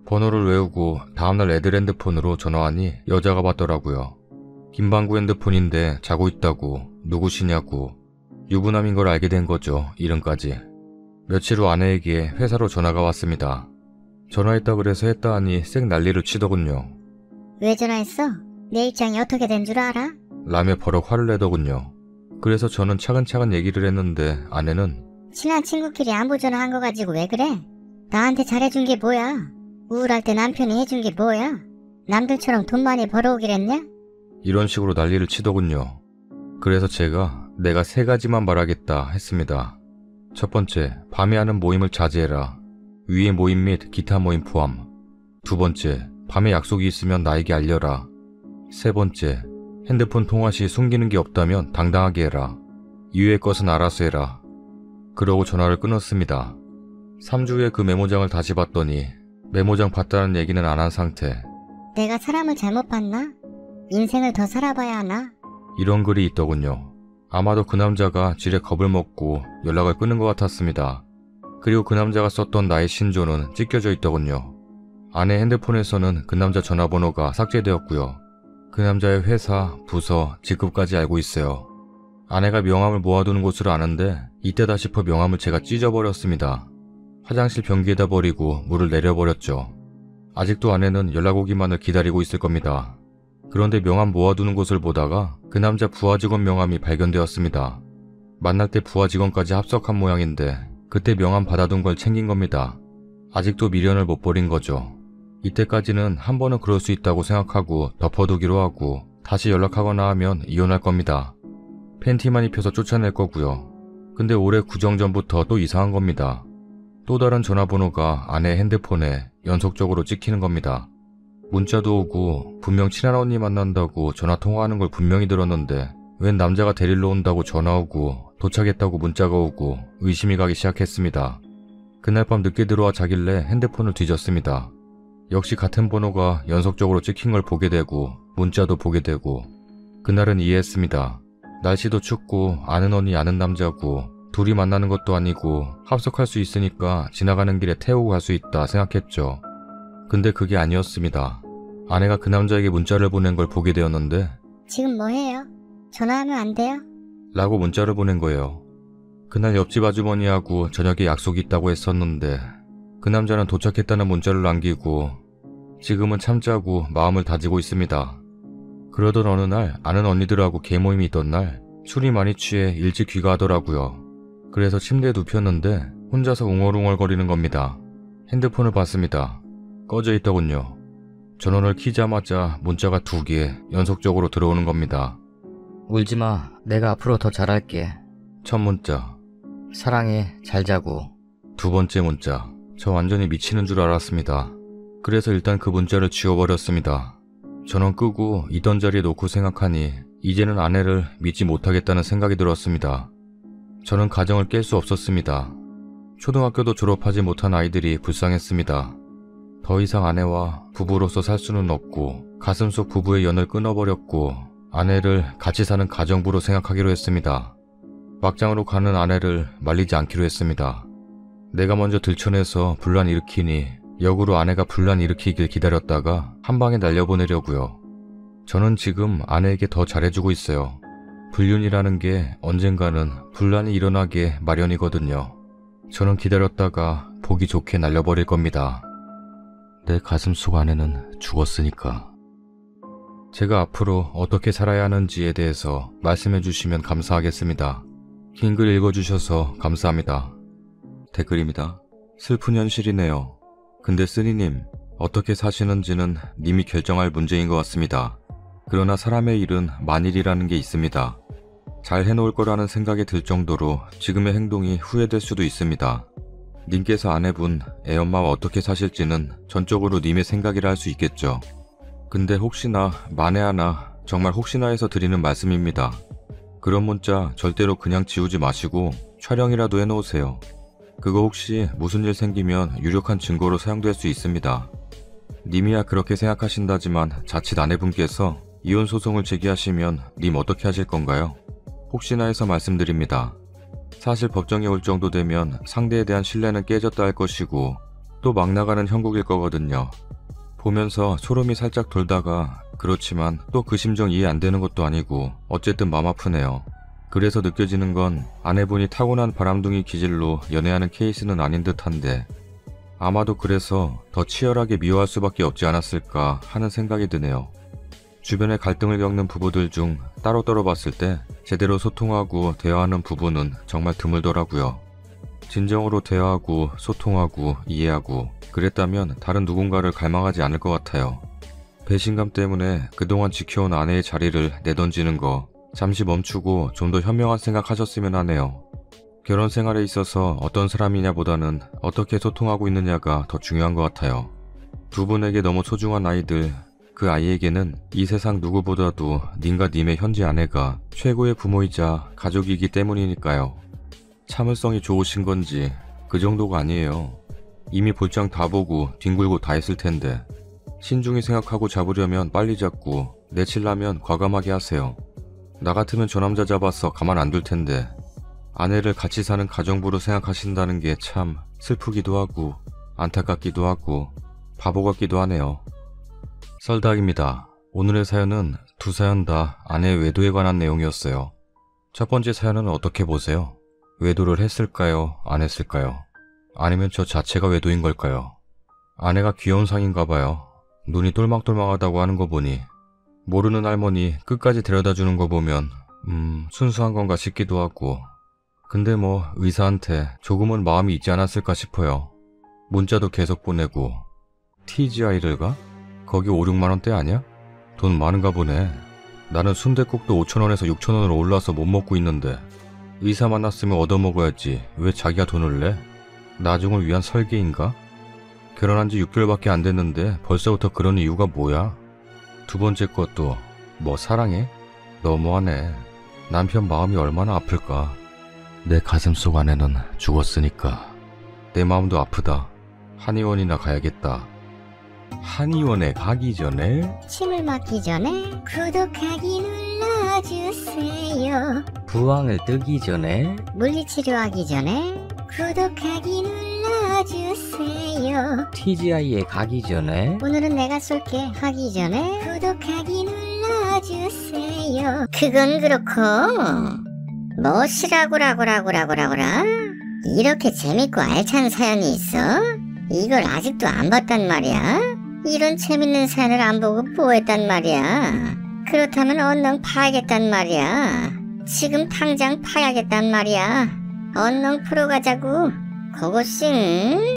번호를 외우고 다음날 애들 핸드폰으로 전화하니 여자가 받더라고요. 김방구 핸드폰인데 자고 있다고, 누구시냐고. 유부남인 걸 알게 된 거죠, 이름까지. 며칠 후 아내에게 회사로 전화가 왔습니다. 전화했다 그래서 했다 하니 쌩 난리를 치더군요. 왜 전화했어? 내 입장이 어떻게 된 줄 알아? 라며 버럭 화를 내더군요. 그래서 저는 차근차근 얘기를 했는데 아내는 친한 친구끼리 안부 전화한 거 가지고 왜 그래? 나한테 잘해준 게 뭐야? 우울할 때 남편이 해준 게 뭐야? 남들처럼 돈 많이 벌어오길 했냐? 이런 식으로 난리를 치더군요. 그래서 제가 내가 3가지만 말하겠다 했습니다. 첫 번째, 밤에 하는 모임을 자제해라. 위의 모임 및 기타 모임 포함. 두 번째, 밤에 약속이 있으면 나에게 알려라. 세 번째, 핸드폰 통화 시 숨기는 게 없다면 당당하게 해라. 이외의 것은 알아서 해라. 그러고 전화를 끊었습니다. 3주 후에 그 메모장을 다시 봤더니 메모장 봤다는 얘기는 안 한 상태. 내가 사람을 잘못 봤나? 인생을 더 살아봐야 하나? 이런 글이 있더군요. 아마도 그 남자가 지레 겁을 먹고 연락을 끊은 것 같았습니다. 그리고 그 남자가 썼던 나의 신조는 찢겨져 있더군요. 아내 핸드폰에서는 그 남자 전화번호가 삭제되었고요. 그 남자의 회사, 부서, 직급까지 알고 있어요. 아내가 명함을 모아두는 곳을 아는데 이때다 싶어 명함을 제가 찢어버렸습니다. 화장실 변기에다 버리고 물을 내려버렸죠. 아직도 아내는 연락 오기만을 기다리고 있을 겁니다. 그런데 명함 모아두는 곳을 보다가 그 남자 부하 직원 명함이 발견되었습니다. 만날 때 부하 직원까지 합석한 모양인데 그때 명함 받아둔 걸 챙긴 겁니다. 아직도 미련을 못 버린 거죠. 이때까지는 한 번은 그럴 수 있다고 생각하고 덮어두기로 하고 다시 연락하거나 하면 이혼할 겁니다. 팬티만 입혀서 쫓아낼 거고요. 근데 올해 구정 전부터 또 이상한 겁니다. 또 다른 전화번호가 아내 핸드폰에 연속적으로 찍히는 겁니다. 문자도 오고 분명 친한 언니 만난다고 전화통화하는 걸 분명히 들었는데 웬 남자가 데리러 온다고 전화 오고 도착했다고 문자가 오고 의심이 가기 시작했습니다. 그날 밤 늦게 들어와 자길래 핸드폰을 뒤졌습니다. 역시 같은 번호가 연속적으로 찍힌 걸 보게 되고 문자도 보게 되고 그날은 이해했습니다. 날씨도 춥고 아는 언니 아는 남자고 둘이 만나는 것도 아니고 합석할 수 있으니까 지나가는 길에 태우고 갈 수 있다 생각했죠. 근데 그게 아니었습니다. 아내가 그 남자에게 문자를 보낸 걸 보게 되었는데 지금 뭐 해요? 전화하면 안 돼요? 라고 문자를 보낸 거예요. 그날 옆집 아주머니하고 저녁에 약속이 있다고 했었는데 그 남자는 도착했다는 문자를 남기고 지금은 참자고 마음을 다지고 있습니다. 그러던 어느 날 아는 언니들하고 개모임이 있던 날 술이 많이 취해 일찍 귀가하더라고요. 그래서 침대에 눕혔는데 혼자서 웅얼웅얼거리는 겁니다. 핸드폰을 봤습니다. 꺼져 있더군요. 전원을 키자마자 문자가 2개 연속적으로 들어오는 겁니다. 울지마. 내가 앞으로 더 잘할게. 첫 문자, 사랑해. 잘 자고. 2번째 문자. 저 완전히 미치는 줄 알았습니다. 그래서 일단 그 문자를 지워버렸습니다. 전원 끄고 있던 자리에 놓고 생각하니 이제는 아내를 믿지 못하겠다는 생각이 들었습니다. 저는 가정을 깰 수 없었습니다. 초등학교도 졸업하지 못한 아이들이 불쌍했습니다. 더 이상 아내와 부부로서 살 수는 없고 가슴속 부부의 연을 끊어버렸고 아내를 같이 사는 가정부로 생각하기로 했습니다. 막장으로 가는 아내를 말리지 않기로 했습니다. 내가 먼저 들춰내서 분란 일으키니 역으로 아내가 분란 일으키길 기다렸다가 한 방에 날려보내려고요. 저는 지금 아내에게 더 잘해주고 있어요. 불륜이라는 게 언젠가는 분란이 일어나게 마련이거든요. 저는 기다렸다가 보기 좋게 날려버릴 겁니다. 내 가슴속 아내는 죽었으니까. 제가 앞으로 어떻게 살아야 하는지에 대해서 말씀해 주시면 감사하겠습니다. 긴 글 읽어주셔서 감사합니다. 댓글입니다. 슬픈 현실이네요. 근데 쓰니님, 어떻게 사시는지는 님이 결정할 문제인 것 같습니다. 그러나 사람의 일은 만일이라는 게 있습니다. 잘 해놓을 거라는 생각이 들 정도로 지금의 행동이 후회될 수도 있습니다. 님께서 아내분, 애엄마와 어떻게 사실지는 전적으로 님의 생각이라 할 수 있겠죠. 근데 혹시나 만에 하나, 정말 혹시나 해서 드리는 말씀입니다. 그런 문자 절대로 그냥 지우지 마시고 촬영이라도 해놓으세요. 그거 혹시 무슨 일 생기면 유력한 증거로 사용될 수 있습니다. 님이야 그렇게 생각하신다지만 자칫 아내분께서 이혼 소송을 제기하시면 님 어떻게 하실 건가요? 혹시나 해서 말씀드립니다. 사실 법정에 올 정도 되면 상대에 대한 신뢰는 깨졌다 할 것이고 또 막 나가는 형국일 거거든요. 보면서 소름이 살짝 돌다가 그렇지만 또 그 심정 이해 안 되는 것도 아니고 어쨌든 맘 아프네요. 그래서 느껴지는 건 아내분이 타고난 바람둥이 기질로 연애하는 케이스는 아닌 듯한데 아마도 그래서 더 치열하게 미워할 수밖에 없지 않았을까 하는 생각이 드네요. 주변에 갈등을 겪는 부부들 중 따로 봤을 때 제대로 소통하고 대화하는 부부는 정말 드물더라고요. 진정으로 대화하고 소통하고 이해하고 그랬다면 다른 누군가를 갈망하지 않을 것 같아요. 배신감 때문에 그동안 지켜온 아내의 자리를 내던지는 거 잠시 멈추고 좀 더 현명한 생각하셨으면 하네요. 결혼 생활에 있어서 어떤 사람이냐보다는 어떻게 소통하고 있느냐가 더 중요한 것 같아요. 두 분에게 너무 소중한 아이들, 그 아이에게는 이 세상 누구보다도 님과 님의 현재 아내가 최고의 부모이자 가족이기 때문이니까요. 참을성이 좋으신 건지 그 정도가 아니에요. 이미 볼장 다 보고 뒹굴고 다 했을 텐데 신중히 생각하고 잡으려면 빨리 잡고 내치려면 과감하게 하세요. 나 같으면 저 남자 잡아서 가만 안 둘 텐데 아내를 같이 사는 가정부로 생각하신다는 게 참 슬프기도 하고 안타깝기도 하고 바보 같기도 하네요. 썰닭입니다. 오늘의 사연은 두 사연 다 아내의 외도에 관한 내용이었어요. 첫 번째 사연은 어떻게 보세요? 외도를 했을까요? 안 했을까요? 아니면 저 자체가 외도인 걸까요? 아내가 귀여운 상인가 봐요. 눈이 똘망똘망하다고 하는 거 보니 모르는 할머니 끝까지 데려다주는 거 보면 순수한 건가 싶기도 하고 근데 뭐 의사한테 조금은 마음이 있지 않았을까 싶어요. 문자도 계속 보내고 TGI를 가? 거기 5, 6만원대 아니야? 돈 많은가 보네. 나는 순댓국도 5,000원에서 6,000원으로 올라서 못 먹고 있는데 의사 만났으면 얻어먹어야지 왜 자기가 돈을 내? 나중을 위한 설계인가? 결혼한 지 6개월밖에 안 됐는데 벌써부터 그런 이유가 뭐야? 두 번째 것도 뭐 사랑해? 너무하네. 남편 마음이 얼마나 아플까? 내 가슴속 아내는 죽었으니까 내 마음도 아프다. 한의원이나 가야겠다. 한의원에 가기 전에 침을 맞기 전에 구독하기 눌러주세요. 부항을 뜨기 전에 물리치료하기 전에 구독하기 눌러주세요. TGI에 가기 전에 오늘은 내가 쏠게 하기 전에 구독하기 눌러주세요. 그건 그렇고 뭐시라고라고라고라고라고라 이렇게 재밌고 알찬 사연이 있어? 이걸 아직도 안 봤단 말이야? 이런 재밌는 사연을 안 보고 뭐 했단 말이야? 그렇다면 얼른 파야겠단 말이야. 지금 당장 파야겠단 말이야. 얼른 프로 가자고. 고고싱.